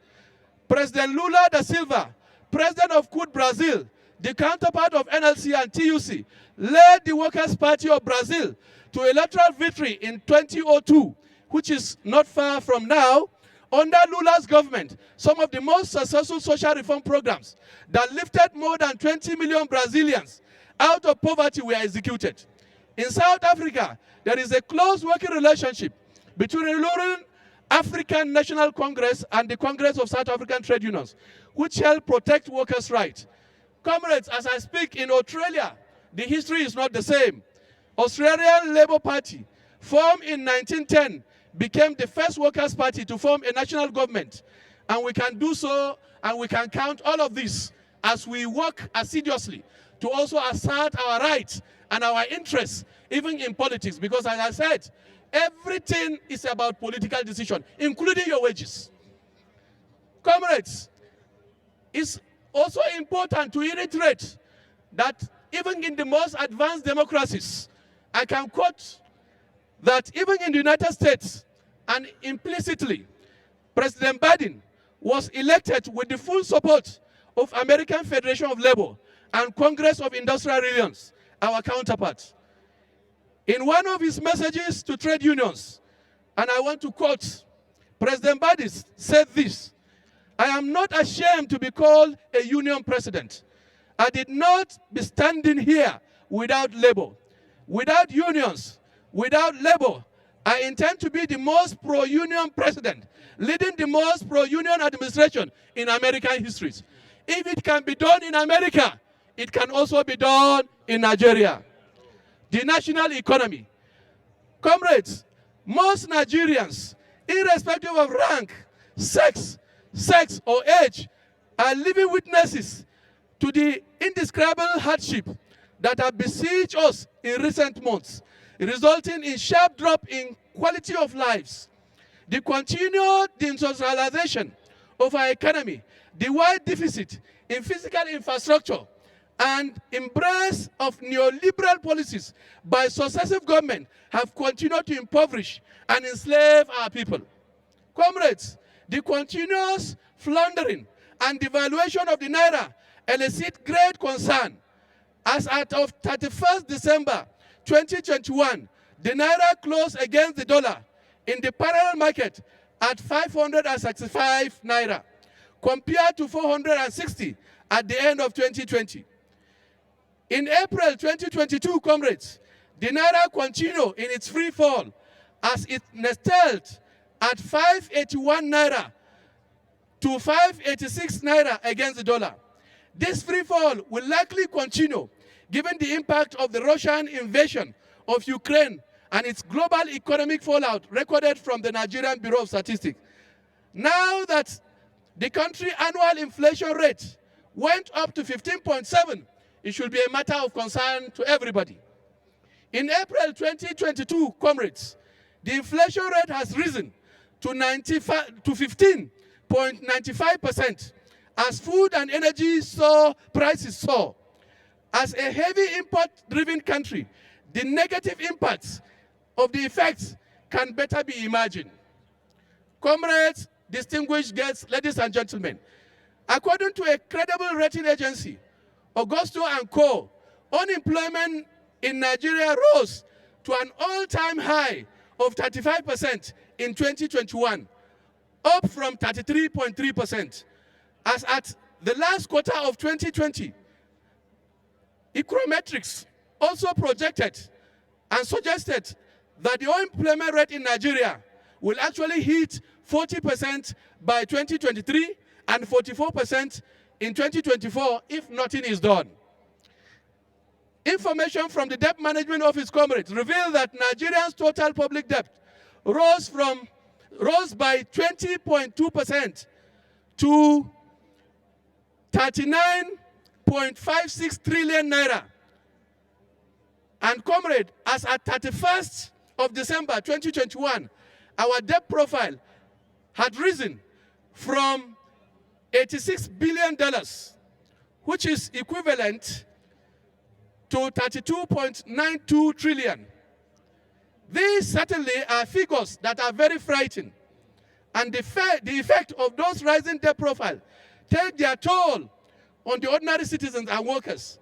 President Lula da Silva, president of Crude Brazil, the counterpart of NLC and TUC, led the Workers' Party of Brazil to electoral victory in 2002, which is not far from now. Under Lula's government, some of the most successful social reform programs that lifted more than 20 million Brazilians out of poverty were executed. In South Africa, there is a close working relationship between the ruling African National Congress and the Congress of South African Trade Unions, which help protect workers' rights. Comrades, as I speak, in Australia, the history is not the same. Australian Labour Party, formed in 1910, became the first workers' party to form a national government. And we can do so, and we can count all of this as we work assiduously to also assert our rights and our interests, even in politics. Because as I said, everything is about political decision, including your wages. Comrades, it's also important to reiterate that even in the most advanced democracies, I can quote that even in the United States, and implicitly, President Biden was elected with the full support of American Federation of Labor and Congress of Industrial Relations, our counterparts. In one of his messages to trade unions, and I want to quote, President Biden said this: "I am not ashamed to be called a union president. I did not be standing here without labor, without unions, without labor. I intend to be the most pro-union president, leading the most pro-union administration in American history. If it can be done in America, it can also be done in Nigeria." The national economy. Comrades, most Nigerians, irrespective of rank, sex, or age, are living witnesses to the indescribable hardship that have besieged us in recent months, resulting in sharp drop in quality of lives. The continued deindustrialization of our economy, the wide deficit in physical infrastructure, and embrace of neoliberal policies by successive governments have continued to impoverish and enslave our people. Comrades, the continuous floundering and devaluation of the Naira elicit great concern, as of 31st December 2021, the Naira closed against the dollar in the parallel market at 565 Naira, compared to 460 at the end of 2020. In April 2022, comrades, the Naira continued in its free fall as it nestled at 581 Naira to 586 Naira against the dollar. This free fall will likely continue given the impact of the Russian invasion of Ukraine and its global economic fallout recorded from the Nigerian Bureau of Statistics. Now that the country annual inflation rate went up to 15.7, it should be a matter of concern to everybody. In April 2022, comrades, the inflation rate has risen to 15.95% as food and energy prices soar. As a heavy import-driven country, the negative impacts of the effects can better be imagined. Comrades, distinguished guests, ladies and gentlemen, According to a credible rating agency, Augusto & Co., unemployment in Nigeria rose to an all-time high of 35% in 2021, up from 33.3%. As at the last quarter of 2020, Econometrics also projected and suggested that the unemployment rate in Nigeria will actually hit 40% by 2023 and 44% in 2024 if nothing is done. Information from the Debt Management Office, comrades, revealed that Nigeria's total public debt rose by 20.2% to 39.56 trillion naira. And comrade, as at 31st of December 2021, our debt profile had risen from $86 billion, which is equivalent to 32.92 trillion. These certainly are figures that are very frightening. And the effect of those rising debt profile take their toll on the ordinary citizens and workers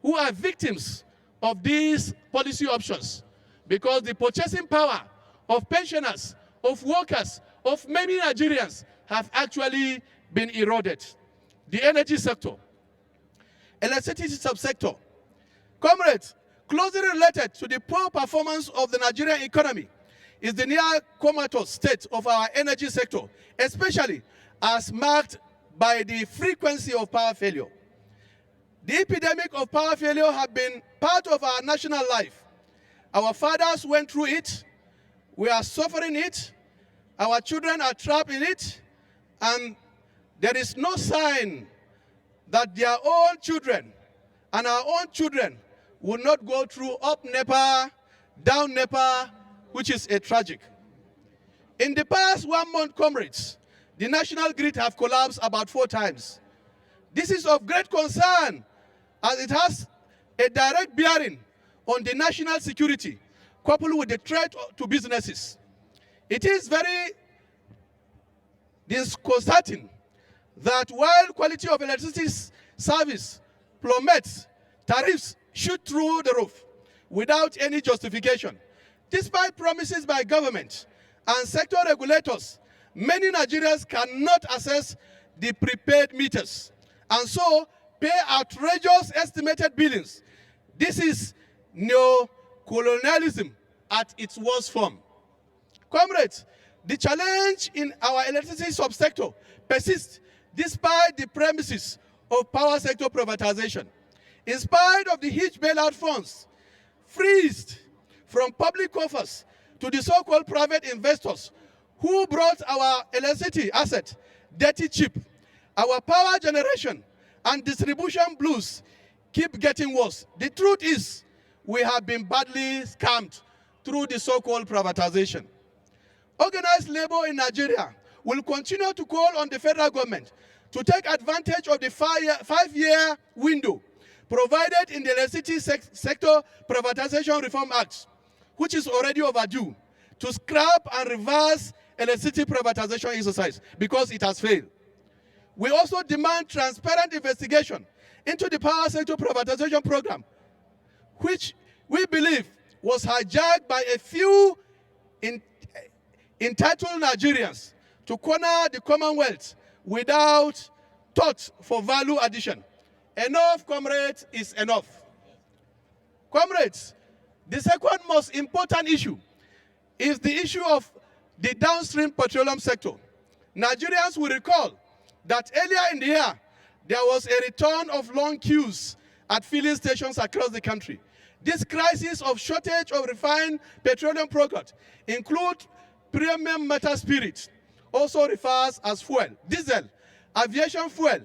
who are victims of these policy options, because the purchasing power of pensioners, of workers, of many Nigerians have actually been eroded. The energy sector, electricity subsector, comrades, closely related to the poor performance of the Nigerian economy is the near comatose state of our energy sector, especially as marked by the frequency of power failure. The epidemic of power failure has been part of our national life. Our fathers went through it, we are suffering it, our children are trapped in it, and there is no sign that their own children and our own children will not go through up NEPA, down NEPA, which is a tragic. In the past 1 month, comrades, the national grid have collapsed about 4 times. This is of great concern as it has a direct bearing on the national security coupled with the threat to businesses. It is very disconcerting that while quality of electricity service plummets, tariffs shoot through the roof without any justification. Despite promises by government and sector regulators, many Nigerians cannot access the prepaid meters and so pay outrageous estimated billings. This is neo-colonialism at its worst form. Comrades, the challenge in our electricity subsector persists despite the premises of power sector privatization. In spite of the huge bailout funds freezed from public coffers to the so-called private investors who brought our electricity asset dirty cheap, our power generation and distribution blues keep getting worse. The truth is, we have been badly scammed through the so-called privatization. Organized labor in Nigeria will continue to call on the federal government to take advantage of the five-year window provided in the Electricity Sector Privatization Reform Act, which is already overdue, to scrap and reverse electricity privatization exercise because it has failed. We also demand transparent investigation into the power sector privatization program, which we believe was hijacked by a few entitled Nigerians to corner the Commonwealth without thought for value addition. Enough, comrades, is enough. Comrades, the second most important issue is the issue of the downstream petroleum sector. Nigerians will recall that earlier in the year, there was a return of long queues at filling stations across the country. This crisis of shortage of refined petroleum product includes premium metal spirit, also refers as fuel, diesel, aviation fuel,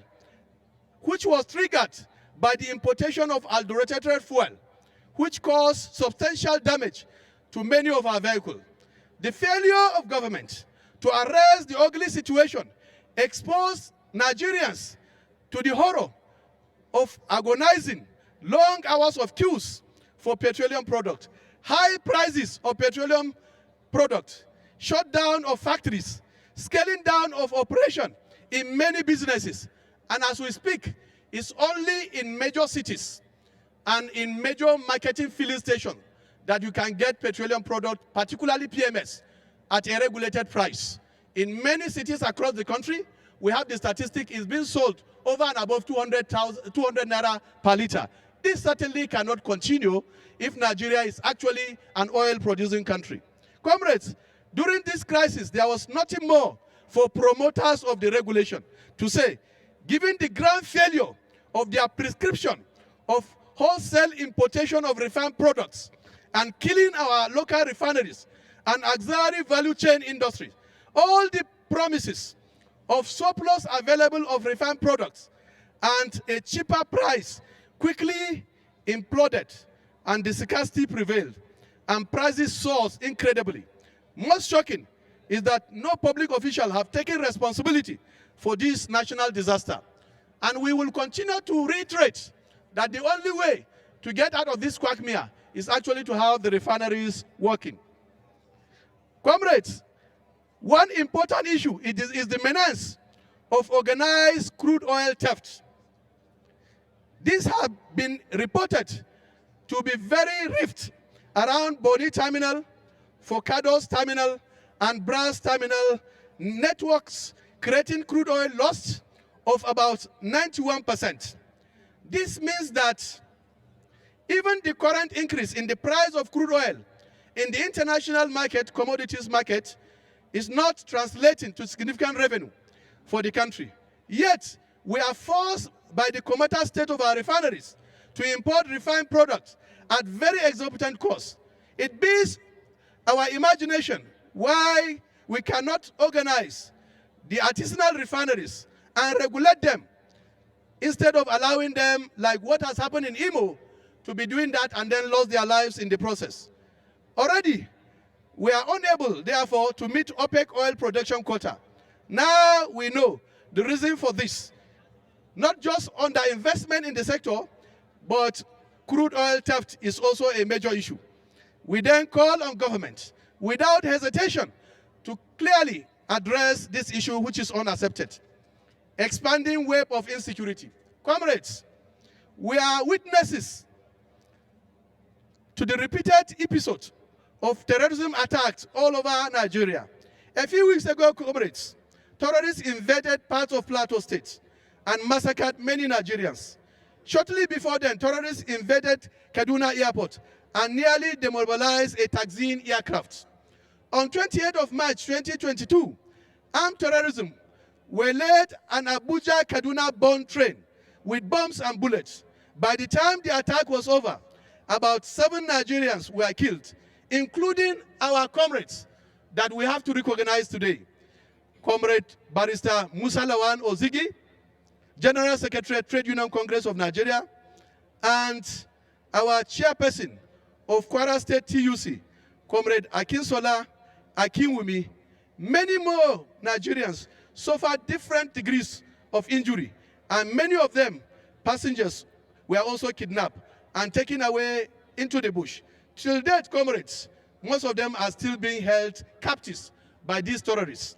which was triggered by the importation of adulterated fuel, which caused substantial damage to many of our vehicles. The failure of government to arrest the ugly situation exposed Nigerians to the horror of agonizing long hours of queues for petroleum products, high prices of petroleum products, shutdown of factories, scaling down of operation in many businesses, And as we speak, it's only in major cities and in major marketing filling stations that you can get petroleum products, particularly PMS, at a regulated price. In many cities across the country, we have the statistic is being sold over and above 200 naira per liter. This certainly cannot continue if Nigeria is actually an oil-producing country. Comrades, during this crisis, there was nothing more for promoters of the regulation to say, given the grand failure of their prescription of wholesale importation of refined products and killing our local refineries and auxiliary value chain industry, all the promises of surplus available of refined products and a cheaper price quickly imploded, and the scarcity prevailed, and prices soared incredibly. Most shocking is that no public official have taken responsibility for this national disaster. And we will continue to reiterate that the only way to get out of this quagmire is actually to have the refineries working. Comrades, one important issue is the menace of organized crude oil theft. These have been reported to be very rift around Boni Terminal, Forcados Terminal, and Brass Terminal networks, creating crude oil loss of about 91%. This means that even the current increase in the price of crude oil in the international market, commodities market, is not translating to significant revenue for the country. Yet, we are forced by the comatose state of our refineries to import refined products at very exorbitant costs. It beats our imagination why we cannot organize the artisanal refineries and regulate them instead of allowing them, like what has happened in Imo, to be doing that and then lose their lives in the process. Already, we are unable, therefore, to meet OPEC oil production quota. Now we know the reason for this. Not just underinvestment in the sector, but crude oil theft is also a major issue. We then call on government, without hesitation, to clearly address this issue, which is unaccepted. Expanding wave of insecurity. Comrades, we are witnesses to the repeated episode of terrorism attacks all over Nigeria. A few weeks ago, comrades, terrorists invaded parts of Plateau State and massacred many Nigerians. Shortly before then, terrorists invaded Kaduna Airport and nearly demobilized a taxiing aircraft. On 28th of March 2022, armed terrorism waylaid an Abuja-Kaduna-bound train with bombs and bullets. By the time the attack was over, about 7 Nigerians were killed, including our comrades that we have to recognize today. Comrade Barrister Musa Lawan Ozigi, General Secretary, Trade Union Congress of Nigeria, and our chairperson of Kwara State TUC, Comrade Akinsola Akinwumi. Many more Nigerians suffered different degrees of injury, and many of them, passengers, were also kidnapped and taken away into the bush. Till date, comrades, most of them are still being held captives by these terrorists.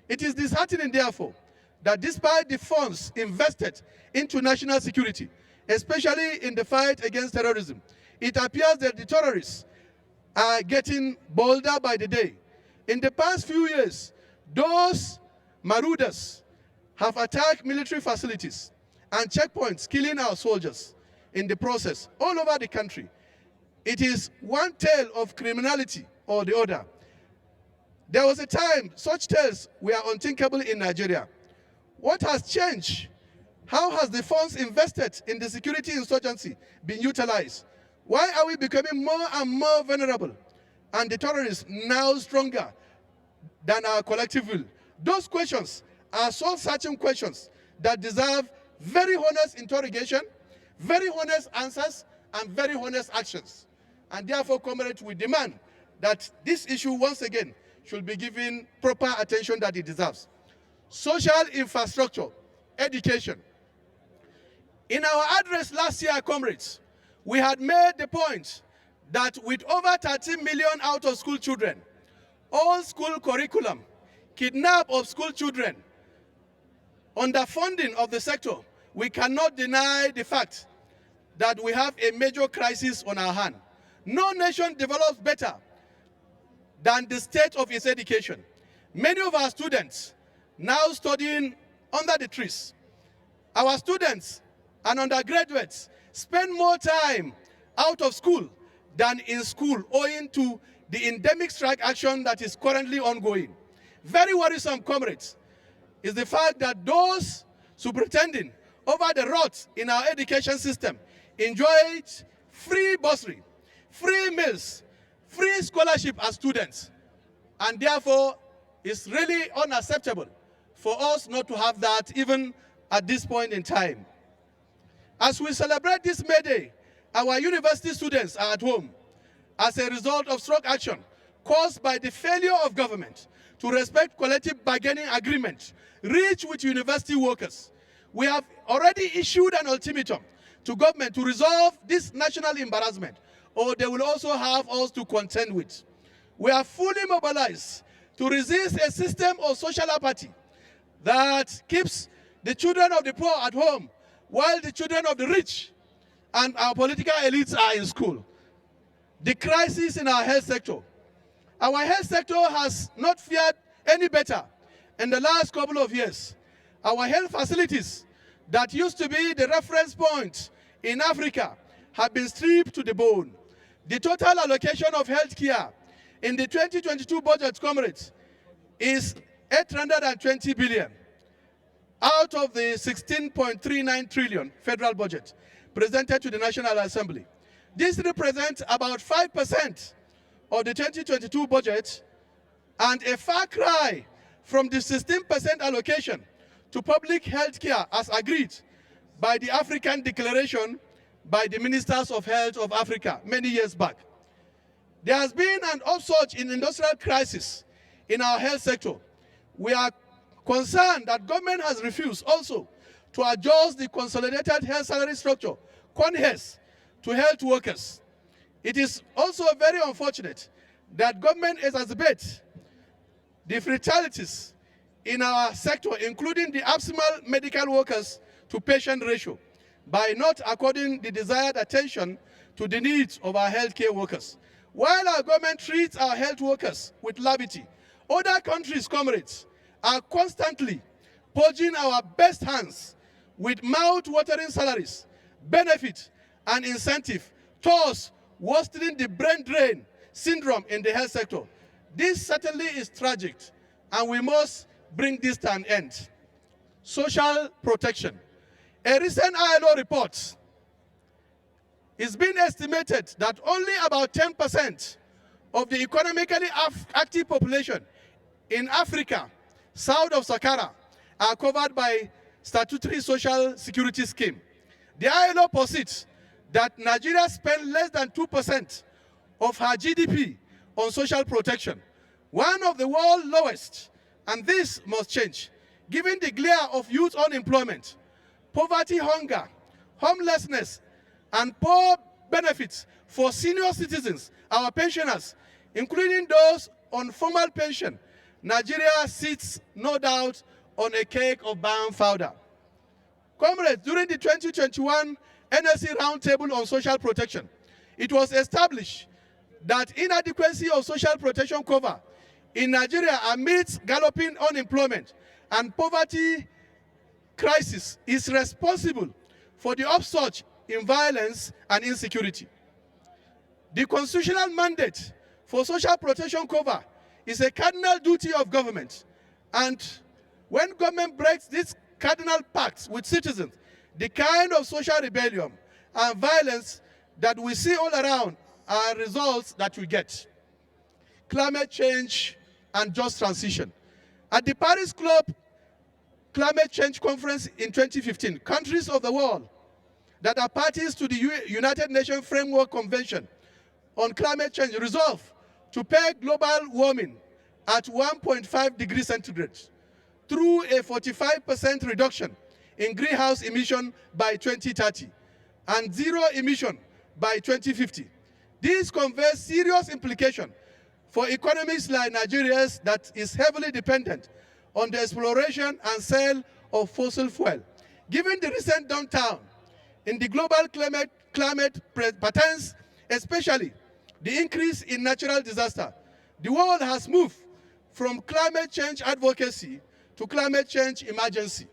It is disheartening, therefore, that despite the funds invested into national security, especially in the fight against terrorism, it appears that the terrorists are getting bolder by the day. In the past few years, those marauders have attacked military facilities and checkpoints, killing our soldiers in the process all over the country. It is one tale of criminality or the other. There was a time such tales were unthinkable in Nigeria. What has changed? How has the funds invested in the security insurgency been utilized? Why are we becoming more and more vulnerable and the terrorists now stronger than our collective will? Those questions are soul-searching questions that deserve very honest interrogation, very honest answers, and very honest actions. And therefore, comrades, we demand that this issue, once again, should be given proper attention that it deserves. Social infrastructure, education. In our address last year, comrades, we had made the point that with over 13 million out-of-school children, all school curriculum, kidnap of school children, underfunding of the sector, we cannot deny the fact that we have a major crisis on our hand. No nation develops better than the state of its education. Many of our students now studying under the trees. Our students and undergraduates spend more time out of school than in school owing to the endemic strike action that is currently ongoing. Very worrisome, comrades, is the fact that those superintending over the rot in our education system enjoyed free bursary, free meals, free scholarship as students, and therefore it's really unacceptable for us not to have that even at this point in time. As we celebrate this May Day, our university students are at home as a result of strike action caused by the failure of government to respect collective bargaining agreement reached with university workers. We have already issued an ultimatum to government to resolve this national embarrassment, or they will also have us to contend with. We are fully mobilized to resist a system of social apathy that keeps the children of the poor at home while the children of the rich and our political elites are in school. The crisis in our health sector. Our health sector has not fared any better in the last couple of years. Our health facilities that used to be the reference point in Africa have been stripped to the bone. The total allocation of health care in the 2022 budget, comrades, is 820 billion out of the 16.39 trillion federal budget presented to the National Assembly. This represents about 5% of the 2022 budget and a far cry from the 16% allocation to public health care as agreed by the African Declaration by the Ministers of Health of Africa many years back. There has been an upsurge in industrial crisis in our health sector. We are concerned that government has refused also to adjust the consolidated health salary structure, CONHES, to health workers. It is also very unfortunate that government exacerbates the fatalities in our sector, including the abysmal medical workers to patient ratio, by not according the desired attention to the needs of our healthcare workers. While our government treats our health workers with levity, other countries, comrades, are constantly purging our best hands with mouth-watering salaries, benefits, and incentive, thus worsening the brain drain syndrome in the health sector. This certainly is tragic, and we must bring this to an end. Social protection. A recent ILO report, it's been estimated that only about 10% of the economically active population in Africa, south of Sahara, are covered by statutory social security scheme. The ILO posits that Nigeria spends less than 2% of her GDP on social protection, one of the world's lowest, and this must change. Given the glare of youth unemployment, poverty, hunger, homelessness, and poor benefits for senior citizens, our pensioners, including those on formal pension, Nigeria sits, no doubt, on a cake of balm powder. Comrades, during the 2021 NLC Roundtable on Social Protection, it was established that inadequacy of social protection cover in Nigeria amidst galloping unemployment and poverty crisis is responsible for the upsurge in violence and insecurity. The constitutional mandate for social protection cover is a cardinal duty of government, and when government breaks this cardinal pact with citizens, the kind of social rebellion and violence that we see all around are results that we get. Climate change and just transition. At the Paris Club Climate Change Conference in 2015, countries of the world that are parties to the United Nations Framework Convention on Climate Change resolved to peg global warming at 1.5 degrees centigrade through a 45% reduction in greenhouse emission by 2030 and zero emission by 2050. This conveys serious implications for economies like Nigeria's that is heavily dependent on the exploration and sale of fossil fuel. Given the recent downturn in the global climate patterns, especially the increase in natural disaster, the world has moved from climate change advocacy to climate change emergency,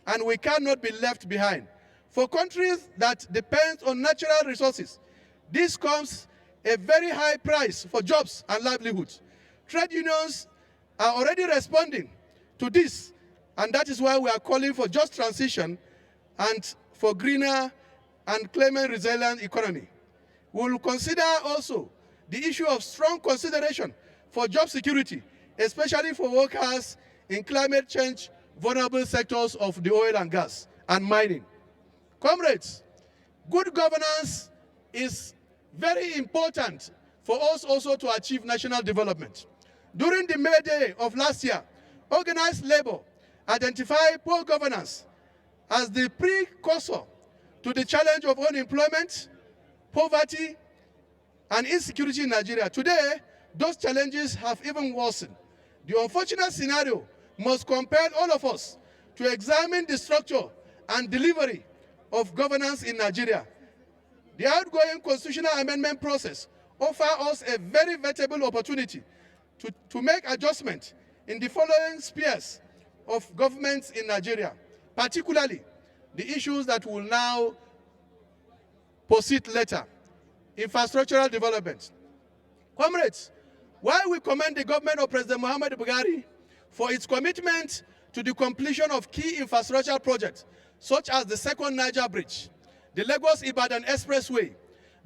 and we cannot be left behind. For countries that depend on natural resources, this comes a very high price for jobs and livelihoods. Trade unions are already responding to this, and that is why we are calling for just transition and for greener and climate resilient economy. We will consider also the issue of strong consideration for job security, especially for workers in climate change vulnerable sectors of the oil and gas and mining. Comrades, good governance is very important for us also to achieve national development. During the May Day of last year, organized labor identified poor governance as the precursor to the challenge of unemployment, poverty, and insecurity in Nigeria. Today, those challenges have even worsened. The unfortunate scenario must compel all of us to examine the structure and delivery of governance in Nigeria. The outgoing constitutional amendment process offers us a very valuable opportunity to make adjustments in the following spheres of governments in Nigeria, particularly the issues that will now proceed later. Infrastructural development. Comrades, while we commend the government of President Muhammadu Buhari for its commitment to the completion of key infrastructure projects, such as the second Niger Bridge, the Lagos-Ibadan Expressway,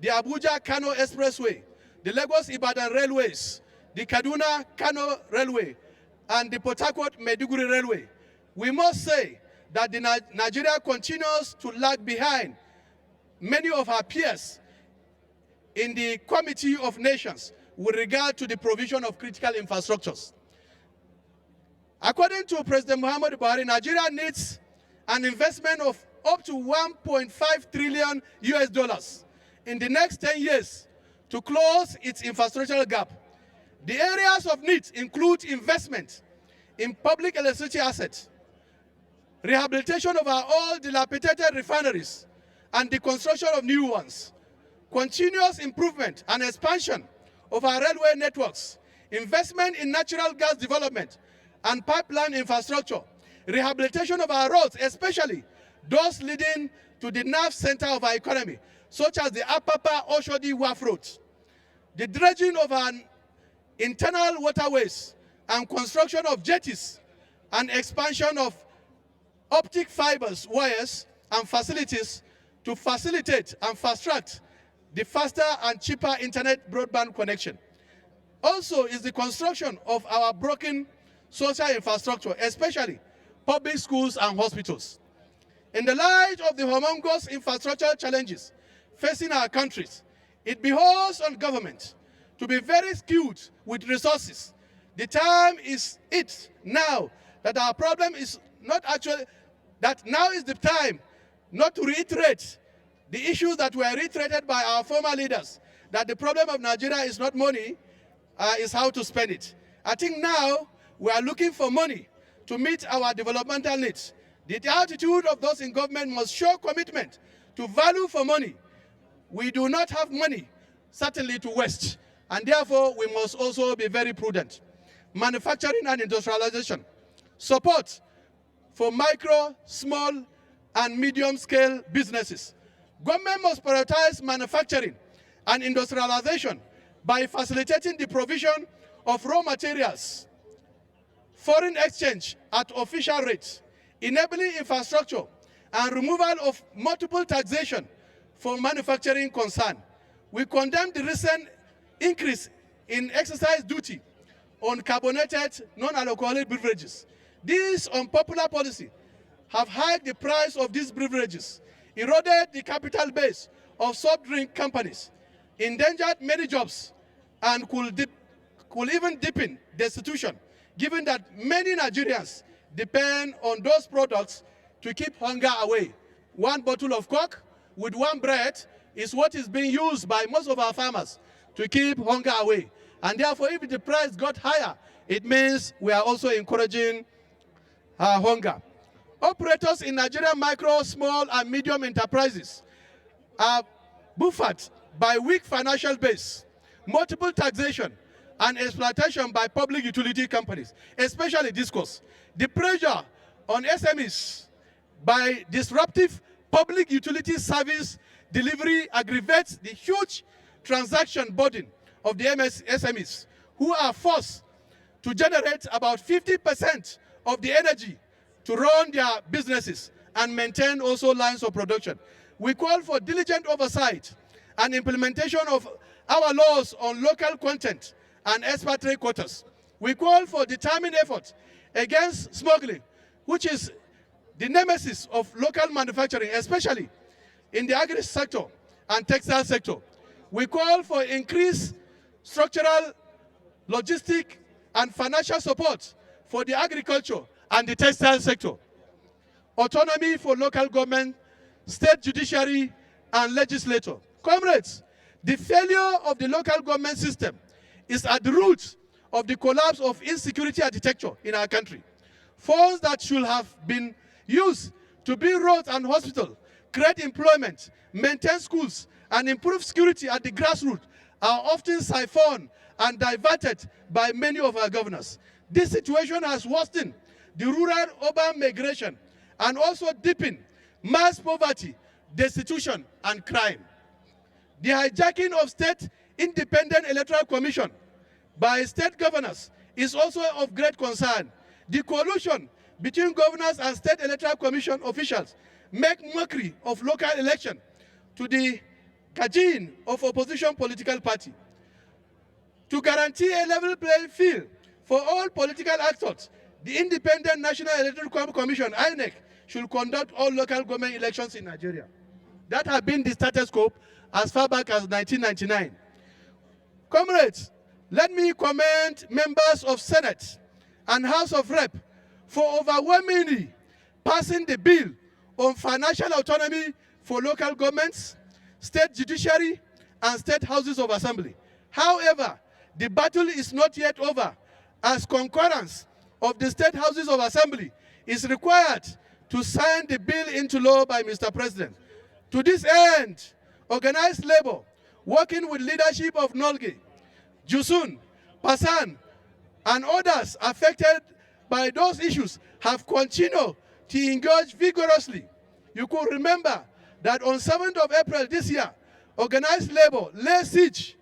the Abuja-Kano Expressway, the Lagos-Ibadan Railways, the Kaduna-Kano Railway, and the Port Harcourt-Maiduguri Railway, we must say that Nigeria continues to lag behind many of our peers in the Committee of Nations with regard to the provision of critical infrastructures. According to President Muhammadu Buhari, Nigeria needs an investment of up to 1.5 trillion US dollars in the next 10 years to close its infrastructural gap. The areas of need include investment in public electricity assets, rehabilitation of our old dilapidated refineries, and the construction of new ones, continuous improvement and expansion of our railway networks, investment in natural gas development and pipeline infrastructure, rehabilitation of our roads, especially those leading to the nerve center of our economy, such as the Apapa-Oshodi-Wharf Road, the dredging of our internal waterways and construction of jetties and expansion of optic fibers, wires, and facilities to facilitate and fast-track the faster and cheaper internet broadband connection. Also is the construction of our broken social infrastructure, especially public schools and hospitals. In the light of the humongous infrastructure challenges facing our countries, it behoves on government to be very skilled with resources. The time is now that our problem is not actually, that now is the time not to reiterate the issues that were reiterated by our former leaders, that the problem of Nigeria is not money, is how to spend it. I think now we are looking for money to meet our developmental needs. The attitude of those in government must show commitment to value for money. We do not have money, certainly, to waste, and therefore we must also be very prudent. Manufacturing and industrialization. Support for micro, small, and medium-scale businesses. Government must prioritize manufacturing and industrialization by facilitating the provision of raw materials, foreign exchange at official rates, enabling infrastructure, and removal of multiple taxation for manufacturing concern. We condemn the recent increase in excise duty on carbonated non-alcoholic beverages. This unpopular policy have hiked the price of these beverages, eroded the capital base of soft drink companies, endangered many jobs, and could even deepen destitution, given that many Nigerians depend on those products to keep hunger away. One bottle of Coke with one bread is what is being used by most of our farmers to keep hunger away. And therefore, if the price got higher, it means we are also encouraging hunger. Operators in Nigerian micro, small, and medium enterprises are buffered by weak financial base, multiple taxation, and exploitation by public utility companies, especially discos. The pressure on SMEs by disruptive public utility service delivery aggravates the huge transaction burden of the SMEs, who are forced to generate about 50% of the energy to run their businesses and maintain also lines of production. We call for diligent oversight and implementation of our laws on local content and expatriate quotas. We call for determined effort against smuggling, which is the nemesis of local manufacturing, especially in the agri sector and textile sector. We call for increased structural, logistic, and financial support for the agriculture and the textile sector. Autonomy for local government, state judiciary, and legislature. Comrades, the failure of the local government system is at the root of the collapse of insecurity architecture in our country. Funds that should have been used to build roads and hospitals, create employment, maintain schools, and improve security at the grassroots are often siphoned and diverted by many of our governors. This situation has worsened the rural-urban migration and also deepened mass poverty, destitution, and crime. The hijacking of state independent electoral commission by state governors is also of great concern. The collusion between governors and state electoral commission officials make mockery of local election to the gain of opposition political party. To guarantee a level playing field for all political actors, the Independent National Electoral Commission, INEC, should conduct all local government elections in Nigeria. That has been the status quo as far back as 1999. Comrades, let me commend members of Senate and House of Rep for overwhelmingly passing the bill on financial autonomy for local governments, state judiciary, and state houses of assembly. However, the battle is not yet over, as concurrence of the state houses of assembly is required to sign the bill into law by Mr. President. To this end, organized labor, working with leadership of Nolge, Jusun, Pasan, and others affected by those issues have continued to engage vigorously. You could remember that on 7th of April this year, organized labor lay siege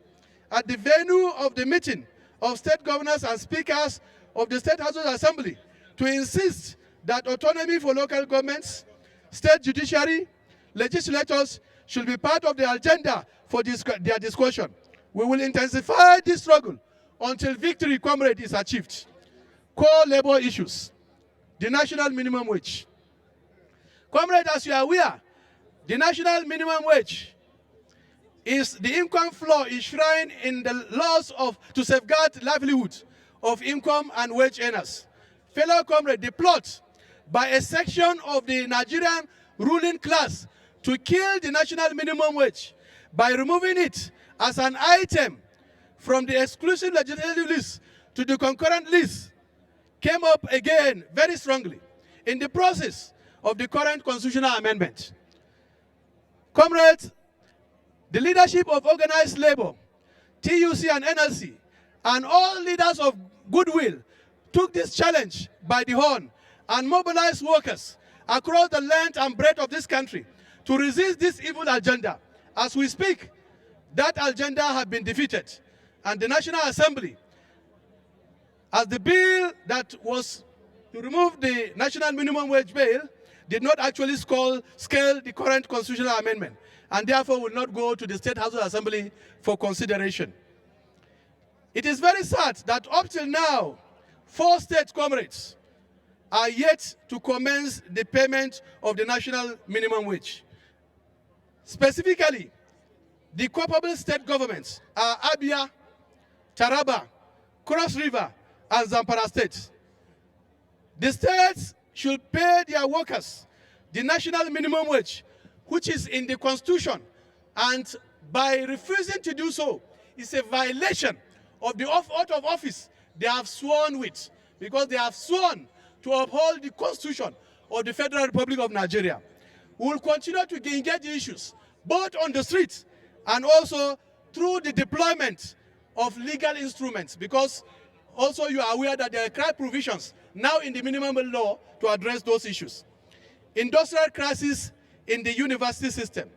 at the venue of the meeting of state governors and speakers of the State House of Assembly to insist that autonomy for local governments, state judiciary, legislators should be part of the agenda for their discussion. We will intensify this struggle until victory, comrade, is achieved. Core labor issues, the national minimum wage. Comrade, as you are aware, the national minimum wage is the income floor enshrined in the laws to safeguard livelihood of income and wage earners. Fellow comrade, the plot by a section of the Nigerian ruling class to kill the national minimum wage by removing it as an item from the exclusive legislative list to the concurrent list came up again very strongly in the process of the current constitutional amendment. Comrades, the leadership of organized labor, TUC and NLC, and all leaders of goodwill took this challenge by the horn and mobilized workers across the length and breadth of this country to resist this evil agenda. As we speak, that agenda has been defeated, and the National Assembly, as the bill that was to remove the national minimum wage bill, did not actually scale the current constitutional amendment, and therefore will not go to the State House of Assembly for consideration. It is very sad that up till now, 4 state comrades are yet to commence the payment of the national minimum wage. Specifically, the culpable state governments are Abuja, Taraba, Cross River, and Zamfara states. The states should pay their workers the national minimum wage, which is in the Constitution, and by refusing to do so, it's a violation of the oath of office they have sworn with, because they have sworn to uphold the Constitution of the Federal Republic of Nigeria. We will continue to engage the issues, both on the street and also through the deployment of legal instruments, because also you are aware that there are clear provisions now in the minimum law to address those issues. Industrial crisis in the university system.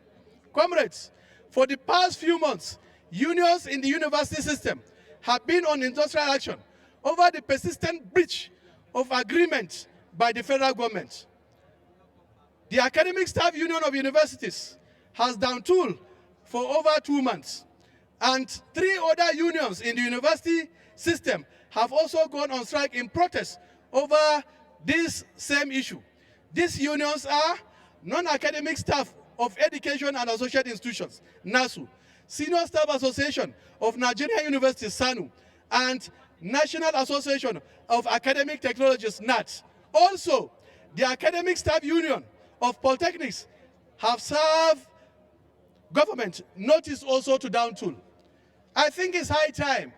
Comrades, for the past few months, unions in the university system have been on industrial action over the persistent breach of agreement by the federal government. The Academic Staff Union of Universities has down tool for over 2 months, and 3 other unions in the university system have also gone on strike in protest over this same issue. These unions are Non-Academic Staff of Education and Associate Institutions, NASU, Senior Staff Association of Nigerian Universities, SANU, and National Association of Academic Technologists, NAT. Also, the Academic Staff Union of Polytechnics have served government notice also to down tool. I think it's high time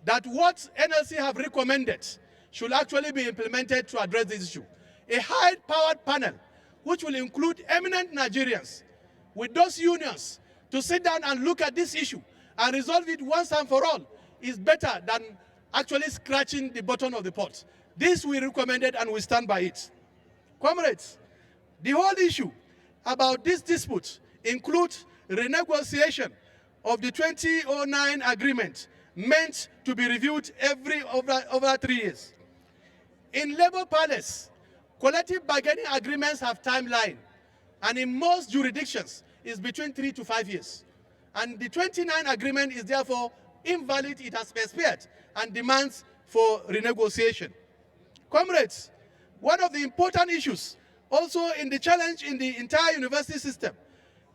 that what NLC have recommended should actually be implemented to address this issue. A high-powered panel, which will include eminent Nigerians with those unions to sit down and look at this issue and resolve it once and for all, is better than actually scratching the bottom of the pot. This we recommended and we stand by it. Comrades, the whole issue about this dispute includes renegotiation of the 2009 agreement meant to be reviewed over 3 years. In labor parlance, collective bargaining agreements have timeline, and in most jurisdictions is between 3 to 5 years. And the 29 agreement is therefore invalid, it has expired, and demands for renegotiation. Comrades, one of the important issues also in the challenge in the entire university system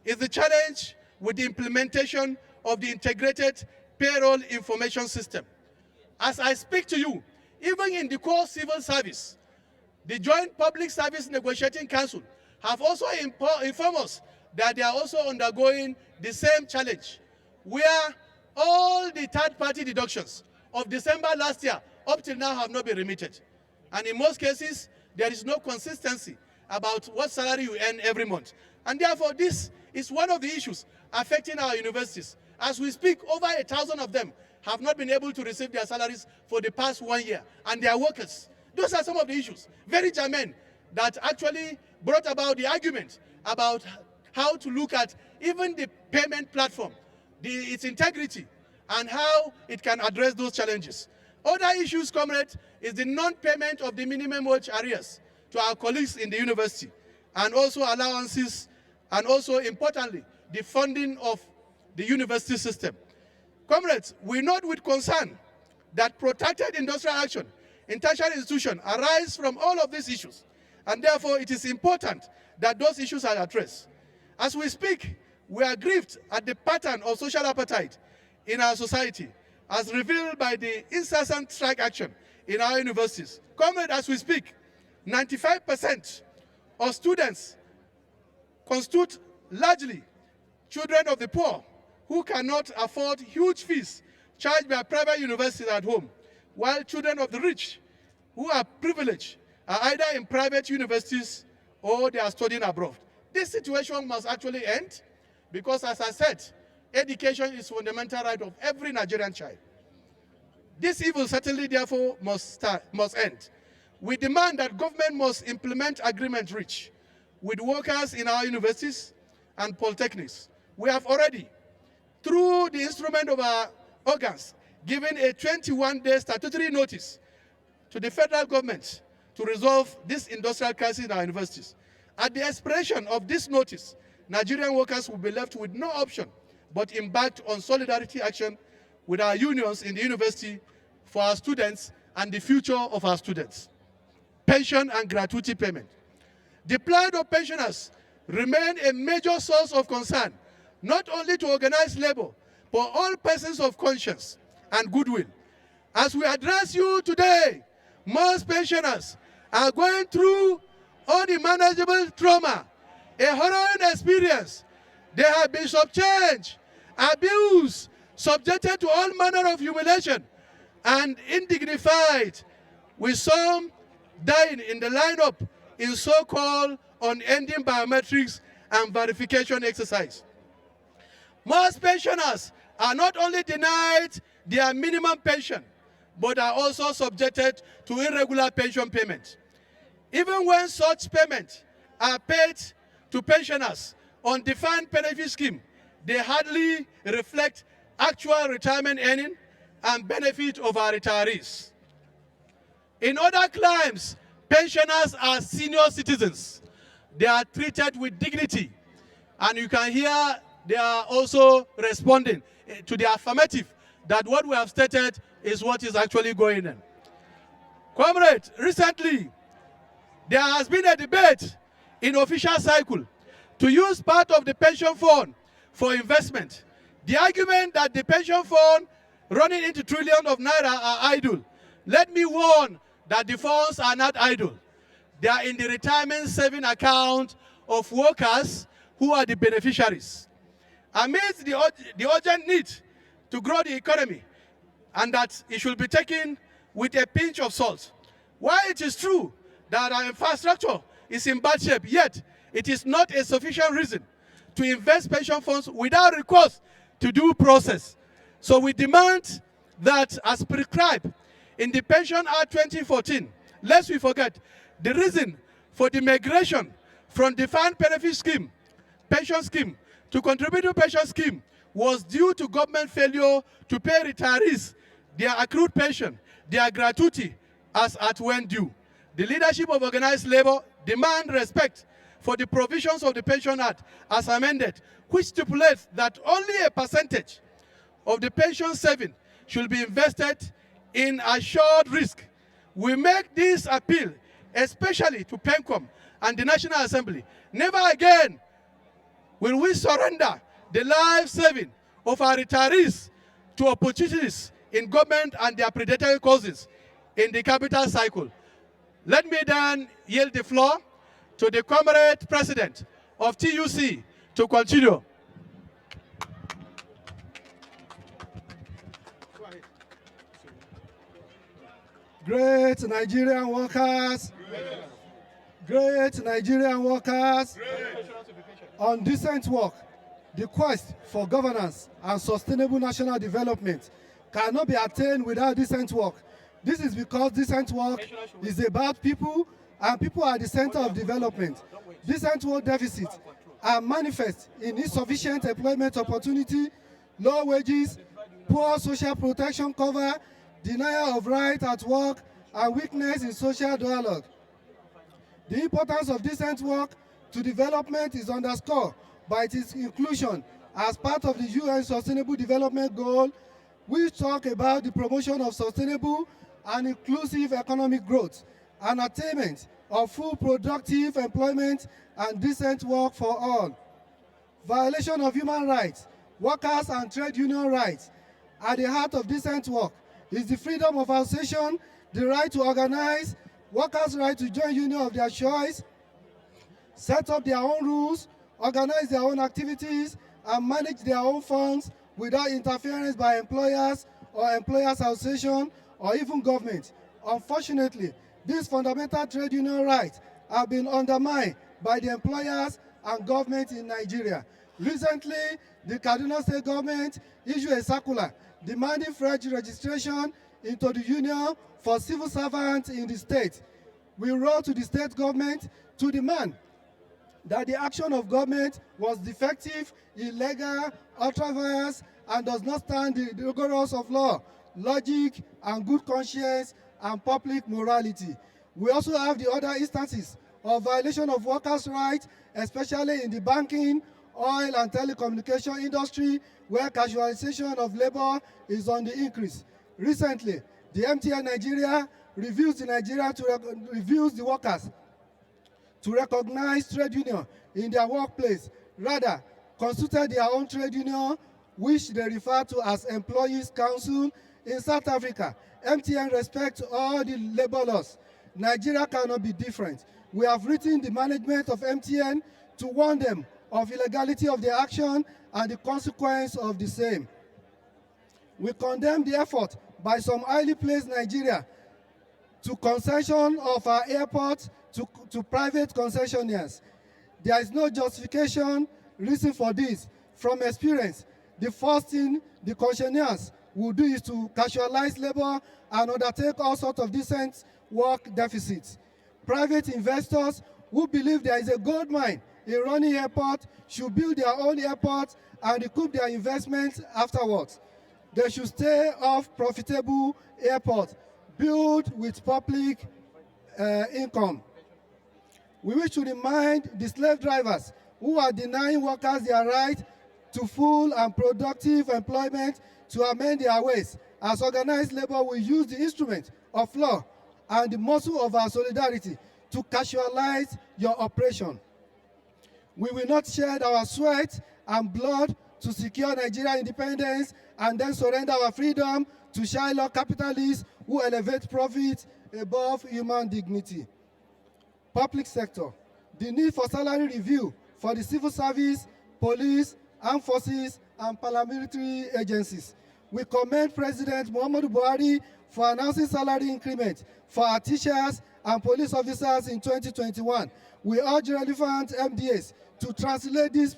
is the challenge with the implementation of the integrated payroll information system. As I speak to you, even in the core civil service, the Joint Public Service Negotiating Council have also informed us that they are also undergoing the same challenge, where all the third-party deductions of December last year up till now have not been remitted. And in most cases, there is no consistency about what salary you earn every month. And therefore, this is one of the issues affecting our universities. As we speak, over 1,000 of them have not been able to receive their salaries for the past 1 year, and they are workers. Those are some of the issues, very germane, that actually brought about the argument about how to look at even the payment platform, its integrity, and how it can address those challenges. Other issues, comrade, is the non-payment of the minimum wage arrears to our colleagues in the university, and also allowances, and also, importantly, the funding of the university system. Comrades, we note with concern that protracted industrial action in tertiary institutions arise from all of these issues, and therefore it is important that those issues are addressed. As we speak, we are grieved at the pattern of social appetite in our society, as revealed by the incessant strike action in our universities. Comrade, as we speak, 95% of students constitute largely children of the poor who cannot afford huge fees charged by private universities at home, while children of the rich who are privileged are either in private universities or they are studying abroad. This situation must actually end because, as I said, education is a fundamental right of every Nigerian child. This evil certainly, therefore, must end. We demand that government must implement agreement reached with workers in our universities and polytechnics. We have already, through the instrument of our organs, given a 21-day statutory notice to the federal government to resolve this industrial crisis in our universities. At the expiration of this notice, Nigerian workers will be left with no option but embarked on solidarity action with our unions in the university for our students and the future of our students. Pension and gratuity payment. The plight of pensioners remain a major source of concern, not only to organized labor, but all persons of conscience and goodwill. As we address you today, most pensioners are going through unimaginable trauma, a harrowing experience. They have been subchanged, abused, subjected to all manner of humiliation, and indignified, with some dying in the lineup in so-called unending biometrics and verification exercise. Most pensioners are not only denied their minimum pension, but are also subjected to irregular pension payments. Even when such payments are paid to pensioners on defined benefit scheme, they hardly reflect actual retirement earning and benefit of our retirees. In other climes, pensioners are senior citizens. They are treated with dignity, and you can hear they are also responding to the affirmative that what we have stated is what is actually going on. Comrade, recently, there has been a debate in official cycle to use part of the pension fund for investment. The argument that the pension fund running into trillions of naira are idle. Let me warn that the funds are not idle. They are in the retirement saving account of workers who are the beneficiaries. Amidst the urgent need to grow the economy, and that it should be taken with a pinch of salt. While it is true that our infrastructure is in bad shape, yet it is not a sufficient reason to invest pension funds without recourse to due process. So we demand that, as prescribed in the Pension Act 2014, lest we forget, the reason for the migration from defined benefit scheme, pension scheme, to contributory pension scheme was due to government failure to pay retirees their accrued pension, their gratuity, as at when due. The leadership of organized labor demand respect for the provisions of the Pension Act as amended, which stipulates that only a percentage of the pension saving should be invested in assured risk. We make this appeal especially to PENCOM and the National Assembly. Never again will we surrender the life saving of our retirees to opportunities in government and their predatory causes in the capital cycle. Let me then yield the floor to the comrade president of TUC to continue. Great Nigerian workers, great Nigerian workers, on decent work, the quest for governance and sustainable national development cannot be attained without decent work. This is because decent work is about people, and people are the center of development. Decent work deficits are manifest in insufficient employment opportunity, low wages, poor social protection cover, denial of right at work, and weakness in social dialogue. The importance of decent work to development is underscored by its inclusion as part of the UN Sustainable Development Goal, which talk about the promotion of sustainable and inclusive economic growth and attainment of full productive employment and decent work for all. Violation of human rights, workers and trade union rights at the heart of decent work is the freedom of association, the right to organize, workers' right to join union of their choice, set up their own rules, organize their own activities, and manage their own funds without interference by employers or employers' association or even government. Unfortunately, these fundamental trade union rights have been undermined by the employers and government in Nigeria. Recently, the Kaduna State government issued a circular demanding fresh registration into the union for civil servants in the state. We wrote to the state government to demand that the action of government was defective, illegal, ultra-vires, and does not stand the rigors of law, logic, and good conscience, and public morality. We also have the other instances of violation of workers' rights, especially in the banking, oil, and telecommunication industry, where casualization of labor is on the increase. Recently, the MTN Nigeria reviews the workers to recognize trade union in their workplace, rather consulted their own trade union, which they refer to as Employees Council. In South Africa, MTN respects all the labor laws. Nigeria cannot be different. We have written the management of MTN to warn them of illegality of their action and the consequence of the same. We condemn the effort by some highly placed Nigeria to concession of our airport to private concessionaires. There is no justification reason for this. From experience, the first thing the concessionaires will do is to casualize labor and undertake all sorts of decent work deficits. Private investors who believe there is a gold mine in running airport should build their own airport and recoup their investments afterwards. They should stay off profitable airports, built with public income. We wish to remind the slave drivers who are denying workers their right to full and productive employment to amend their ways, as organized labor will use the instrument of law and the muscle of our solidarity to casualize your operation. We will not shed our sweat and blood to secure Nigerian independence and then surrender our freedom to shylock capitalists who elevate profit above human dignity. Public sector. The need for salary review for the civil service, police, armed forces, and paramilitary agencies. We commend President Muhammadu Buhari for announcing salary increment for our teachers and police officers in 2021. We urge relevant MDAs to translate this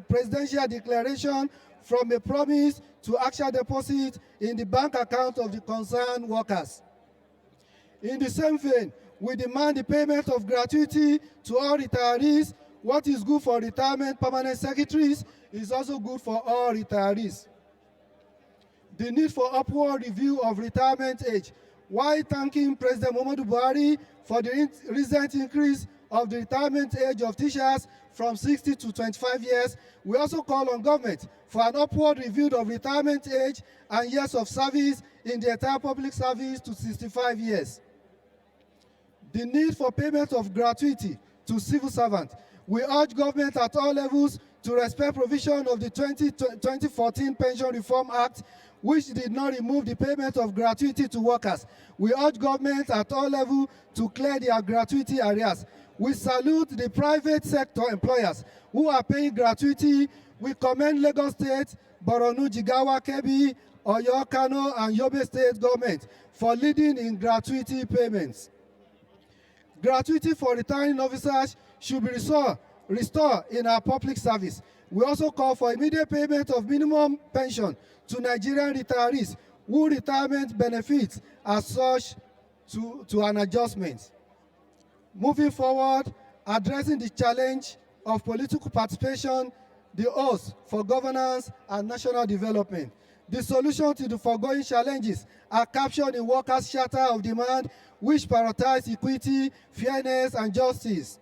presidential declaration from a promise to actual deposit in the bank account of the concerned workers. In the same vein, we demand the payment of gratuity to all retirees. What is good for retirement permanent secretaries is also good for all retirees. The need for upward review of retirement age. While thanking President Muhammadu Buhari for the recent increase of the retirement age of teachers from 60 to 25 years, we also call on government for an upward review of retirement age and years of service in the entire public service to 65 years. The need for payment of gratuity to civil servants. We urge government at all levels to respect provision of the 2014 Pension Reform Act, which did not remove the payment of gratuity to workers. We urge government at all levels to clear their gratuity arrears. We salute the private sector employers who are paying gratuity. We commend Lagos State, Borno, Jigawa, Kebbi, Oyo, Kano, and Yobe State government for leading in gratuity payments. Gratuity for returning officers should be restored in our public service. We also call for immediate payment of minimum pension to Nigerian retirees whose retirement benefits are such to an adjustment. Moving forward, addressing the challenge of political participation, the oath for governance and national development. The solution to the foregoing challenges are captured in Workers' Charter of Demand, which prioritize equity, fairness, and justice.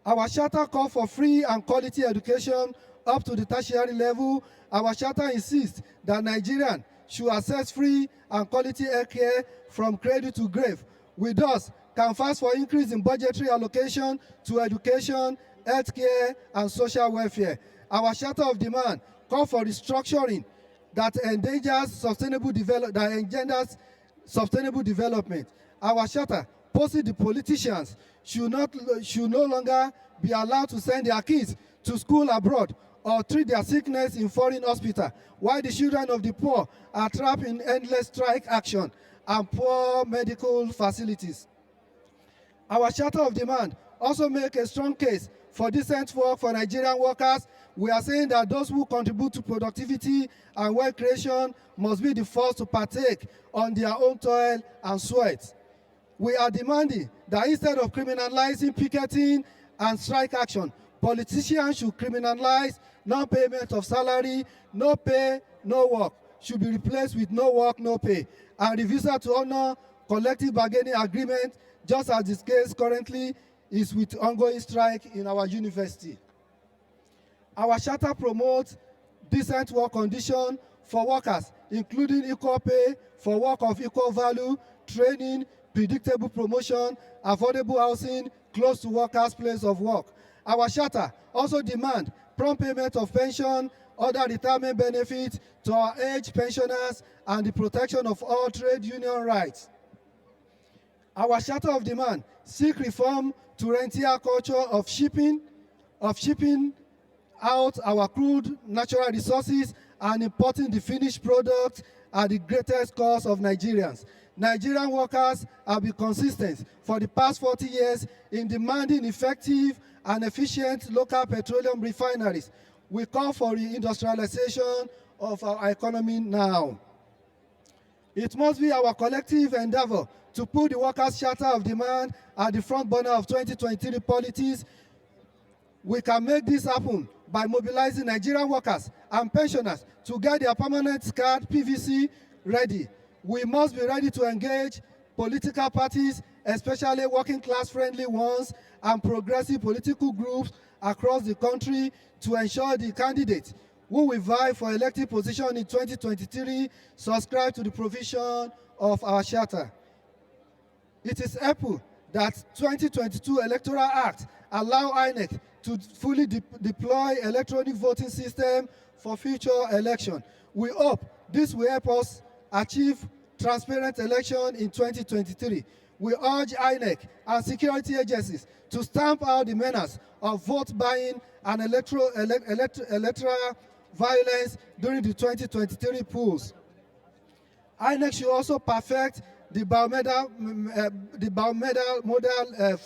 Our charter calls for free and quality education up to the tertiary level. Our charter insists that Nigerians should access free and quality health care from cradle to grave. We thus can fast for increase in budgetary allocation to education, health care, and social welfare. Our charter of demand calls for restructuring that engenders sustainable development. Our charter posits the politicians should no longer be allowed to send their kids to school abroad or treat their sickness in foreign hospital, while the children of the poor are trapped in endless strike action and poor medical facilities. Our Charter of Demand also makes a strong case for decent work for Nigerian workers. We are saying that those who contribute to productivity and wealth creation must be the first to partake on their own toil and sweat. We are demanding that instead of criminalizing picketing and strike action, politicians should criminalize non-payment of salary. No pay, no work should be replaced with no work, no pay, and refusal to honor collective bargaining agreement, just as this case currently is with ongoing strike in our university. Our charter promotes decent work conditions for workers, including equal pay for work of equal value, training, predictable promotion, affordable housing close to workers' place of work. Our charter also demands prompt payment of pension, other retirement benefits to our aged pensioners, and the protection of all trade union rights. Our Charter of Demand seeks reform to rentier culture of shipping out our crude natural resources and importing the finished product at the greatest cost of Nigerians. Nigerian workers have been consistent for the past 40 years in demanding effective and efficient local petroleum refineries. We call for reindustrialization of our economy now. It must be our collective endeavor to put the workers' charter of demand at the front burner of 2023 politics. We can make this happen by mobilizing Nigerian workers and pensioners to get their permanent card PVC ready. We must be ready to engage political parties, especially working class friendly ones, and progressive political groups across the country to ensure the candidates who will vie for elected position in 2023 subscribe to the provision of our charter. It is helpful that 2022 Electoral Act allow INEC to fully deploy electronic voting system for future election. We hope this will help us achieve transparent election in 2023. We urge INEC and security agencies to stamp out the menace of vote buying and electoral violence during the 2023 polls. INEC should also perfect the biomodal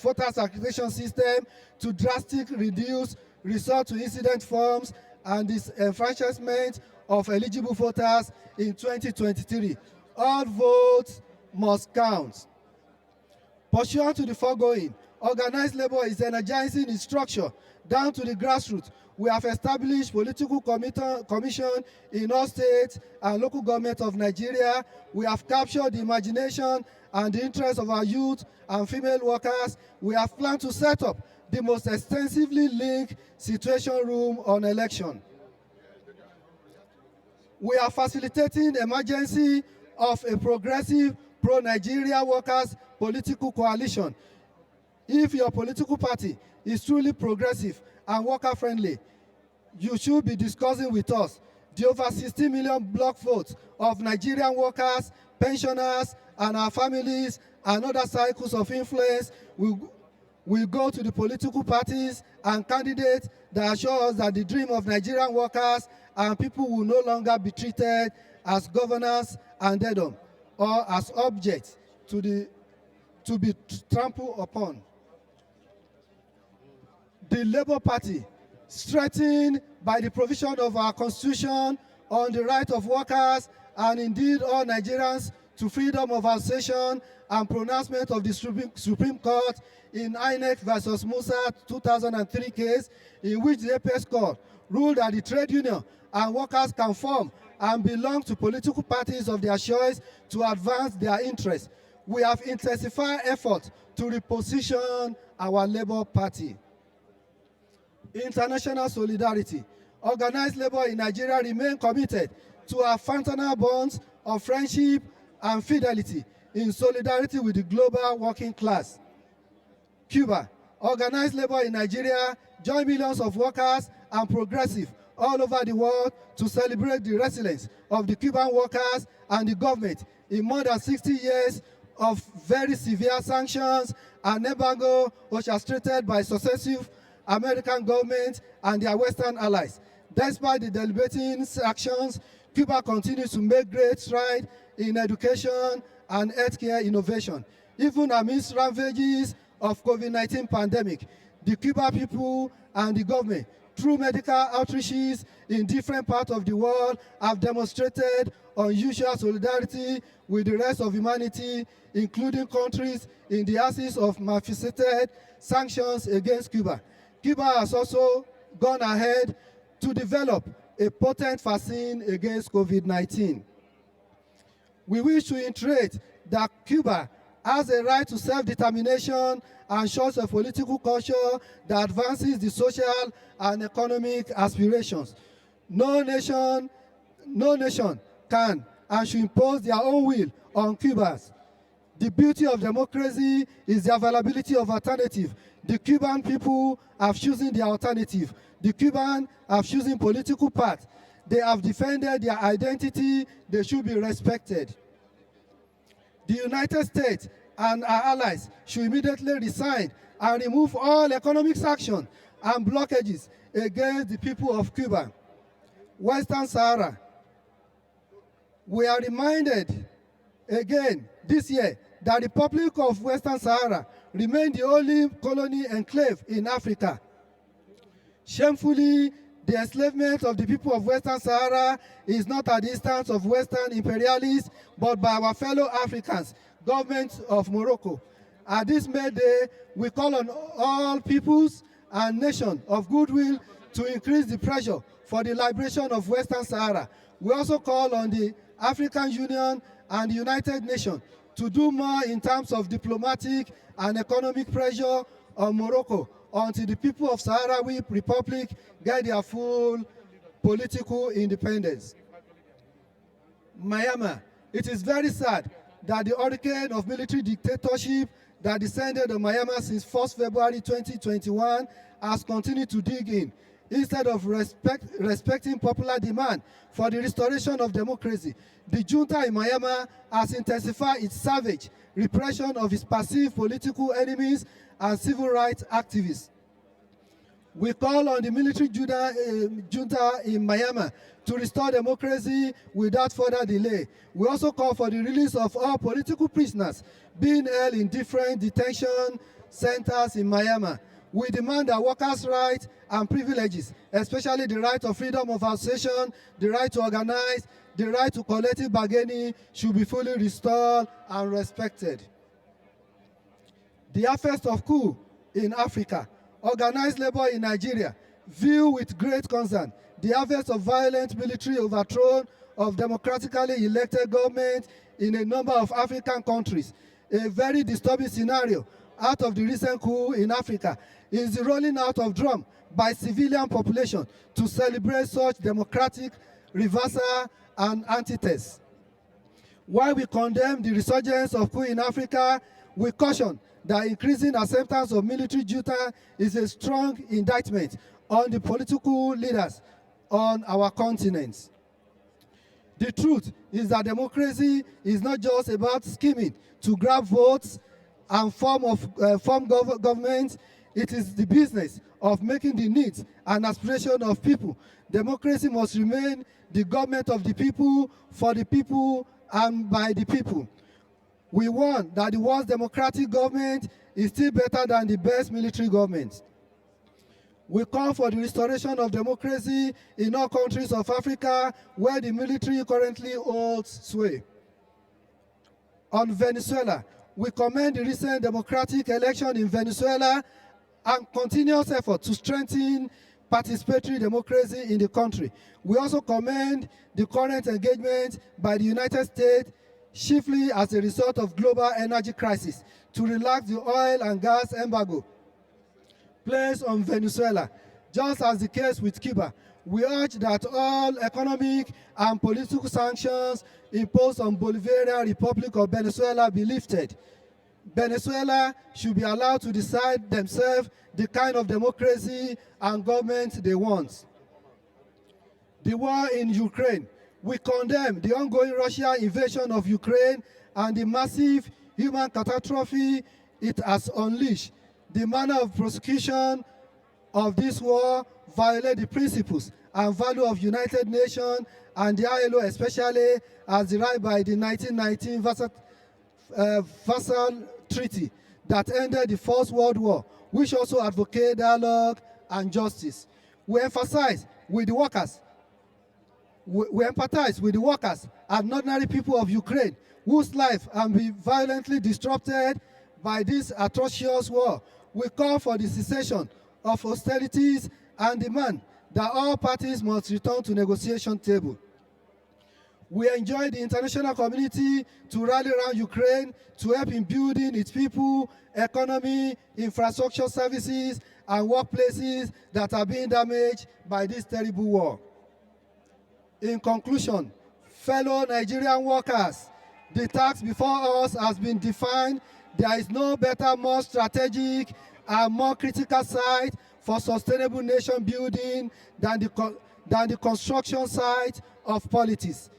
voters aggregation system to drastically reduce resort to incident forms and disenfranchisement of eligible voters in 2023. All votes must count. Pursuant to the foregoing, organized labor is energizing its structure down to the grassroots. We have established political commission in all states and local governments of Nigeria. We have captured the imagination and the interest of our youth and female workers. We have planned to set up the most extensively linked situation room on election. We are facilitating the emergency of a progressive pro-Nigeria workers political coalition. If your political party is truly progressive and worker-friendly, you should be discussing with us the over 60 million block votes of Nigerian workers, pensioners, and our families, and other cycles of influence will go to the political parties and candidates that assure us that the dream of Nigerian workers and people will no longer be treated as governors and dedom or as objects to be trampled upon. The Labour Party, strengthened by the provision of our Constitution on the right of workers and indeed all Nigerians to freedom of association and pronouncement of the Supreme Court in INEC versus Musa 2003 case, in which the APS Court ruled that the trade union and workers can form and belong to political parties of their choice to advance their interests. We have intensified efforts to reposition our Labour Party. International solidarity. Organized labor in Nigeria remain committed to our fraternal bonds of friendship and fidelity in solidarity with the global working class. Cuba. Organized labor in Nigeria join millions of workers and progressive all over the world to celebrate the resilience of the Cuban workers and the government in more than 60 years of very severe sanctions and embargo orchestrated by successive American government and their Western allies. Despite the deliberating actions, Cuba continues to make great strides in education and healthcare innovation. Even amidst ravages of COVID-19 pandemic, the Cuban people and the government, through medical outreaches in different parts of the world, have demonstrated unusual solidarity with the rest of humanity, including countries in the axis of multifaceted sanctions against Cuba. Cuba has also gone ahead to develop a potent vaccine against COVID-19. We wish to iterate that Cuba has a right to self-determination and shows a political culture that advances the social and economic aspirations. No nation can and should impose their own will on Cubans. The beauty of democracy is the availability of alternative. The Cuban people have chosen the alternative. The Cubans have chosen political path. They have defended their identity. They should be respected. The United States and our allies should immediately resign and remove all economic sanctions and blockages against the people of Cuba. Western Sahara. We are reminded Again, this year, the Republic of Western Sahara remained the only colony enclave in Africa. Shamefully, the enslavement of the people of Western Sahara is not at the instance of Western imperialists, but by our fellow Africans, government of Morocco. At this May Day, we call on all peoples and nations of goodwill to increase the pressure for the liberation of Western Sahara. We also call on the African Union and the United Nations to do more in terms of diplomatic and economic pressure on Morocco until the people of Sahrawi Republic get their full political independence. Myanmar. It is very sad that the hurricane of military dictatorship that descended on Myanmar since 1st February 2021 has continued to dig in. Instead of respecting popular demand for the restoration of democracy, the junta in Myanmar has intensified its savage repression of its perceived political enemies and civil rights activists. We call on the military junta in Myanmar to restore democracy without further delay. We also call for the release of all political prisoners being held in different detention centers in Myanmar. We demand that workers' rights and privileges, especially the right of freedom of association, the right to organize, the right to collective bargaining, should be fully restored and respected. The harvest of coup in Africa, organized labor in Nigeria, view with great concern the harvest of violent military overthrow of democratically elected government in a number of African countries. A very disturbing scenario out of the recent coup in Africa is the rolling out of drum by civilian population to celebrate such democratic reversal and antithesis. While we condemn the resurgence of coup in Africa, we caution that increasing acceptance of military junta is a strong indictment on the political leaders on our continent. The truth is that democracy is not just about scheming to grab votes and form government. It is the business of making the needs and aspirations of people. Democracy must remain the government of the people, for the people, and by the people. We warn that the worst democratic government is still better than the best military government. We call for the restoration of democracy in all countries of Africa where the military currently holds sway. On Venezuela, we commend the recent democratic election in Venezuela and continuous effort to strengthen participatory democracy in the country. We also commend the current engagement by the United States, chiefly as a result of global energy crisis, to relax the oil and gas embargo placed on Venezuela. Just as the case with Cuba, we urge that all economic and political sanctions imposed on Bolivarian Republic of Venezuela be lifted. Venezuela should be allowed to decide themselves the kind of democracy and government they want. The war in Ukraine. We condemn the ongoing Russian invasion of Ukraine and the massive human catastrophe it has unleashed. The manner of prosecution of this war violates the principles and value of United Nations and the ILO, especially as derived by the 1919 Versailles Treaty that ended the First World War, which also advocate dialogue and justice. We emphasize with the workers. We empathize with the workers and ordinary people of Ukraine whose life have been violently disrupted by this atrocious war. We call for the cessation of hostilities and demand that all parties must return to negotiation table. We enjoy the international community to rally around Ukraine to help in building its people, economy, infrastructure services, and workplaces that are being damaged by this terrible war. In conclusion, fellow Nigerian workers, the task before us has been defined. There is no better, more strategic, and more critical site for sustainable nation building than the construction site of politics.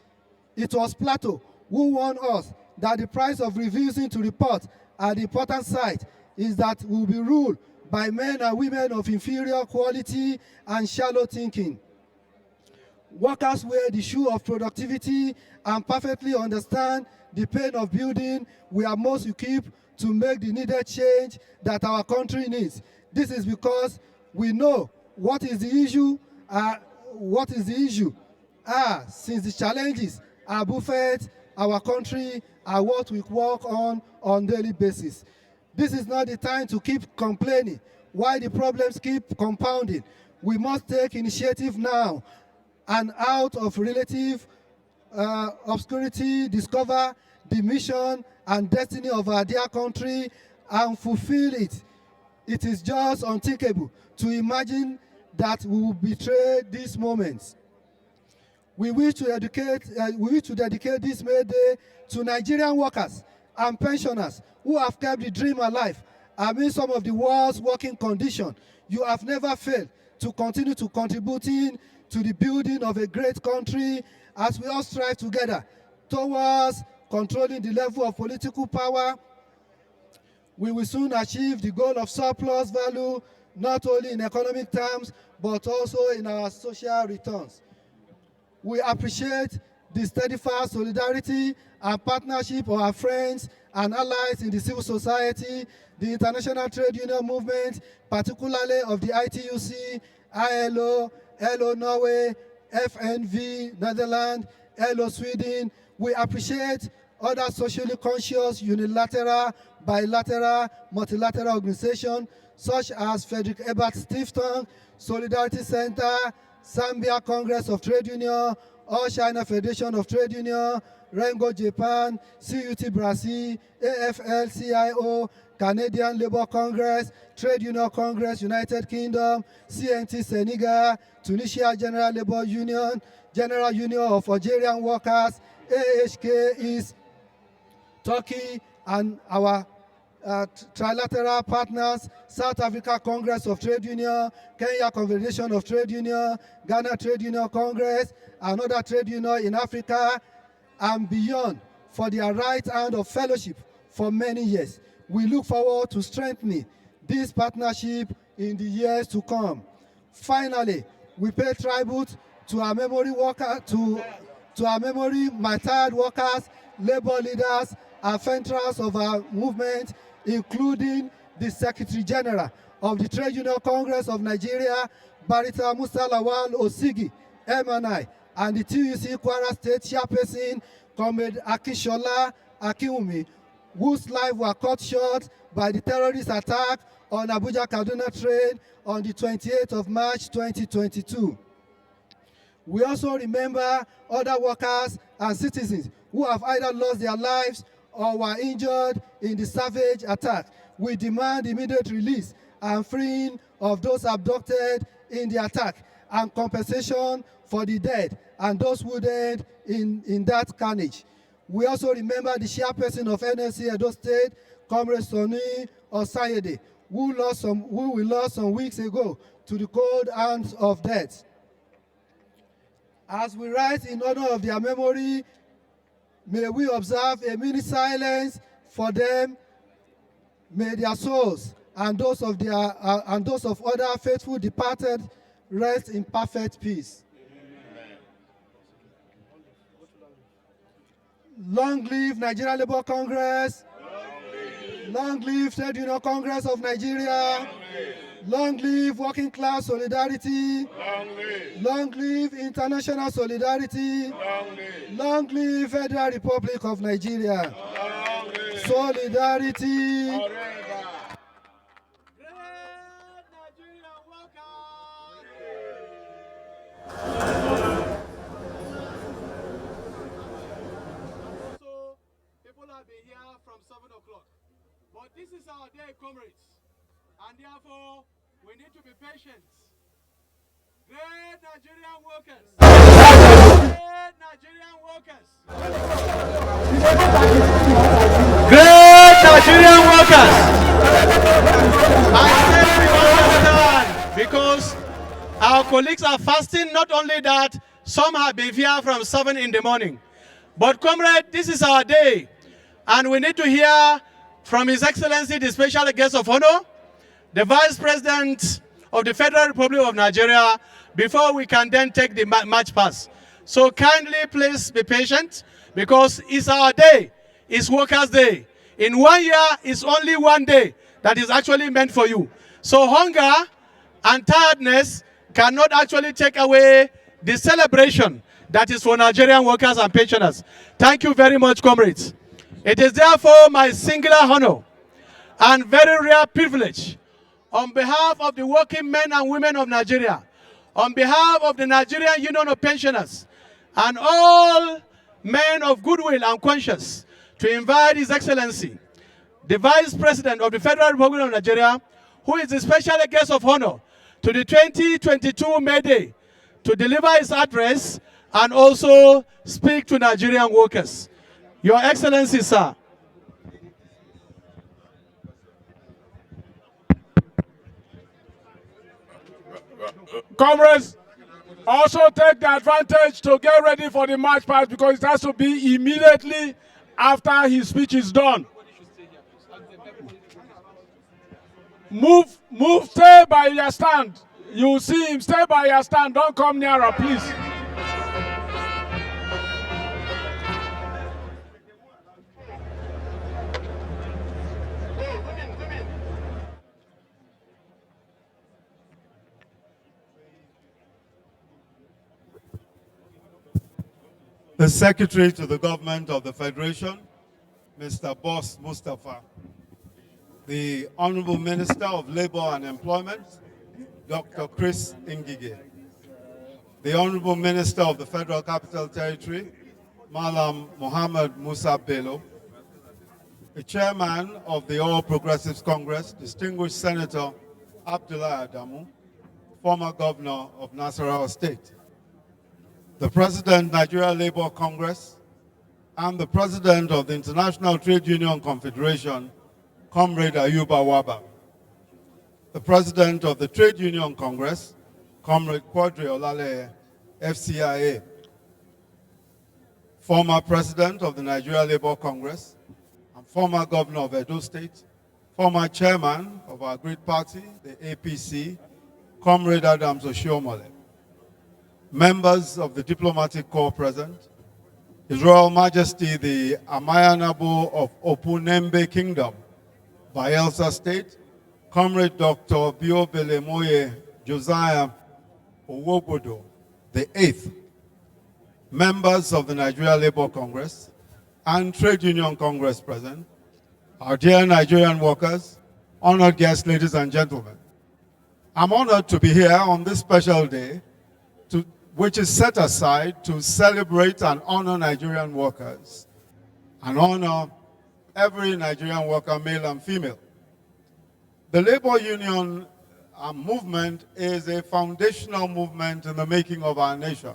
It was Plato who warned us that the price of refusing to report at the important site is that we will be ruled by men and women of inferior quality and shallow thinking. Workers wear the shoe of productivity and perfectly understand the pain of building. We are most equipped to make the needed change that our country needs. This is because we know what is the issue. Since the challenges are buffet, our country are what we work on daily basis. This is not the time to keep complaining why the problems keep compounding. We must take initiative now and out of relative obscurity discover the mission and destiny of our dear country and fulfill it. It is just unthinkable to imagine that we will betray these moments. We wish to dedicate this May Day to Nigerian workers and pensioners who have kept the dream alive amid some of the world's working conditions. You have never failed to continue to contributing to the building of a great country as we all strive together towards controlling the level of political power. We will soon achieve the goal of surplus value, not only in economic terms, but also in our social returns. We appreciate the steadfast solidarity and partnership of our friends and allies in the civil society, the international trade union movement, particularly of the ITUC, ILO, LO Norway, FNV Netherlands, LO Sweden. We appreciate other socially conscious unilateral, bilateral, multilateral organizations such as Frederick Ebert Stiftung, Solidarity Center, Zambia Congress of Trade Union, All China Federation of Trade Union, Rengo Japan, CUT Brazil, AFL-CIO, Canadian Labour Congress, Trade Union Congress, United Kingdom, CNT Senegal, Tunisia General Labour Union, General Union of Algerian Workers, AHK East, Turkey, and our trilateral partners, South Africa Congress of Trade Union, Kenya Confederation of Trade Union, Ghana Trade Union Congress, and other trade unions in Africa and beyond for their right hand of fellowship for many years. We look forward to strengthening this partnership in the years to come. Finally, we pay tribute to our memory retired workers, labor leaders, and veterans of our movement, including the Secretary General of the Trade Union Congress of Nigeria, Barrister Musa Lawal Osigi, MNI, and the TUC Kwara State Chairperson, Comrade Akishola Akiwumi, whose life were cut short by the terrorist attack on Abuja Kaduna train on the 28th of March 2022. We also remember other workers and citizens who have either lost their lives or were injured in the savage attack. We demand immediate release and freeing of those abducted in the attack and compensation for the dead and those wounded in that carnage. We also remember the chairperson of NLC Edo State, Comrade Soni Osayede, who we lost some weeks ago to the cold hands of death. As we rise in honor of their memory, may we observe a minute silence for them. May their souls and those of other faithful departed rest in perfect peace. Amen. Long live Nigerian Labour Congress. Long live Trade Union Congress of Nigeria. Long live working class solidarity. Long live international solidarity. Long live Federal Republic of Nigeria. Solidarity. So people have been here from 7 o'clock. But this is our day, comrades. And therefore, we need to be patient. Great Nigerian workers. Great Nigerian workers. Great Nigerian workers. I say we understand because our colleagues are fasting. Not only that, some have been here from 7 in the morning. But comrade, this is our day. And we need to hear from His Excellency, the Special Guest of Honor, the Vice President of the Federal Republic of Nigeria before we can then take the march past. So kindly please be patient, because it's our day, it's Workers' Day. In 1 year, it's only 1 day that is actually meant for you. So hunger and tiredness cannot actually take away the celebration that is for Nigerian workers and pensioners. Thank you very much, comrades. It is therefore my singular honor and very rare privilege, on behalf of the working men and women of Nigeria, on behalf of the Nigerian Union of Pensioners, and all men of goodwill and conscience, to invite His Excellency, the Vice President of the Federal Republic of Nigeria, who is the special guest of honor to the 2022 May Day, to deliver his address and also speak to Nigerian workers. Your Excellency, sir. Comrades, also take the advantage to get ready for the march past, because it has to be immediately after his speech is done. Move, stay by your stand. You see him, stay by your stand. Don't come nearer, please. The Secretary to the Government of the Federation, Mr. Boss Mustafa, the Honorable Minister of Labor and Employment, Dr. Chris Ngige, the Honorable Minister of the Federal Capital Territory, Malam Mohammed Musa Bello, the Chairman of the All Progressives Congress, Distinguished Senator Abdullah Adamu, former Governor of Nasarawa State, the President, Nigeria Labour Congress, and the President of the International Trade Union Confederation, Comrade Ayuba Waba, the President of the Trade Union Congress, Comrade Quadri Olale, FCIA, former President of the Nigeria Labour Congress, and former Governor of Edo State, former Chairman of our great party, the APC, Comrade Adams Oshiomole, members of the diplomatic corps present, His Royal Majesty the Amayanabo of Opunembe Kingdom, Bayelsa State, Comrade Dr. Biobelemoye Josiah Owobodo, the 8th, members of the Nigeria Labour Congress and Trade Union Congress present, our dear Nigerian workers, honored guests, ladies and gentlemen. I'm honored to be here on this special day, which is set aside to celebrate and honor Nigerian workers and honor every Nigerian worker, male and female. The labor union movement is a foundational movement in the making of our nation.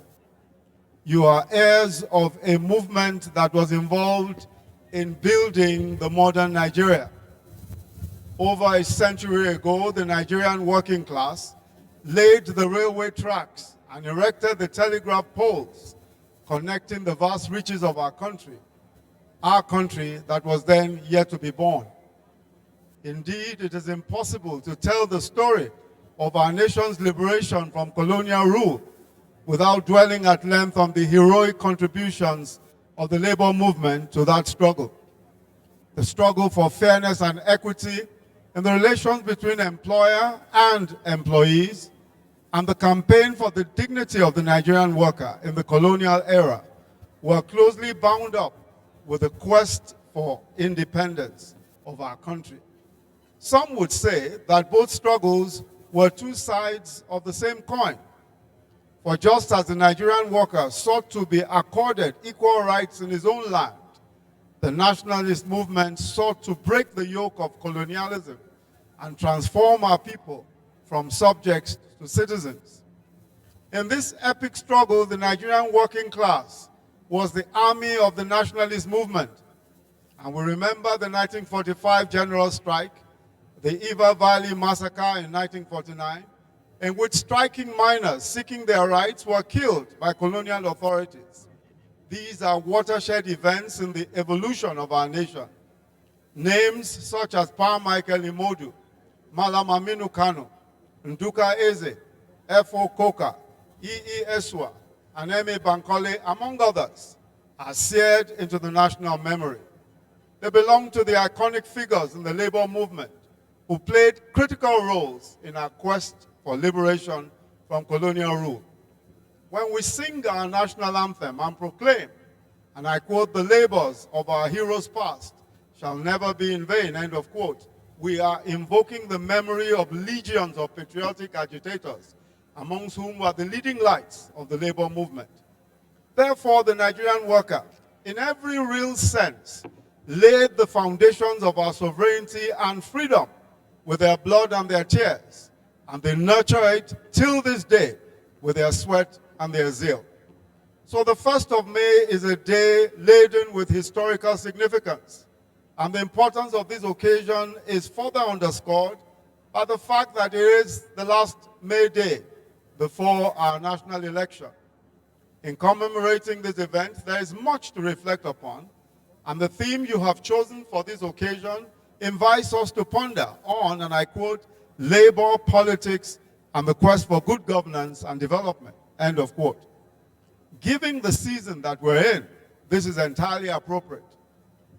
You are heirs of a movement that was involved in building the modern Nigeria. Over a century ago, the Nigerian working class laid the railway tracks and erected the telegraph poles connecting the vast reaches of our country that was then yet to be born. Indeed, it is impossible to tell the story of our nation's liberation from colonial rule without dwelling at length on the heroic contributions of the labor movement to that struggle. The struggle for fairness and equity in the relations between employer and employees, and the campaign for the dignity of the Nigerian worker in the colonial era were closely bound up with the quest for independence of our country. Some would say that both struggles were two sides of the same coin. For just as the Nigerian worker sought to be accorded equal rights in his own land, the nationalist movement sought to break the yoke of colonialism and transform our people from subjects to citizens. In this epic struggle, the Nigerian working class was the army of the nationalist movement. And we remember the 1945 general strike, the Iva Valley massacre in 1949, in which striking miners seeking their rights were killed by colonial authorities. These are watershed events in the evolution of our nation. Names such as Pa Michael Imodu, Malam Aminu Kano, Nduka Eze, F.O. Koka, E.E. Eswa, and M.A. Bankole, among others, are seared into the national memory. They belong to the iconic figures in the labor movement who played critical roles in our quest for liberation from colonial rule. When we sing our national anthem and proclaim, and I quote, "the labors of our heroes past shall never be in vain," end of quote, we are invoking the memory of legions of patriotic agitators, amongst whom were the leading lights of the labor movement. Therefore, the Nigerian worker, in every real sense, laid the foundations of our sovereignty and freedom with their blood and their tears, and they nurture it till this day with their sweat and their zeal. So the 1st of May is a day laden with historical significance, and the importance of this occasion is further underscored by the fact that it is the last May Day before our national election. In commemorating this event, there is much to reflect upon, and the theme you have chosen for this occasion invites us to ponder on, and I quote, "labor, politics, and the quest for good governance and development," end of quote. Given the season that we're in, this is entirely appropriate.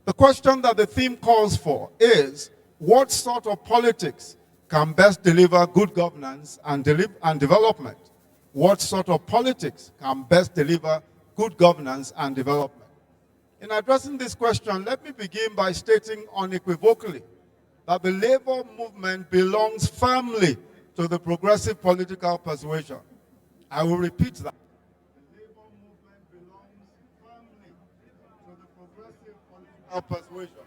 The question that the theme calls for is, what sort of politics can best deliver good governance and development? What sort of politics can best deliver good governance and development? In addressing this question, let me begin by stating unequivocally that the labor movement belongs firmly to the progressive political persuasion. I will repeat that. The labor movement belongs firmly to the progressive political persuasion.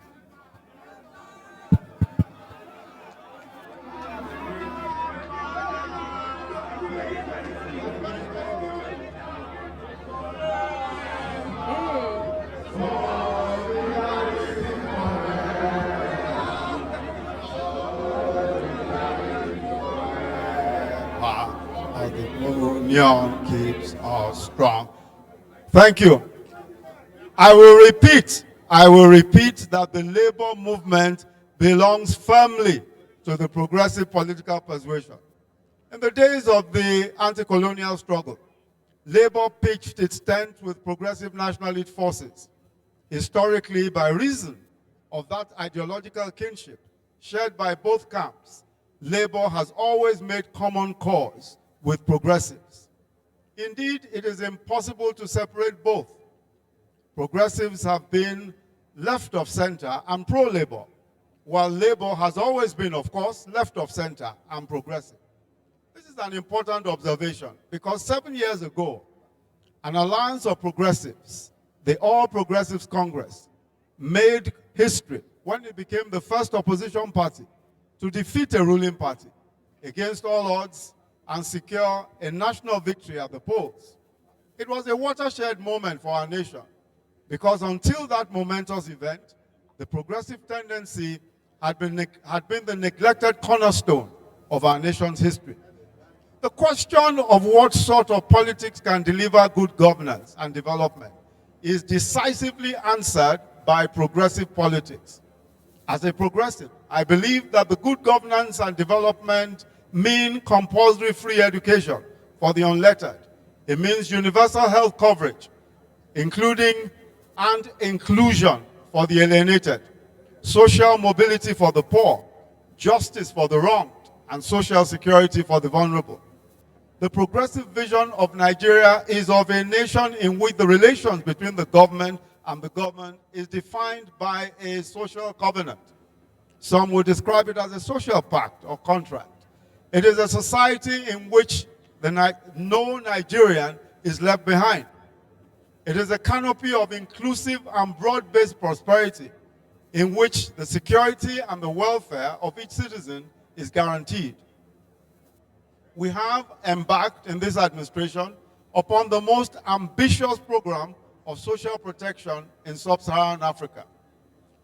The union keeps us strong. Thank you. I will repeat that the labor movement belongs firmly to the progressive political persuasion. In the days of the anti-colonial struggle, labor pitched its tent with progressive nationalist forces. Historically, by reason of that ideological kinship shared by both camps, labor has always made common cause with progressives. Indeed, it is impossible to separate both. Progressives have been left of center and pro-labor, while labor has always been, of course, left of center and progressive. This is an important observation because 7 years ago, an alliance of progressives, the All Progressives Congress, made history when it became the first opposition party to defeat a ruling party against all odds and secure a national victory at the polls. It was a watershed moment for our nation because until that momentous event, the progressive tendency had been the neglected cornerstone of our nation's history. The question of what sort of politics can deliver good governance and development is decisively answered by progressive politics. As a progressive, I believe that the good governance and development mean compulsory free education for the unlettered. It means universal health coverage, including and inclusion for the alienated, social mobility for the poor, justice for the wronged, and social security for the vulnerable. The progressive vision of Nigeria is of a nation in which the relations between the government and the government is defined by a social covenant. Some would describe it as a social pact or contract. It is a society in which no Nigerian is left behind. It is a canopy of inclusive and broad-based prosperity in which the security and the welfare of each citizen is guaranteed. We have embarked in this administration upon the most ambitious program of social protection in sub-Saharan Africa.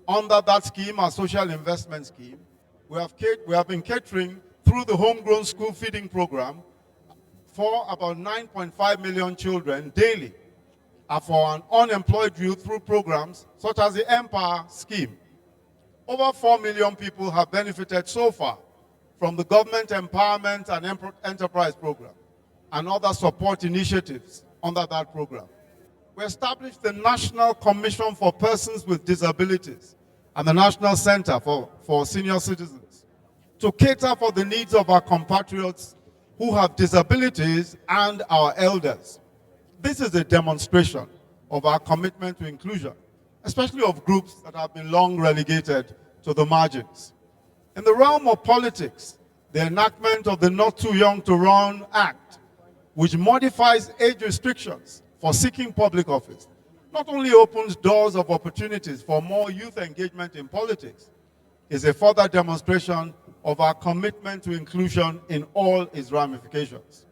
Under that scheme, our social investment scheme, we have been catering through the homegrown school feeding program for about 9.5 million children daily, and for an unemployed youth through programs such as the Empower scheme. Over 4 million people have benefited so far. from the Government Empowerment and Enterprise Program and other support initiatives under that program. We established the National Commission for Persons with Disabilities and the National Center for Senior Citizens to cater for the needs of our compatriots who have disabilities and our elders. This is a demonstration of our commitment to inclusion, especially of groups that have been long relegated to the margins. In the realm of politics, the enactment of the Not Too Young to Run Act, which modifies age restrictions for seeking public office, not only opens doors of opportunities for more youth engagement in politics, is a further demonstration of our commitment to inclusion in all its ramifications.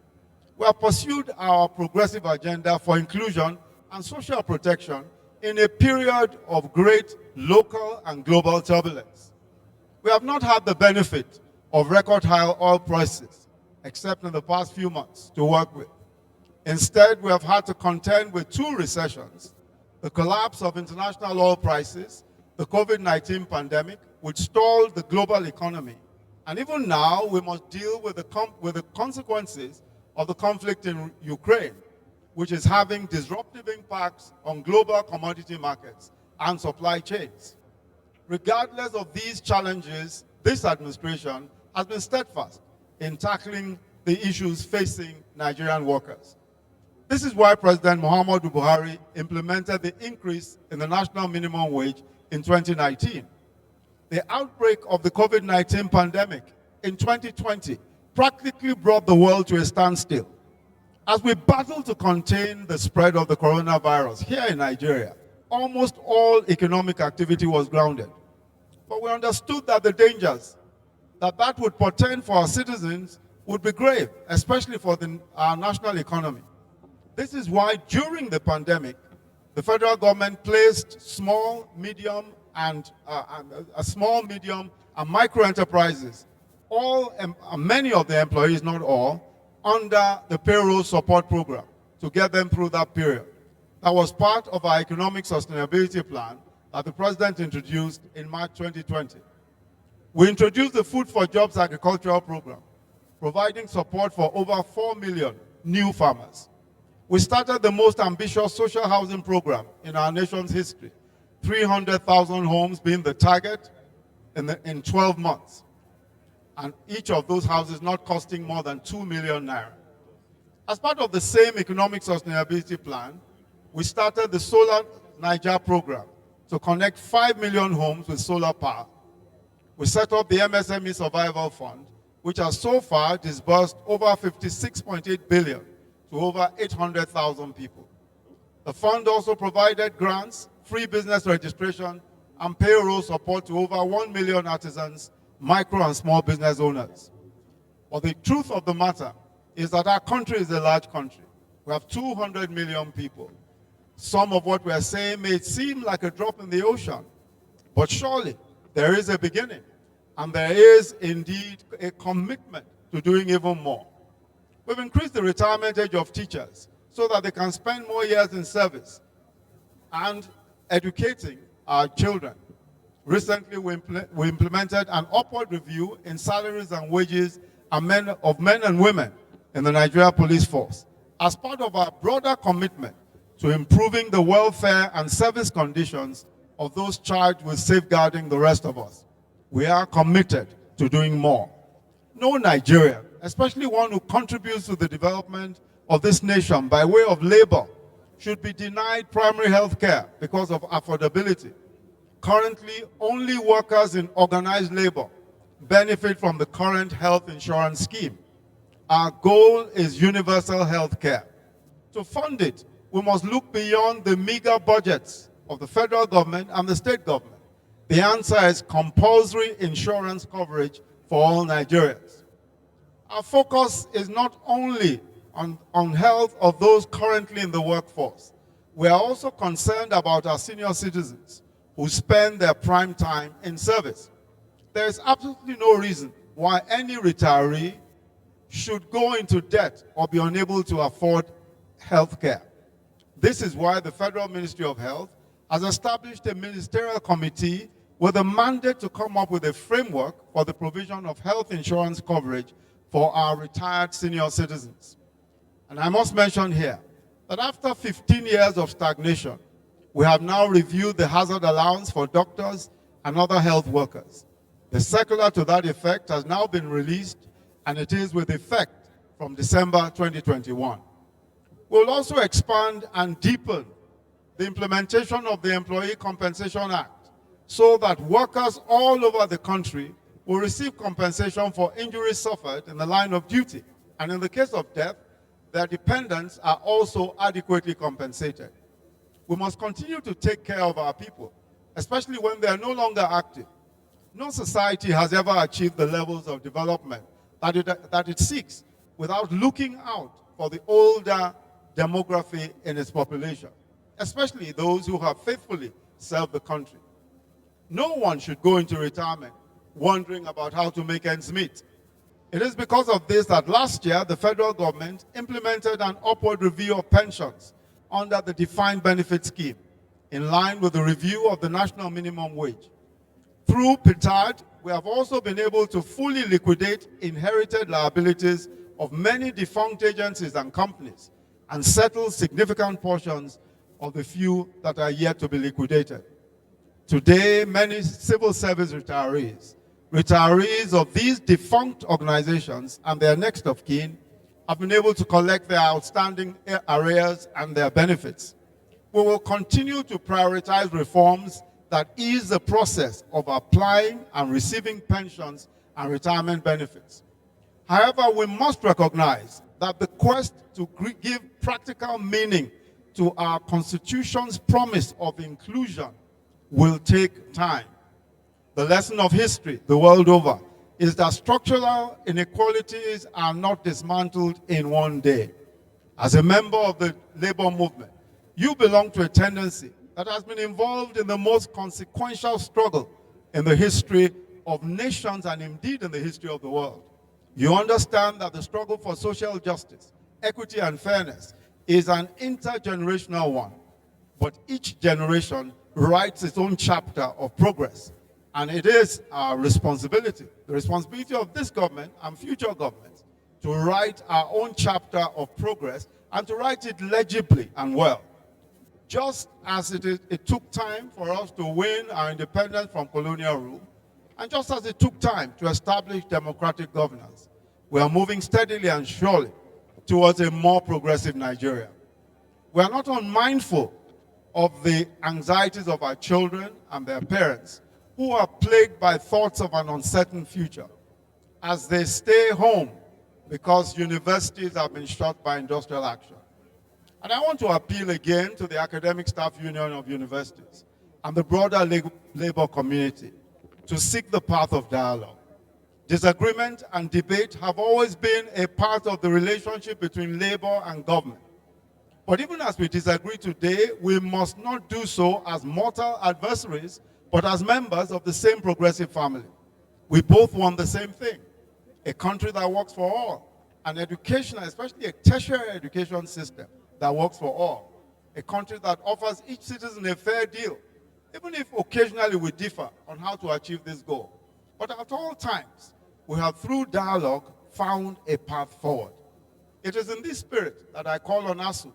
We have pursued our progressive agenda for inclusion and social protection in a period of great local and global turbulence. We have not had the benefit of record high oil prices, except in the past few months, to work with. Instead, we have had to contend with two recessions: the collapse of international oil prices, the COVID-19 pandemic, which stalled the global economy. And even now, we must deal with the consequences of the conflict in Ukraine, which is having disruptive impacts on global commodity markets and supply chains. Regardless of these challenges, this administration has been steadfast in tackling the issues facing Nigerian workers. This is why President Muhammadu Buhari implemented the increase in the national minimum wage in 2019. The outbreak of the COVID-19 pandemic in 2020 practically brought the world to a standstill. As we battle to contain the spread of the coronavirus here in Nigeria, almost all economic activity was grounded. But we understood that the dangers that would portend for our citizens would be grave, especially for our national economy. This is why during the pandemic, the federal government placed small, medium, and micro enterprises, many of the employees, not all, under the payroll support program to get them through that period. That was part of our economic sustainability plan that the president introduced in March 2020. We introduced the Food for Jobs agricultural program, providing support for over 4 million new farmers. We started the most ambitious social housing program in our nation's history, 300,000 homes being the target in 12 months. And each of those houses not costing more than 2 million naira. As part of the same economic sustainability plan, we started the Solar Niger program to connect 5 million homes with solar power. We set up the MSME Survival Fund, which has so far disbursed over 56.8 billion to over 800,000 people. The fund also provided grants, free business registration, and payroll support to over 1 million artisans, micro and small business owners. But the truth of the matter is that our country is a large country. We have 200 million people. Some of what we are saying may seem like a drop in the ocean, but surely there is a beginning, and there is indeed a commitment to doing even more. We've increased the retirement age of teachers so that they can spend more years in service and educating our children. Recently, we implemented an upward review in salaries and wages of men and women in the Nigeria police force as part of our broader commitment to improving the welfare and service conditions of those charged with safeguarding the rest of us. We are committed to doing more. No Nigerian, especially one who contributes to the development of this nation by way of labor, should be denied primary health care because of affordability. Currently, only workers in organized labor benefit from the current health insurance scheme. Our goal is universal health care. To fund it, we must look beyond the meager budgets of the federal government and the state government. The answer is compulsory insurance coverage for all Nigerians. Our focus is not only on health of those currently in the workforce. We are also concerned about our senior citizens who spend their prime time in service. There is absolutely no reason why any retiree should go into debt or be unable to afford health care. This is why the Federal Ministry of Health has established a ministerial committee with a mandate to come up with a framework for the provision of health insurance coverage for our retired senior citizens. And I must mention here that after 15 years of stagnation, we have now reviewed the hazard allowance for doctors and other health workers. The circular to that effect has now been released, and it is with effect from December 2021. We'll also expand and deepen the implementation of the Employee Compensation Act so that workers all over the country will receive compensation for injuries suffered in the line of duty. And in the case of death, their dependents are also adequately compensated. We must continue to take care of our people, especially when they are no longer active. No society has ever achieved the levels of development that it seeks without looking out for the older demography in its population, especially those who have faithfully served the country. No one should go into retirement wondering about how to make ends meet. It is because of this that last year the federal government implemented an upward review of pensions under the defined benefit scheme, in line with the review of the national minimum wage. Through PITAD, we have also been able to fully liquidate inherited liabilities of many defunct agencies and companies and settle significant portions of the few that are yet to be liquidated. Today, many civil service retirees of these defunct organizations and their next of kin have been able to collect their outstanding arrears and their benefits. We will continue to prioritize reforms that ease the process of applying and receiving pensions and retirement benefits. However, we must recognize that the quest to give practical meaning to our Constitution's promise of inclusion will take time. The lesson of history the world over is that structural inequalities are not dismantled in one day. As a member of the labor movement, you belong to a tendency that has been involved in the most consequential struggle in the history of nations and indeed in the history of the world. You understand that the struggle for social justice, equity, and fairness is an intergenerational one, but each generation writes its own chapter of progress. And it is our responsibility, the responsibility of this government and future governments, to write our own chapter of progress and to write it legibly and well. Just as it took time for us to win our independence from colonial rule, and just as it took time to establish democratic governance, we are moving steadily and surely towards a more progressive Nigeria. We are not unmindful of the anxieties of our children and their parents, who are plagued by thoughts of an uncertain future as they stay home because universities have been shut by industrial action. And I want to appeal again to the Academic Staff Union of Universities and the broader labor community to seek the path of dialogue. Disagreement and debate have always been a part of the relationship between labor and government. But even as we disagree today, we must not do so as mortal adversaries, but as members of the same progressive family. We both want the same thing, a country that works for all, an education, especially a tertiary education system that works for all, a country that offers each citizen a fair deal, even if occasionally we differ on how to achieve this goal. But at all times, we have, through dialogue, found a path forward. It is in this spirit that I call on ASU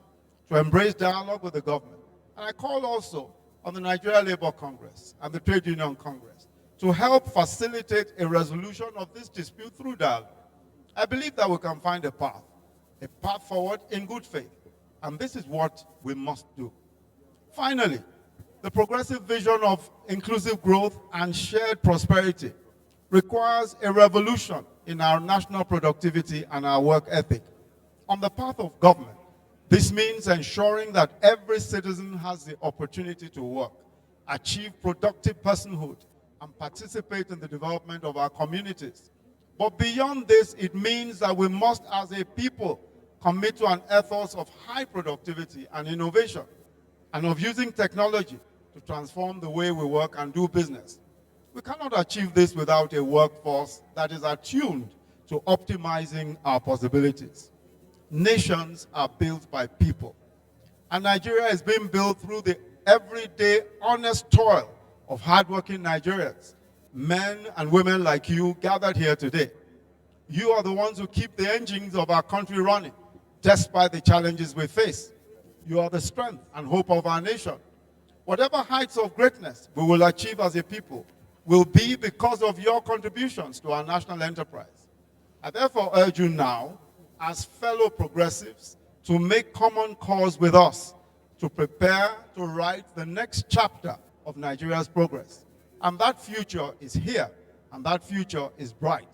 to embrace dialogue with the government. And I call also on the Nigerian Labour Congress and the Trade Union Congress to help facilitate a resolution of this dispute through dialogue. I believe that we can find a path forward in good faith. And this is what we must do. Finally, the progressive vision of inclusive growth and shared prosperity requires a revolution in our national productivity and our work ethic. On the path of government, this means ensuring that every citizen has the opportunity to work, achieve productive personhood, and participate in the development of our communities. But beyond this, it means that we must, as a people, commit to an ethos of high productivity and innovation, and of using technology to transform the way we work and do business. We cannot achieve this without a workforce that is attuned to optimizing our possibilities. Nations are built by people, and Nigeria is being built through the everyday honest toil of hardworking Nigerians, men and women like you gathered here today. You are the ones who keep the engines of our country running, despite the challenges we face. You are the strength and hope of our nation. Whatever heights of greatness we will achieve as a people will be because of your contributions to our national enterprise. I therefore urge you now, as fellow progressives, to make common cause with us to prepare to write the next chapter of Nigeria's progress. And that future is here, and that future is bright.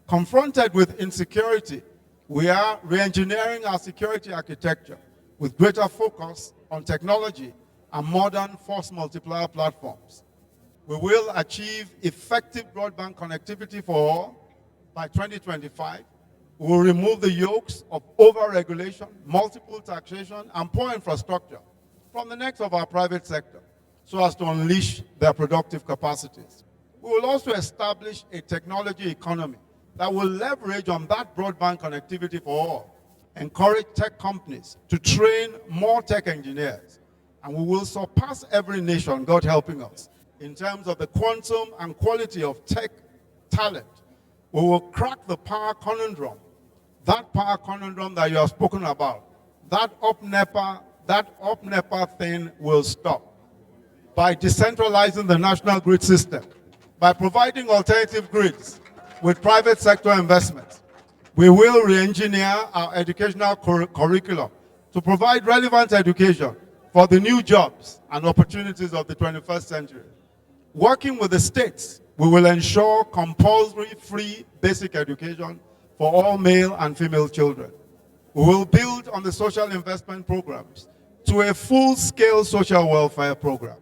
Confronted with insecurity, we are re-engineering our security architecture with greater focus on technology and modern force multiplier platforms. We will achieve effective broadband connectivity for all by 2025. We will remove the yokes of over-regulation, multiple taxation, and poor infrastructure from the necks of our private sector so as to unleash their productive capacities. We will also establish a technology economy that will leverage on that broadband connectivity for all, encourage tech companies to train more tech engineers, and we will surpass every nation, God helping us, in terms of the quantum and quality of tech talent. We will crack the power conundrum, that power conundrum that you have spoken about. That up NEPA thing will stop by decentralizing the national grid system, by providing alternative grids with private sector investments. We will re-engineer our educational curriculum to provide relevant education for the new jobs and opportunities of the 21st century. Working with the states, we will ensure compulsory free basic education for all male and female children. We will build on the social investment programs to a full-scale social welfare program.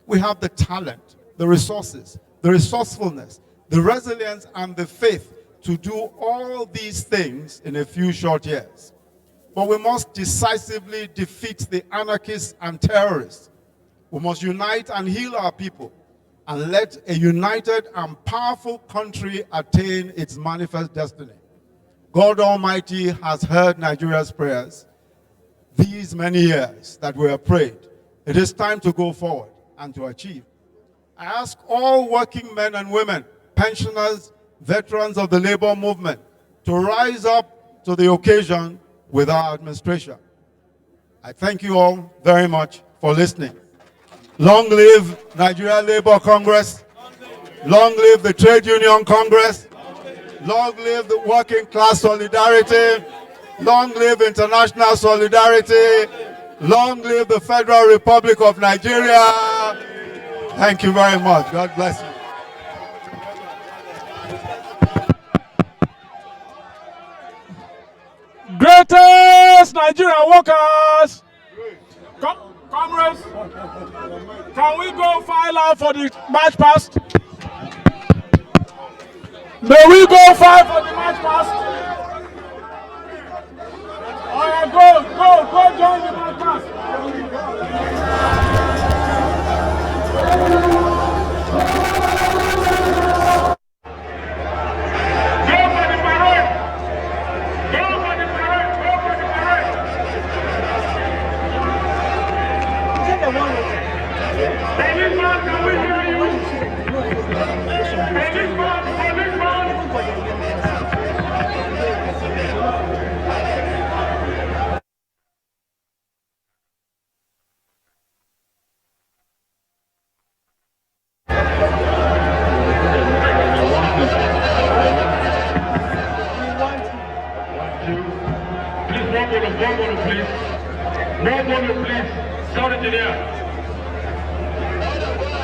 We have the talent, the resources, the resourcefulness, the resilience, and the faith to do all these things in a few short years. But we must decisively defeat the anarchists and terrorists. We must unite and heal our people and let a united and powerful country attain its manifest destiny. God Almighty has heard Nigeria's prayers these many years that we have prayed. It is time to go forward and to achieve. I ask all working men and women, pensioners, veterans of the labor movement, to rise up to the occasion with our administration. I thank you all very much for listening. Long live Nigeria Labour Congress. Long live the Trade Union Congress. Long live the working class solidarity. Long live international solidarity. Long live the Federal Republic of Nigeria. Thank you very much. God bless you. Greatest Nigerian workers! Comrades, can we go file out for the march past? May we go file for the march past? All right, go join the march past.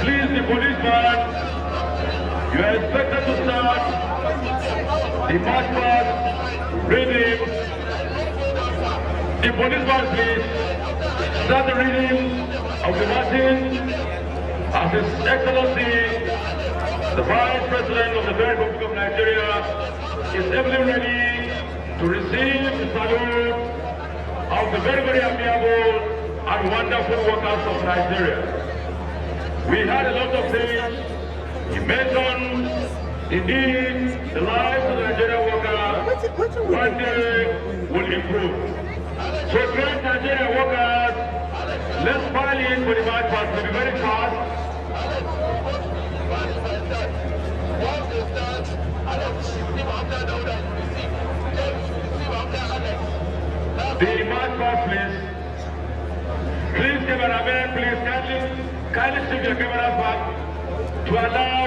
Please, the policeman, you are expected to start the march past reading. The policeman, please, start the reading of the marching as His Excellency, the Vice President of the Federal Republic of Nigeria, is ably ready to receive the salute of the very, very amiable and wonderful workers of Nigeria. We had a lot of things. He mentioned, indeed, the lives of the Nigerian workers one day will improve. So great Nigerian workers, let's file in for the march past to be very fast. back, please. Please, cameraman, please kindly shift your cameras back to allow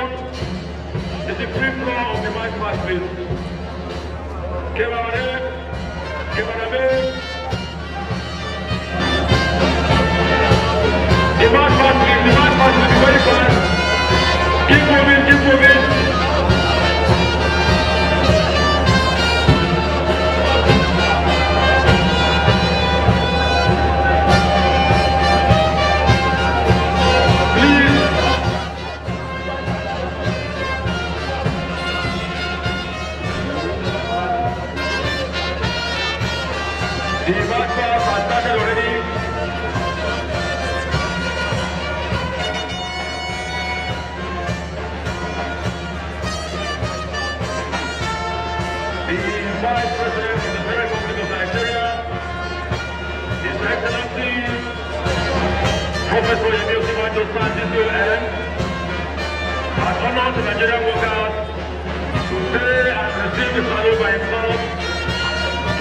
the free flow of the march past, please. Cameraman. The march past, please. The march past will be very fast. Keep moving, keep moving. The march past has started already. The Vice President of the Federal Republic of Nigeria, His Excellency Professor Emil Simanjo Sanjiso and has honored the Nigerian workers to stay and receive the salute by himself.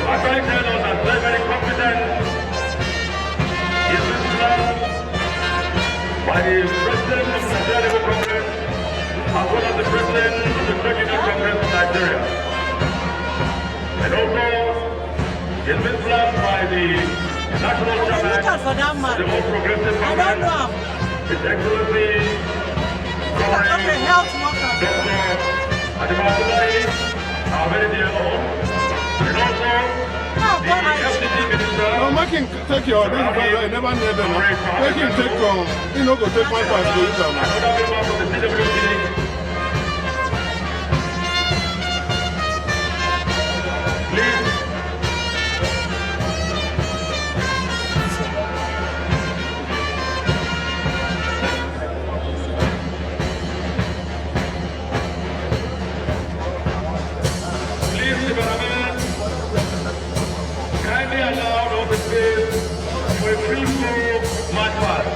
Actually tell us that very, very competent is this plan by the President of the Nigerian Labour Congress as well as the President of the Trade Union Congress of Nigeria. And also is this plan by the National Chairman, the most progressive Congress, His Excellency Dr. Adebayo, our very dear own. And also, the FCC Minister. No, make him take your. This is I never knew them. Make him take you know, go take 1 pass to use them. Another member from the CWC. Please. Kindly allow open space for a free flow march past.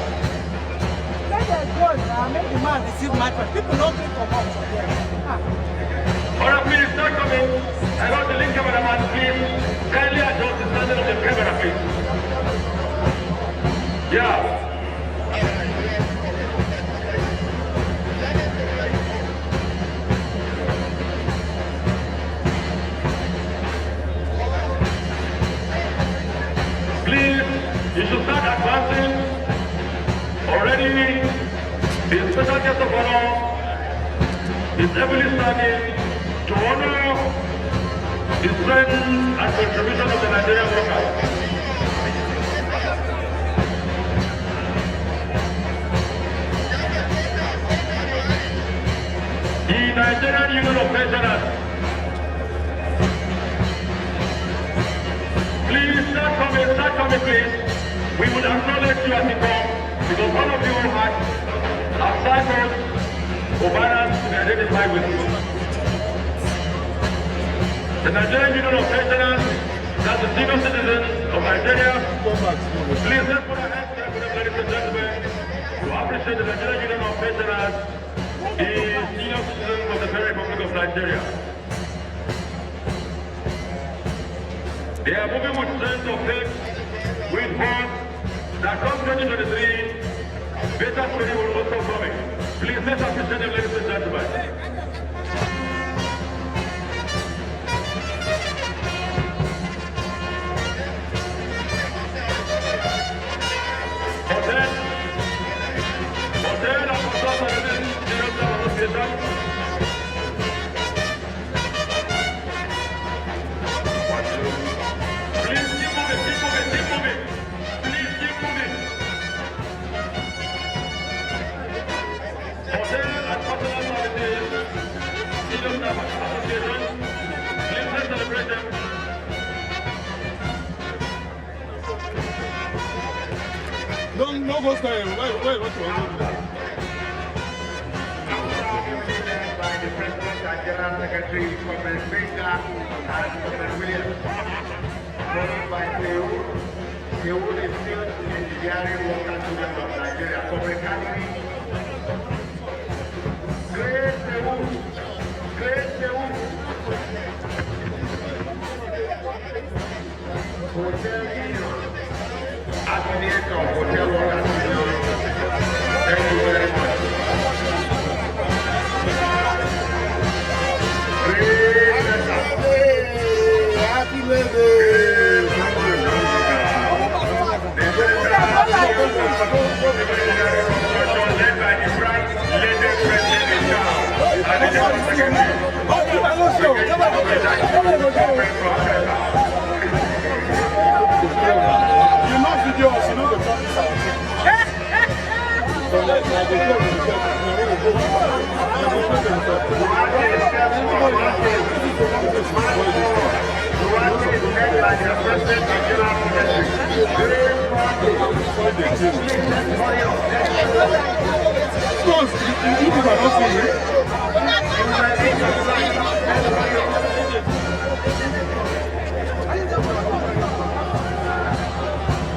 Let them go now, make the man receive march past. People don't think of us. Alright, please start coming. I want the link cameraman, please. Kindly adjust the standard of the camera, please. Yeah. Please, you should start advancing. Already, the special guest of honor is heavily standing to honor the strength and contribution of the Nigerian workers. The Nigerian Union of Pensioners. Please start coming, please. We would acknowledge you as you come because all of you have signed or banners to be identified with you. The Nigerian Union of Pensioners, that's the senior citizens of Nigeria. Please let's put our hands together for them, ladies and gentlemen, to appreciate the Nigerian Union of Pensioners, the senior citizens of the Federal Republic of Nigeria. They are moving with strength of faith, with hope that come 2023, better story will also come. Please let's appreciate them, ladies and gentlemen. Hotel and Consultant Association. Please keep moving. Please keep moving. Hotel and Consultant Association. Please let's celebrate them. Don't go stay. Wait, what you want to do? By the President and General Secretary, Comrade Baker and Comrade Williams, followed by Seoul. Seoul is still the engineering worker student of Nigeria. Comrade Kennedy. Great Seoul. Hotel Union.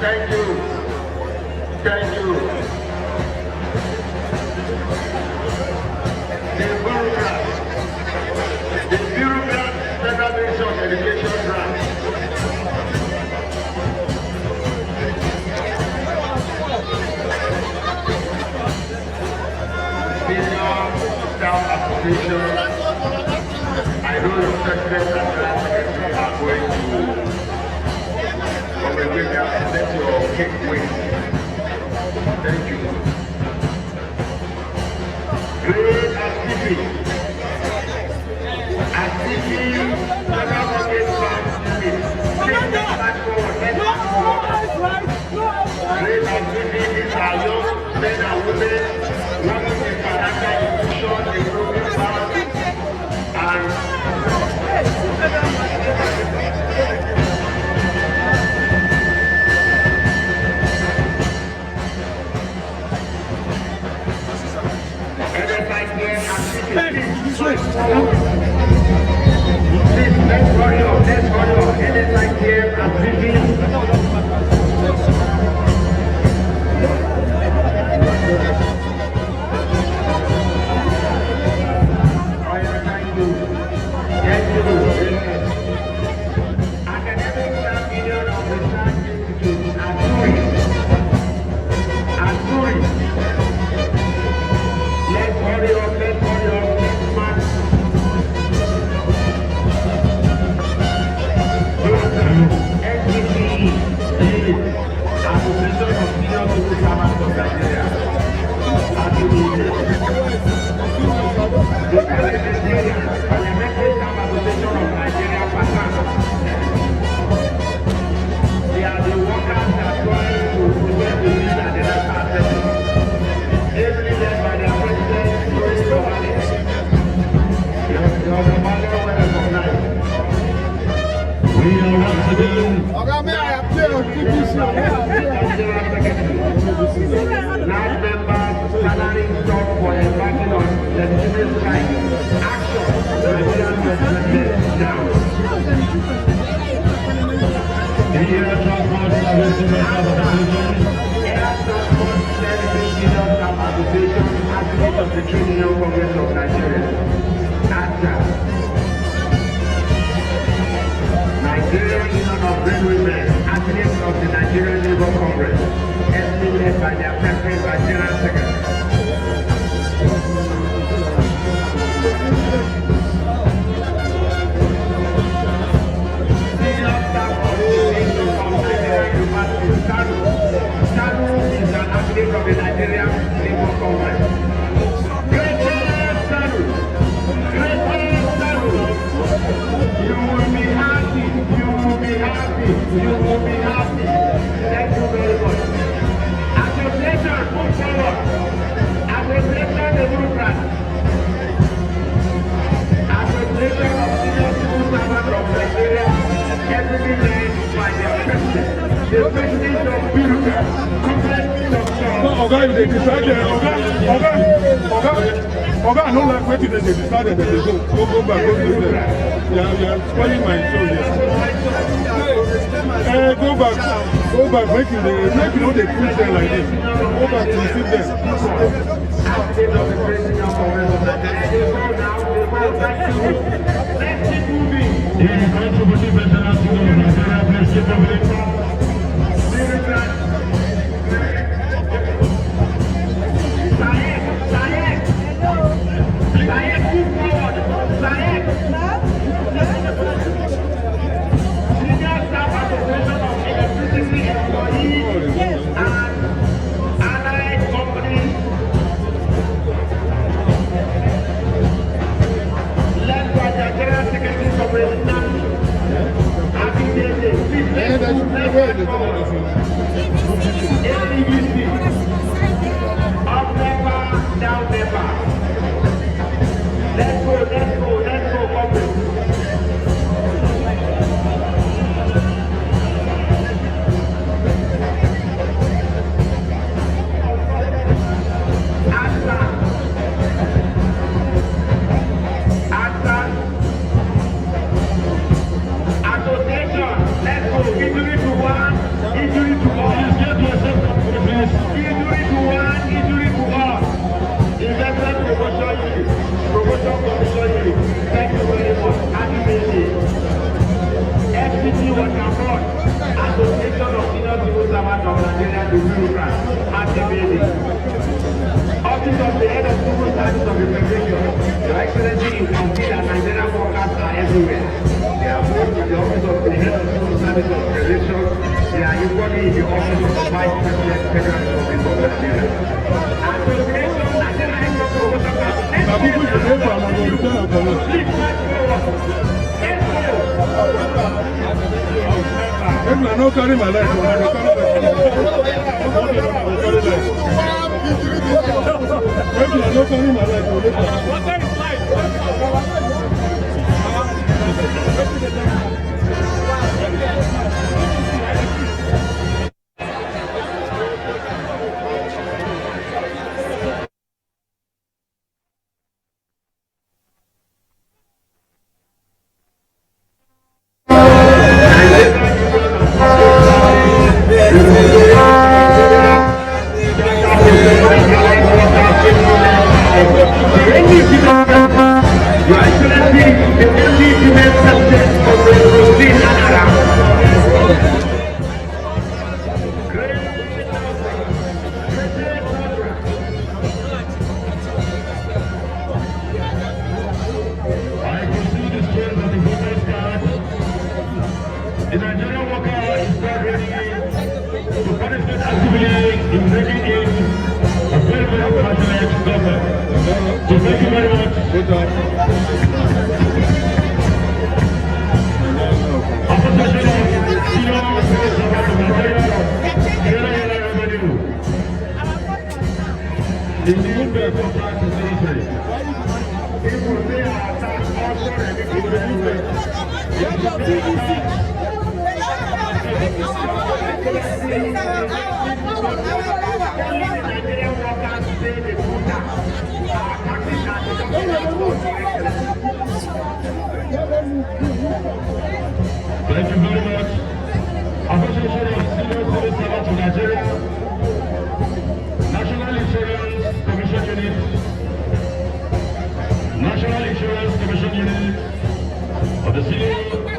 Thank you. Thank you. The bureaucrat Federal Ministry of Education branch. Senior staff association. I know your president and secretary are going to congregate there and let your cake wait. Thank you. Great activity. Activity, federal market bank unit. Take that back forward. Great activity, these are young men and women working in financial institutions, improving banks, and Nigerian Union of Railwaymen, affiliates of the Nigerian Labour Congress, led by their president, Nigerian Secretary. Senior staff of the Nigerian University, SANU is an affiliate of the Nigerian Labour Congress. Great SANU! Great SANU! You will be happy. You will be happy. You will be happy. Thank you very much. Association, move forward. Association, the bureaucrat. Association of senior civil servants of Nigeria, everything led by their president. The president of bureaucrats, Oga, if they decided, Oga, I don't like waiting. They decided that they go back, go to them. You're spoiling my show here. Go back, make you know they push them like this. Go back to receive them. everywhere. They are both in the office of the head of civil service of relations. They are equally in the office of the vice president federal republic of Nigeria. And to make sure Nigeria is not If I no carry my life, I no carry my life. The Nigerian worker is not ready to participate actively in making it a very, very passionate government. So thank you very much. Association of Senior Civil Servants of Nigeria, Revenue. The new pay for tax is necessary. If we pay our tax also ready to Thank you very much. Association of Senior Civil Servants of Nigeria, National Insurance Commission Unit, National Insurance Commission Unit of the Senior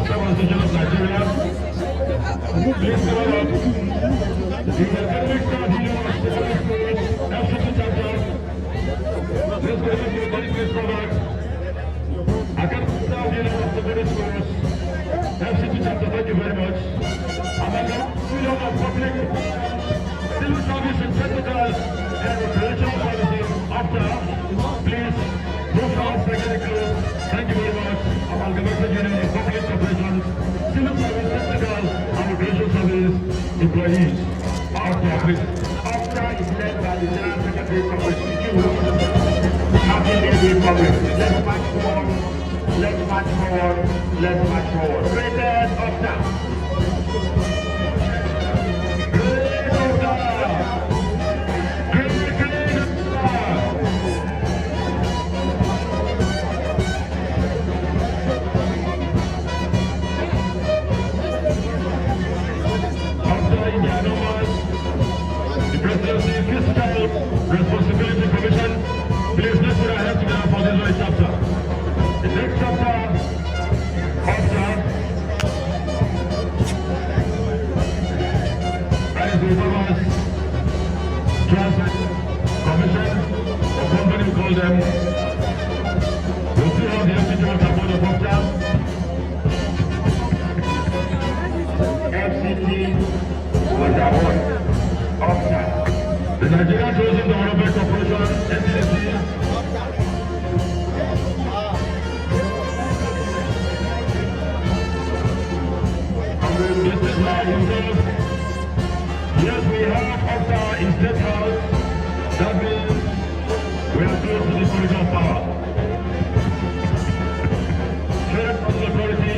Servants Association of Nigeria. Please come up. The Epidemic Star Union of Secondary Schools, FCT chapter. Please go to the police product. Academic Star Union of Secondary Schools, FCT chapter. Thank you very much. Academic Union of Public Civil Service and Technical and Recreational Services. After, please move forward, technical. Thank you very much. Amalgamated Union of Public Corporations, Civil Service, Technical and Recreational Service employees. After, please. After is led by the General Secretary of the Happy Day Congress. Let's march forward. Let's march forward. Let's march forward. Greatest after. Responsibility Commission, please let's put our hands together for this very chapter. The next chapter, officer, that is the Governors Transport Commission, or company we call them. We'll see how the FCT will support the officer. FCT was award officer. The Nigerian Tourism Development Corporation, NTDC, Mr. Lai himself. Yes, we have officer in State House. That means we are close to the political power. Trade Authority,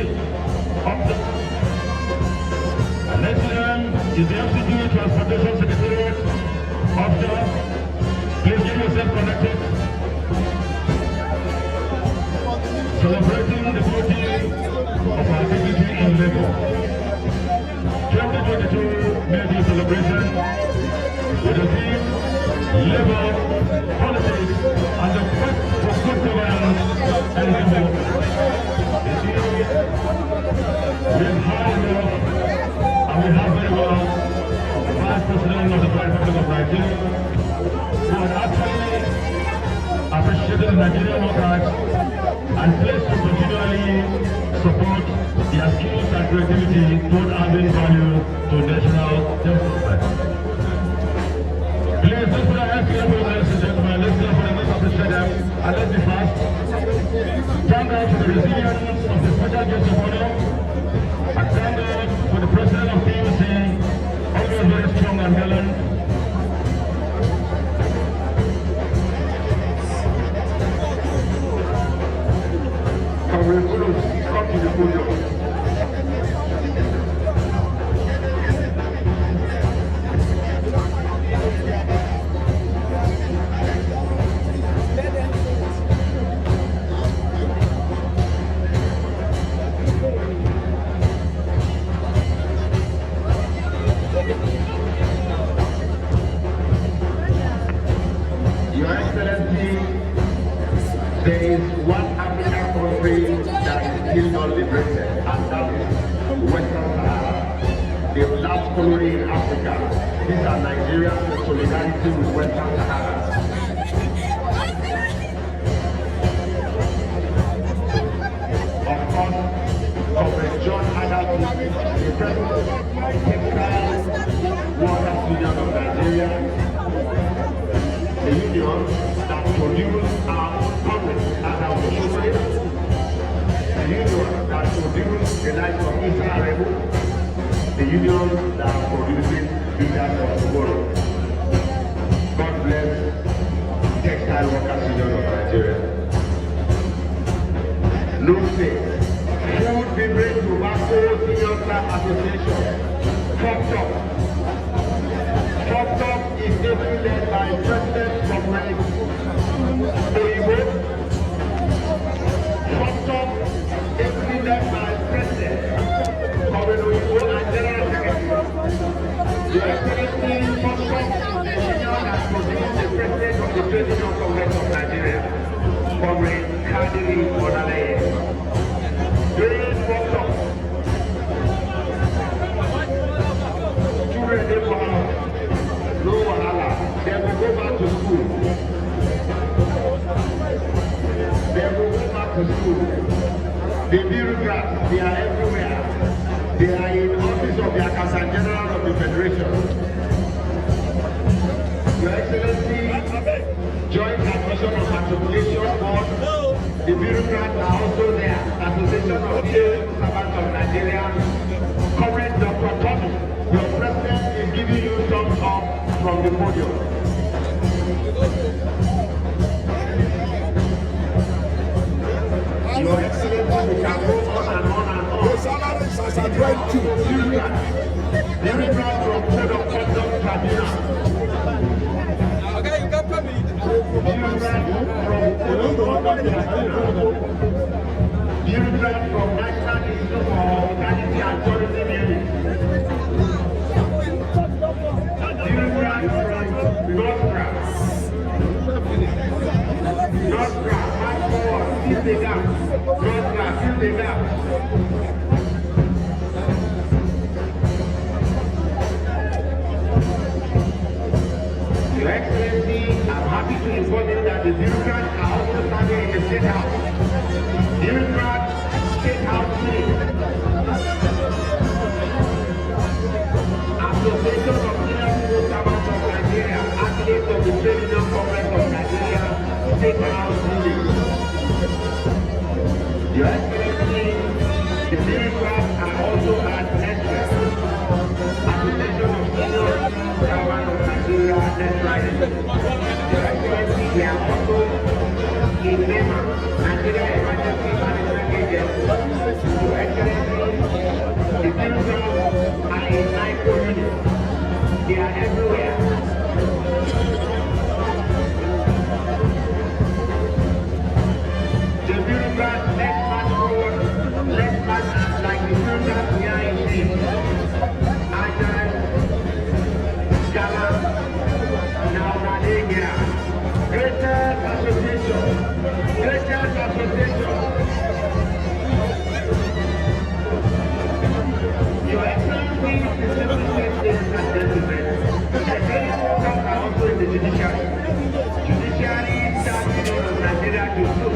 officer. Next to them is the FCT Transportation Secretariat. Officer, please get yourself connected. Celebrating the beauty of our dignity in labor. 2022 major celebration with the theme Labor, Politics, and the quest for good governance and labor. This year, we have high enough and we have very well Vice President of the Republic of Nigeria, who had actually appreciated the Nigerian workers and pledged to continually to national development. Please, let's put our hands together, ladies and gentlemen. Let's go for the most appreciate them. And let's be fast. Thank God for the resilience of the special guest of honor. And thank God for the president of TUC, always very strong and gallant. Come to the podium. Your Excellency, there is one African country that is still not liberated, and that is Western Sahara, the last colony in Africa. These are Nigerians in solidarity with Western Sahara. Of course, Comrade John Adams, the president of the Textile Workers Union of Nigeria, the union that produced our public as our children, the union that produced the likes of Isa Arebu, the union that are producing leaders of tomorrow. God bless Textile Workers Union of Nigeria. No state, Food, Beverage, Tobacco, Senior Staff Association, fucked up. Fucked up is being led by President Comrade Oyibo. Fucked up is being led by President Comrade Oyibo and General Secretary. Your Excellency, fucked up is the union that produced the President of the Trade Union Congress of Nigeria, Comrade Kadiri Odaleye. Very fucked up. Children, they go out. No wahala. They will go back to school. They will go back to school. The bureaucrats, they are everywhere. They are in office of the Accountant General of the Federation. Your Excellency, Joint Admission of Matriculation Board, the bureaucrats are also there. Association of Civil Servants of Nigeria, Comrade Dr. Tommy, your president is giving you thumbs up from the podium. Your Excellency, we can go on and on and on. The salaries are at 22. Bureaucrat from Code of Conduct Tribunal. Okay, you can come in. Bureaucrat from Code of Conduct Tribunal. Bureaucrat from National Institute for Hospitality and Tourism Unit. Bureaucrat from Nostra. Nostra, march forward, fill the gap. Nostra, fill the gap. Your Excellency, I'm happy to inform you that the bureaucrats are also standing in the State House. Bureaucrats, State House meeting. Association of Senior Civil Servants of Nigeria, affiliates of the Trade Union Congress of Nigeria, State House meeting. Your Excellency, the bureaucrats are also at NESRA, Association of Senior Civil Servants of Nigeria, NESRA. Your Excellency, they are also in NEMA, Nigeria Emergency Management Agency. Your Excellency, the bureaucrats are in 9 communities. They are everywhere. The bureaucrats, let's march forward. Let's march like the bureaucrats we are in team. Agile, Gala, now Nadegia. Greatest Association. Greatest Association. Your Excellency, the civil ladies and gentlemen, the Nigerian workers are also in the judiciary. Judiciary stands in Nigeria to sue,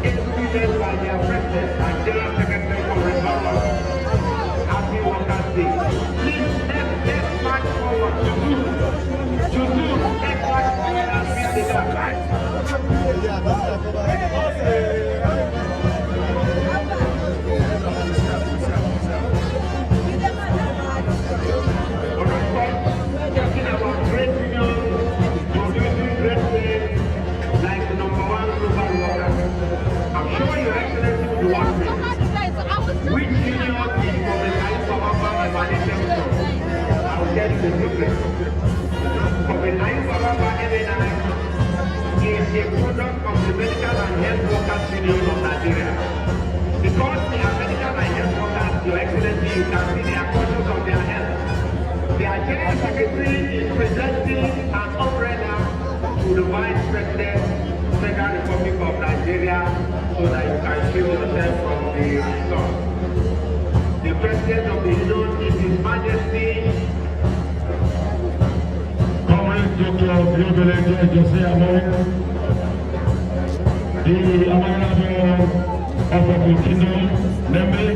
included by their president and general secretary for Republic. Happy Workers' Day. the secret. COVID-19 is a product of the Medical and Health Workers Union of Nigeria. Because they are medical and health workers, Your Excellency, you can see they are conscious of their health. Their General Secretary is presenting an umbrella to the Vice President, Federal Republic of Nigeria, so that you can shield yourself from the sun. The President of the Union is His Majesty Dr. Biobele Jose Amore, the Amarado of the Kingdom, Nembe.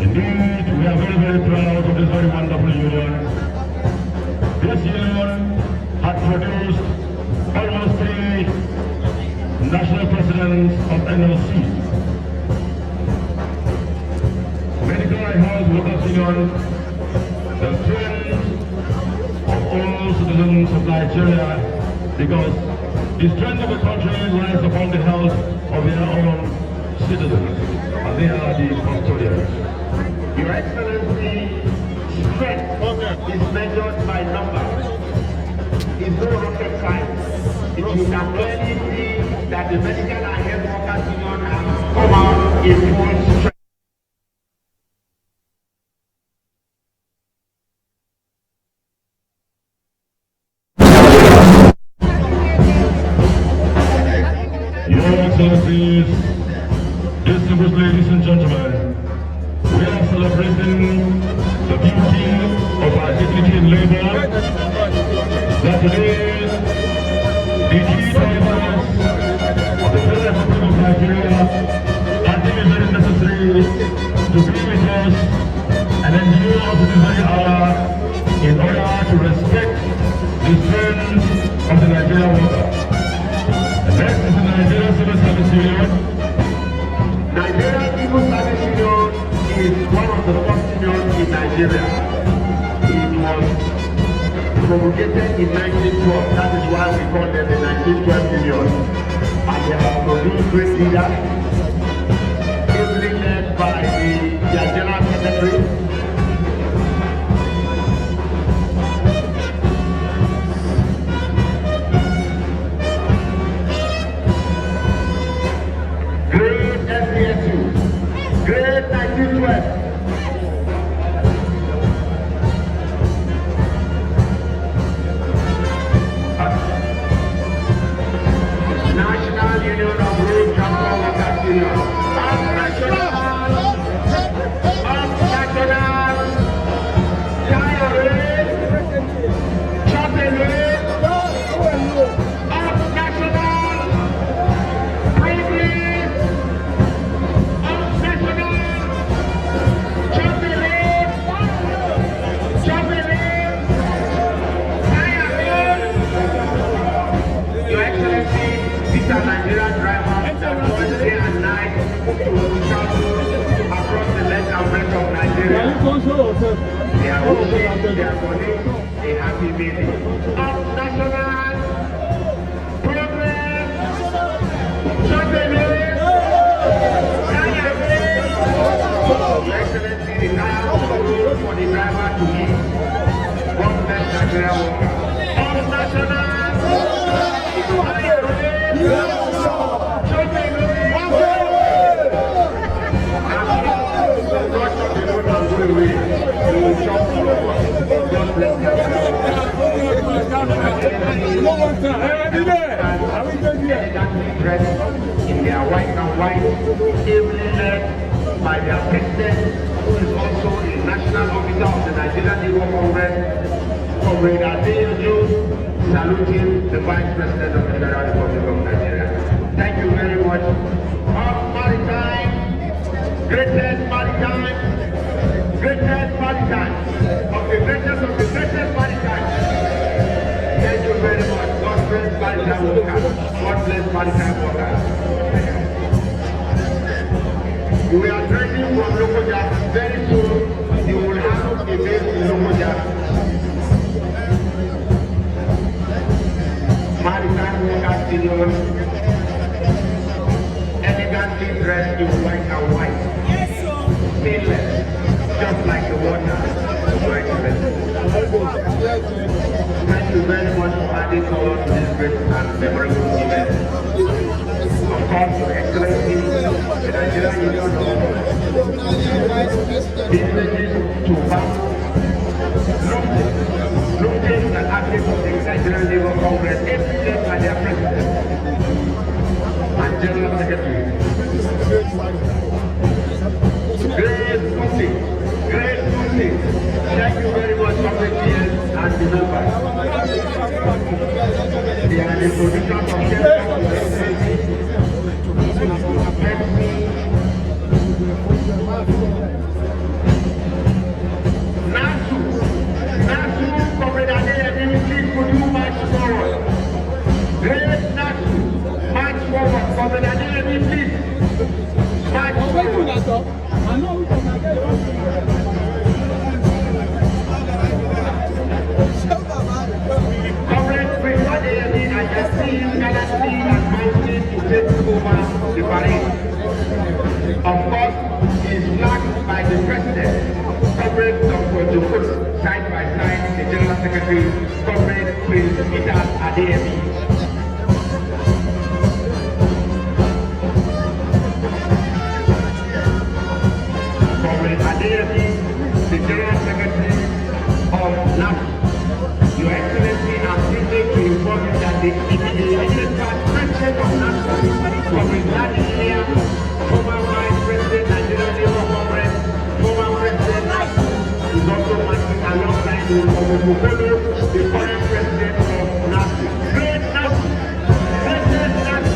Indeed, we are very, very proud of this very wonderful union. This union had produced almost 3 national presidents of NLC. Medical and Health Workers Union, the friends of all citizens of Nigeria, because the strength of the country lies upon the health of their own citizens, and they are the custodians. Your Excellency, strength is measured by number. It's no rocket science. If you can clearly see that the Medical and Health Workers Union have come out in full strength. Your Excellencies, distinguished ladies and gentlemen, we are celebrating the beauty of our dignity in labor. That today, the key drivers of the Federal Republic of Nigeria are deemed very necessary to be with us and endure up to this very hour in order to respect the strength of the Nigerian worker. Next is the Nigerian Civil Service Union. Nigerian Civil Service Union is one of the first unions in Nigeria. It was promulgated in 1912. That is why we call them the 1912 Union. And they have produced great leaders, ably led by their General Secretary. Great SDSU, great 1912. National Union of Road Transport Workers Union. National Your Excellency, these are Nigerian drivers that work day and night to travel across the length and breadth of Nigeria. They are wishing their colleagues a happy meeting. Of national progress, Your Excellency, the tire of the road for the driver to eat. God bless Nigeria workers. Of national in their white and white, ably led by their president, who is also a national officer of the Nigerian Labour Congress, Comrade Adeyoju, saluting the Vice President of the Federal Republic of Nigeria. Thank you very much. Of maritime, greatest maritime, of the greatest maritime. Thank you very much. God bless maritime workers. God bless maritime workers. We are training from Lokoja. Very soon, you will have a base in Lokoja. Maritime workers union, elegantly dressed in white and white, stainless, just like the water. Your Your Excellency. Thank you very much for adding color to this great and memorable event. Of course, Your Excellency, the Nigerian Union of Businesses to Bank looking and acting for the Nigerian Labour Congress every day by their president and general secretary. Great company. Thank you very much, comrades and the members. They are the producers of Nasu, comrade Adeyemi, please could you march forward? Great Nasu, march forward, comrade Adeyemi, please. March forward. Comrade Prince Adeyemi, I can see him gallantly advancing to take over the parade. Of course, he is flagged by the president, Comrade Dr. Jokos, side by side, the General Secretary, Comrade Prince Peter Adeyemi. Comrade Adeyemi, the General Secretary of NAFI. Your Excellency, I'm pleased to inform you that the immediate president of NAFI, Comrade Nigerian, former Vice President, Nigerian Labour Congress, former President, is also marching alongside the Comrade the current President of NAFI. Great NAFI! President NAFI!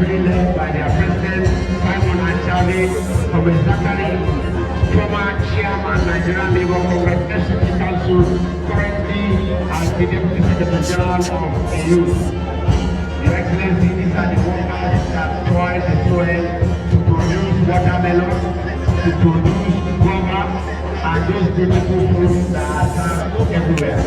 Led by their president, Simon Achave, Comrade Zachary, former chairman, Nigerian Labour Congress, FCT Council, currently as the Deputy Secretary General of EU. Your Excellency, these are the workers that toil the soil to produce watermelon, to produce guava, and those beautiful fruits that are found everywhere.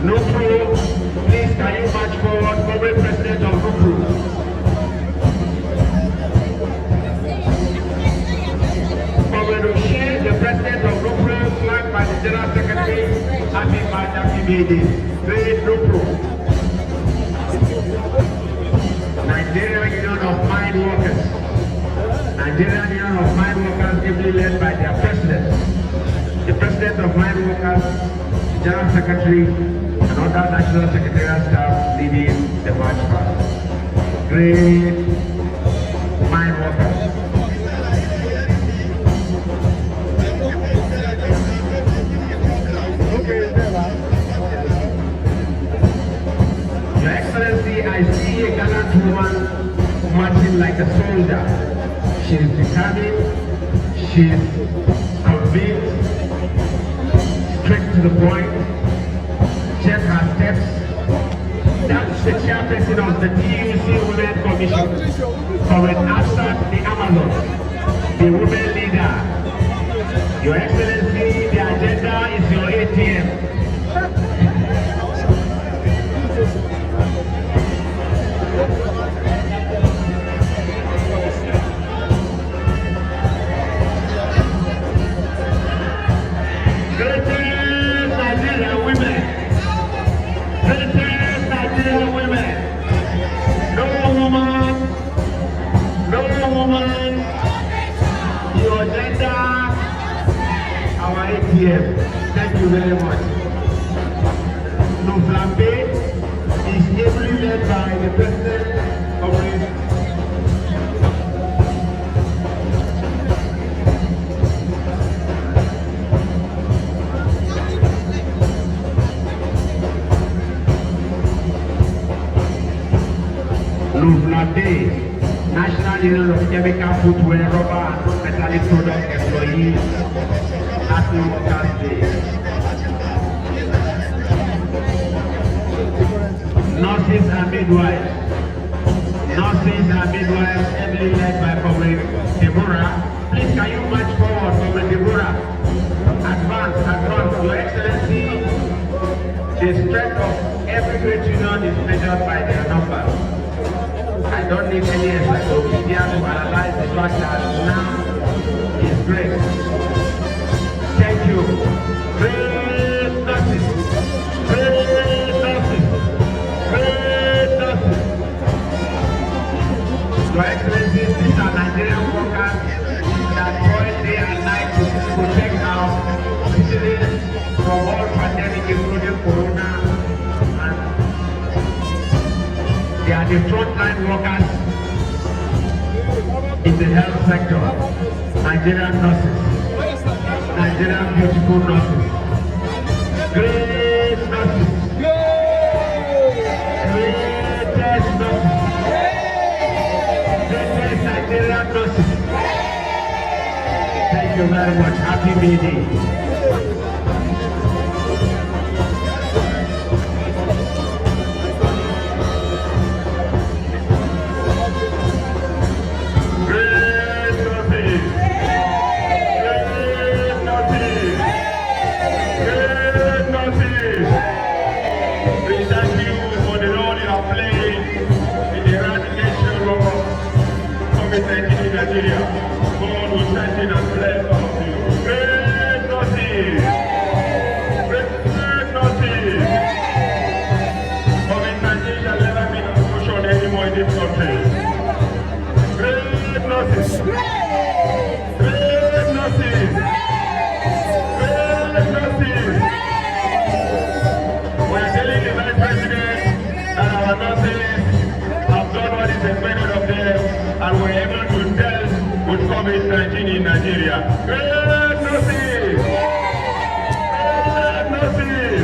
Nupro, please can you march forward, Comrade President of Nupro. Comrade O'Shea, the President of Nupro, flagged by the General Secretary, happy birthday, great Nupro. Nigerian Union of Mine Workers. Nigerian Union of Mine Workers, ably led by their President. The President of Mine Workers, General Secretary, and other National Secretarial staff leading the march past. Great mine workers. Your Excellency, I see a gallant woman marching like a soldier. She is determined, she is convinced, straight to the point. Check her steps. That's the chairperson of the TUC Women Commission, Comrade Asad the Amazon, the women leader. Your Excellency, the agenda is your ATM. Greatest Nigerian women. Greatest Nigerian women. No woman, your agenda, our ATM. Thank you very much. No Flambe is ably led by the President of the National Union of Chemical Footwear, Rubber and Metallic Product Employees, Happy Workers' Day. Nurses and midwives. Nurses and midwives, heavily led by Comrade Deborah. Please, can you march forward, Comrade Deborah? Advance, Your Excellency. The strength of every great union is measured by their numbers. I don't need any encyclopedia to analyze the fact that now is great. Thank you. Great nurses. Great nurses. Great nurses. Your Excellency, these are Nigerian workers that toil day and night to protect our citizens from all pandemic, including corona. They are the frontline workers in the health sector. Nigerian nurses. Nigerian beautiful nurses. Great nurses. Greatest nurses. Greatest Nigerian nurses. Thank you very much. Happy birthday. Nigeria. God will strengthen and bless all of you. Great nurses! Great nurses! COVID-19 shall never be an option anymore in this country. Great nurses! Great nurses! Great nurses! We are telling the Vice President that our nurses have done what is expected of them and we're able to tell with COVID-19 in Nigeria. Great nurses! Great nurses!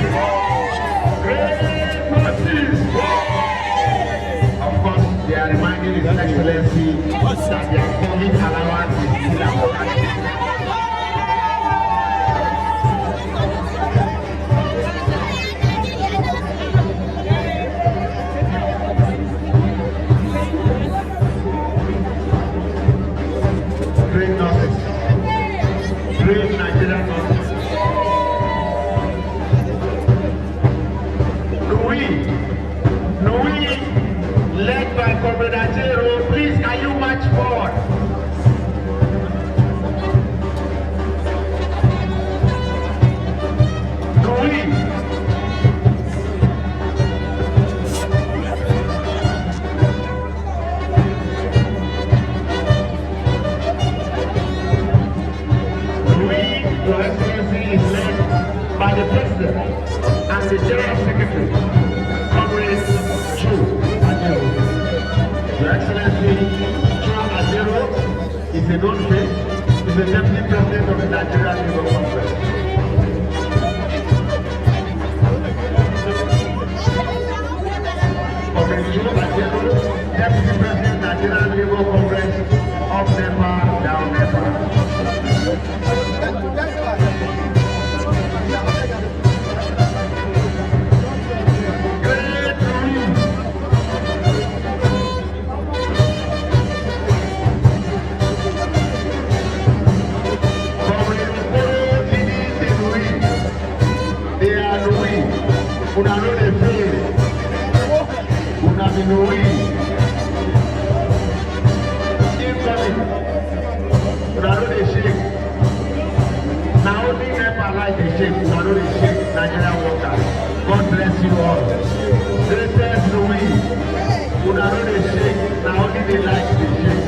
Great nurses! Of course, they are reminding His Excellency that their COVID allowance is still appropriate. Great nurses. Great Nigerian nurses. Louis, led by Comrade Ajero, please can you march forward? Your Excellency is led by the President and the General Secretary, Comrade Crude. Your Excellency, Crude is a known face, is the Deputy President of the Nigerian Labour Congress. Comrade Crude, Deputy President, Nigerian Labour Congress, up NEPA, down NEPA. Una Binui, incoming. Una no dey shake. Na only NEPA light dey shake. Una no dey shake Nigerian workers. God bless you all. Greatest Louis, una no dey shake. Na only the light dey shake.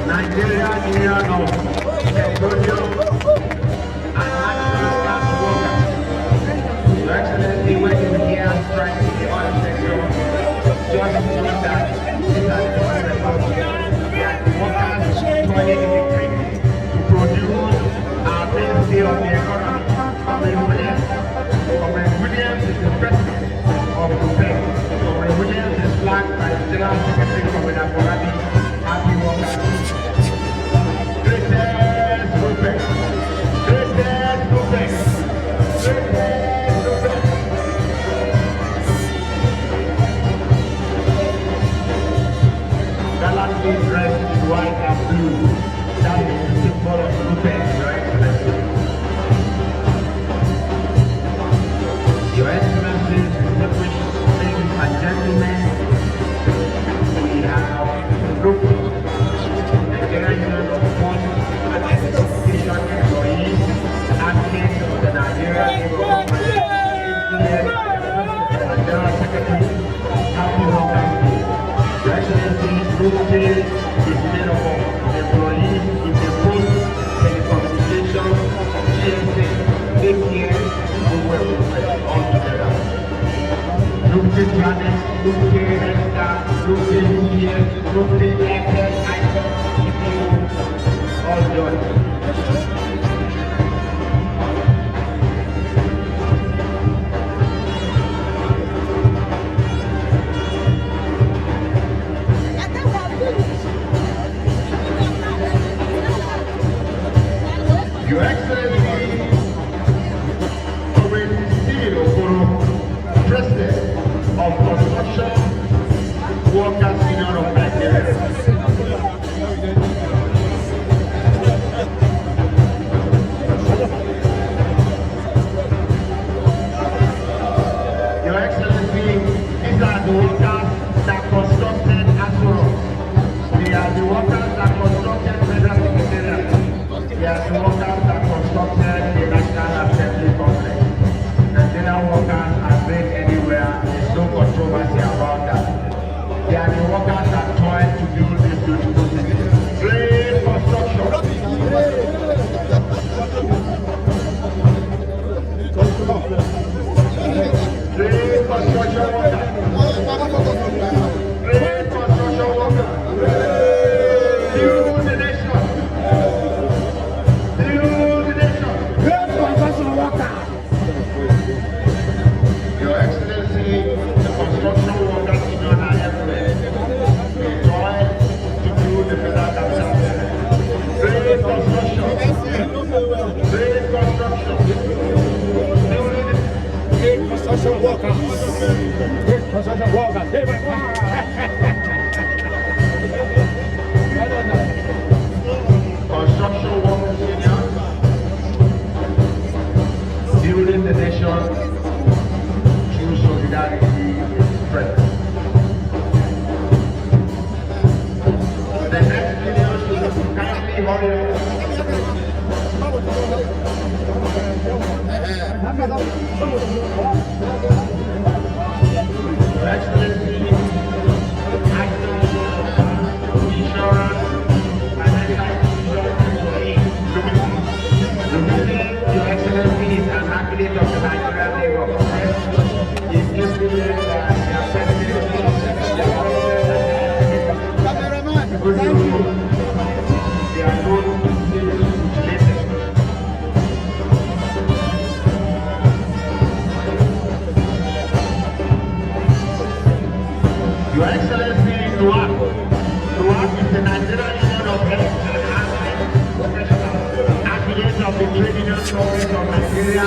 Nigerian Union of Petroleum and Natural Gas Workers. Your Excellency, when you hear strike in the oil sector, just know that these are the people they are the workers toiling in the creek to produce our mainstay of the economy. Comrade Williams is the president of Crude. Comrade Williams is flagged by the General Secretary Comrade Abuja. Happy workers. Greatest movement. Greatest movement. Greatest movement. Gallantly dressed in white and blue. That is the symbol of movement, Your Excellency. Your Excellency, distinguished ladies and gentlemen, we have a group of Nigerian Union of Port and Education employees, advocates of the Nigerian Labour Congress, and General Secretary. Happy Workers' Day. Your Excellency, Group K is made up of employees in the post, telecommunications, GSA, ATM, all together. Group K Planets, Group K Healthcare, Group K UPS, Group K Airtel, ICON, EPO, all joined. Your Excellency, Comrade Stephen Okoro, President of Construction Workers Union of Nigeria. Your Excellency, these are the workers that constructed Waterworks. They are the workers that constructed Federal Secretariat. They are the workers that constructed the National Assembly Complex. Nigerian workers are great anywhere. There's no controversy about that. They are the workers that toil to build this beautiful city. Great construction. Great construction workers. Great construction workers. Build the nation. Build the nation. Great construction workers. Your Excellency, the construction workers in your everywhere. They toil to build the federal capital. Great construction. Great construction. Great construction workers. Great construction workers. Construction workers union, building the nation through solidarity with strength. The next video should kindly hurry up. Your Excellency, Crude is the Nigerian Union of Health and Housing Professionals, affiliate of the Trade Union Congress of Nigeria,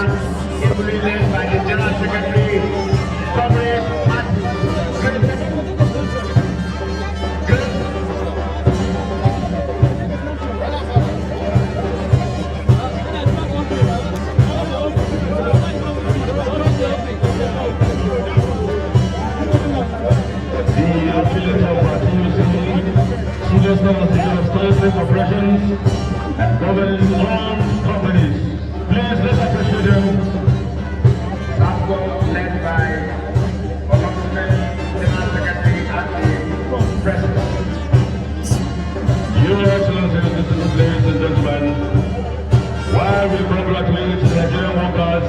ably led by the General Secretary, Comrade corporations and government-owned companies. Please let's appreciate them. SAPCO led by General Secretary and the President. Your Excellency, ladies and gentlemen, while we congratulate the Nigerian workers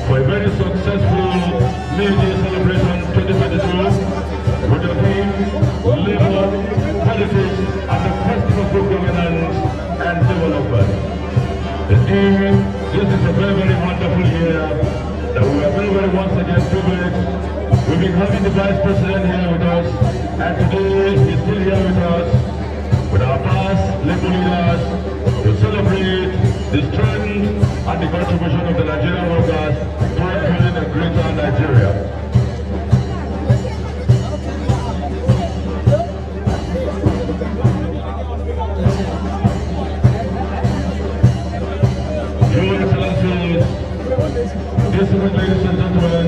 for a very successful May Day celebration 2022 with the theme Labor, Politics, and the Question of Good Governance and Development. This is a very, very wonderful year that we are very, very once again privileged. We've been having the Vice President here with us, and today he's still here with us, with our past labor leaders, to celebrate the strength and the contribution of the Nigerian workers toward building a greater Nigeria. Your Excellencies, distinguished ladies and gentlemen,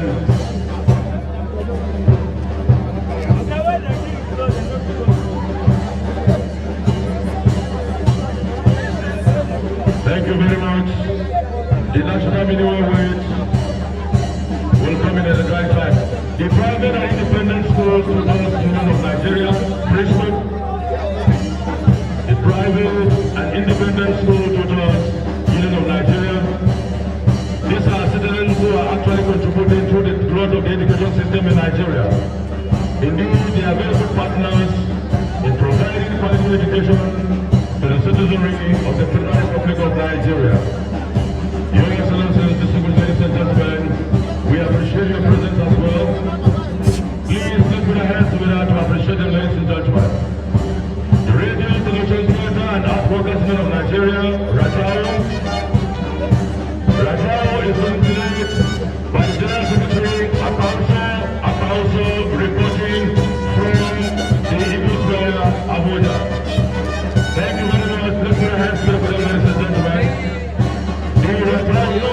thank you very much. The national minimum wage will come in at the right time. The private and independent schools to the Union of Nigeria, Priesthood, the private and independent school tutors, Union of Nigeria. These are citizens who are actually contributing to the growth of the education system in Nigeria. Indeed, they are very good partners in providing quality education to the citizenry of the Federal Republic of Nigeria. Your Excellencies, distinguished ladies and gentlemen, we appreciate your presence as well. Please let's put our hands together to appreciate them, ladies and gentlemen. The Radio Solutions Center and Art Workers Union of Nigeria, Rajao is on today by the General Secretary, Apauso, reporting from the Eagle Square, Abuja. Thank you very much. Let's put our hands together for them, ladies and gentlemen. The Rajao,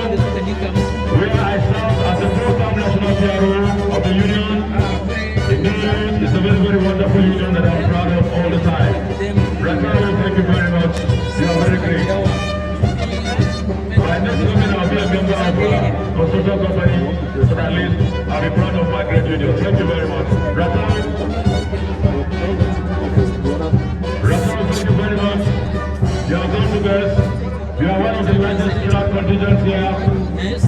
where I serve as the fourth-time national PRO of the union. Indeed, it's a very, very wonderful union that I'm proud of all the time. Rajao, thank you very much. You are very great. My next woman, I'll be a member of a construction company, so at least I'll be proud of my great union. Thank you very much. Rajao, thank you very much. You are going to best. You are one of the largest track contingents here.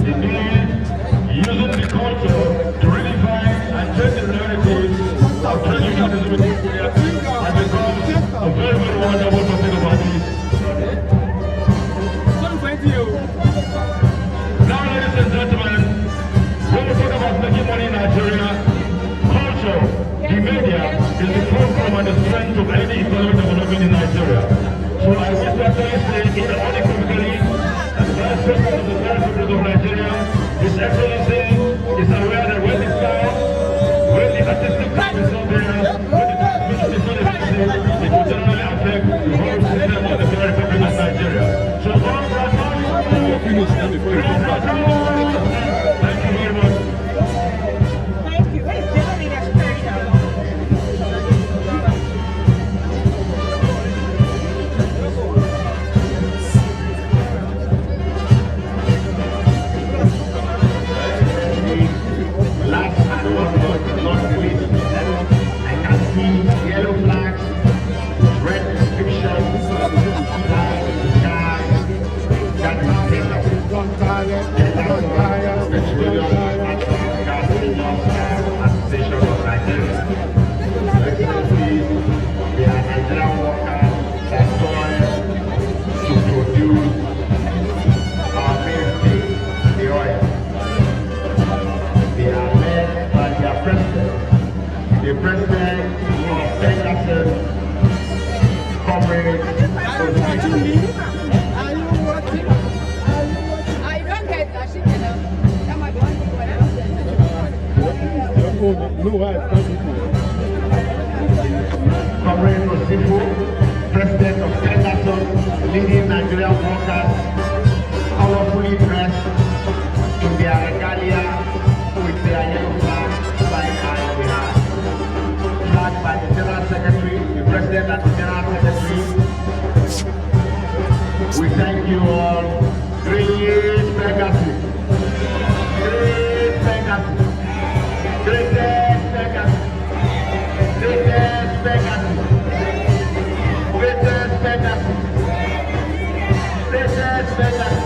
Indeed, using the culture to redefine and change the narratives of trade unionism in Nigeria has become a very, very wonderful topic of our day. Now, ladies and gentlemen, when we talk about making money in Nigeria, culture, the media, is the fulcrum and the strength of any economic development in Nigeria. So I wish to actually say, unequivocally, as Vice President of the Federal Republic of Nigeria, His Excellency is aware that when the sound, when the artistic type is not there, when the transmission is not effective, it will generally affect the whole system of the Federal Republic of Nigeria. So all thank you very much. Thank you. Comrade Osifu, President of Henderson, leading Nigerian workers, colorfully dressed in their regalia with their yellow flag flying high in the air. Flagged by the General Secretary, the President and the General Secretary. We thank you all. Great legacy. Great legacy. Greatest legacy. Greatest legacy. Greatest legacy. Greatest legacy.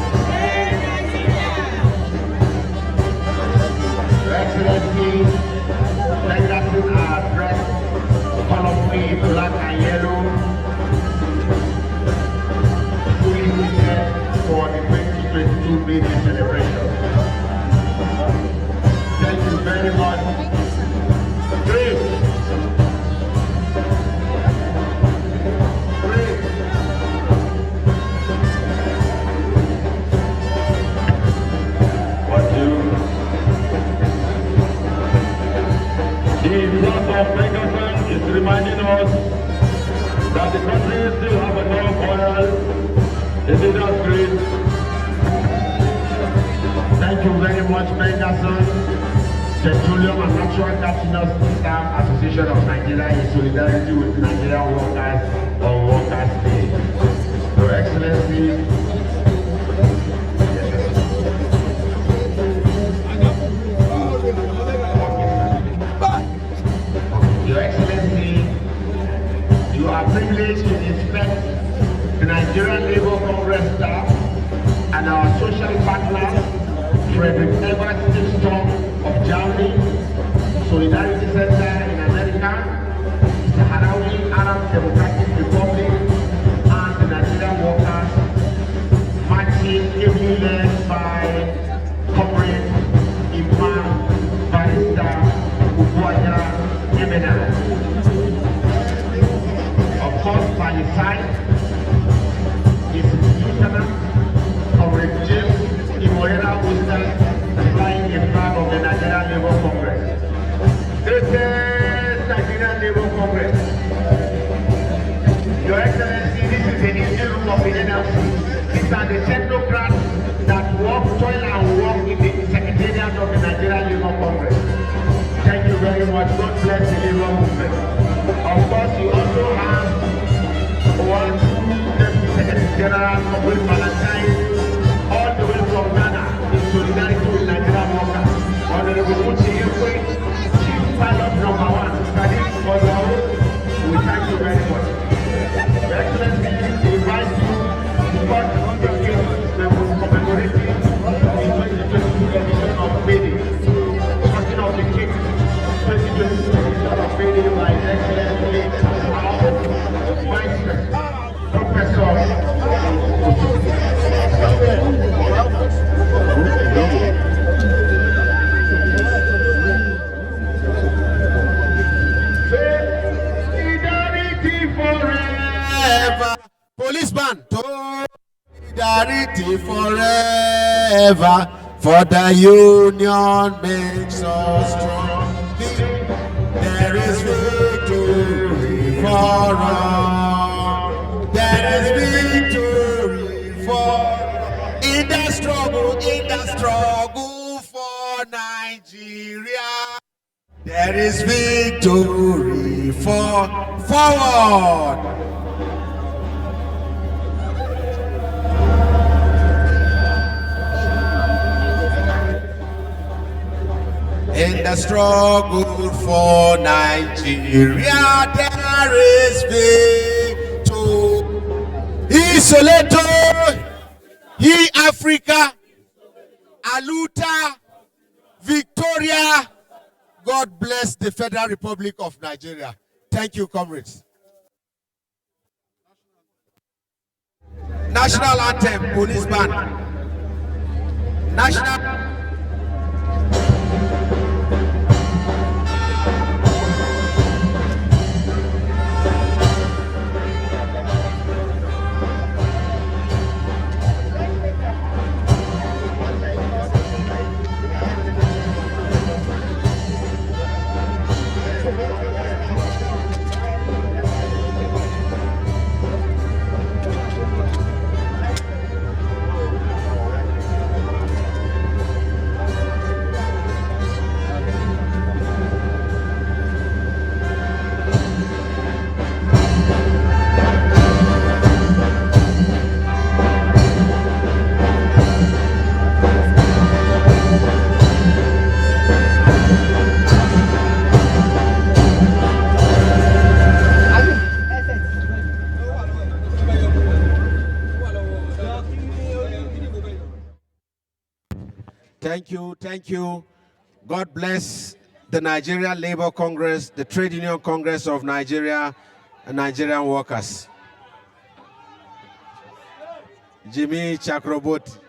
Your Excellency, legacies are dressed colorfully in black and yellow, fully fitted for the 2022 Baby celebration. Thank you very much. Great. Great. What you? The front of Pegasus is reminding us that the country still have enough oil in the industry. Thank you very much, Pegasus, Petroleum and Natural Gas Staff Association of Nigeria, in solidarity with Nigerian workers on Workers' Day. Your Excellency, Your Excellency, you are privileged to inspect the Nigerian Labour Congress staff and our social partners, Frederick Evans Stone of Germany, Solidarity Center in America, Sahrawi Arab Democratic Republic, and the Nigerian workers, marching ably led by Comrade Imam Barrister Abuja. Of course, by his side is Lieutenant Comrade James Imoyera Winston, flying the flag of the Nigerian Labour Congress. Greatest Nigerian Labour Congress. Your Excellency, this is the engine room of the NLC. These are the technocrats that work, toil and work in the Secretariat of the Nigerian Labour Congress. Thank you very much. God bless the Labour movement. Of course, you also have one Deputy Secretary General, Comrade Valentine, all the way from Ghana, in solidarity with Nigerian workers. Honorable Muchi Ekwe, Chief Pilot number 1, Sadiq Ozao, we thank you very much. Your Excellency, we invite you to part on the case that was commemorating the 2022 edition of Mayday. Talking of the case, 2022 edition of Mayday by His Excellency, our Vice Professor. Solidarity forever. Policeman. Solidarity forever. For the union makes us strong. There is victory for all. There is victory for in the struggle for Nigeria. There is victory for forward. In the struggle for Nigeria, there is victory. He Soleto, he Africa, Aluta, Victoria. God bless the Federal Republic of Nigeria. Thank you, comrades. National anthem, police band. National. Thank you, thank you. God bless the Nigerian Labour Congress, the Trade Union Congress of Nigeria, and Nigerian workers. Jimmy Chakraborty.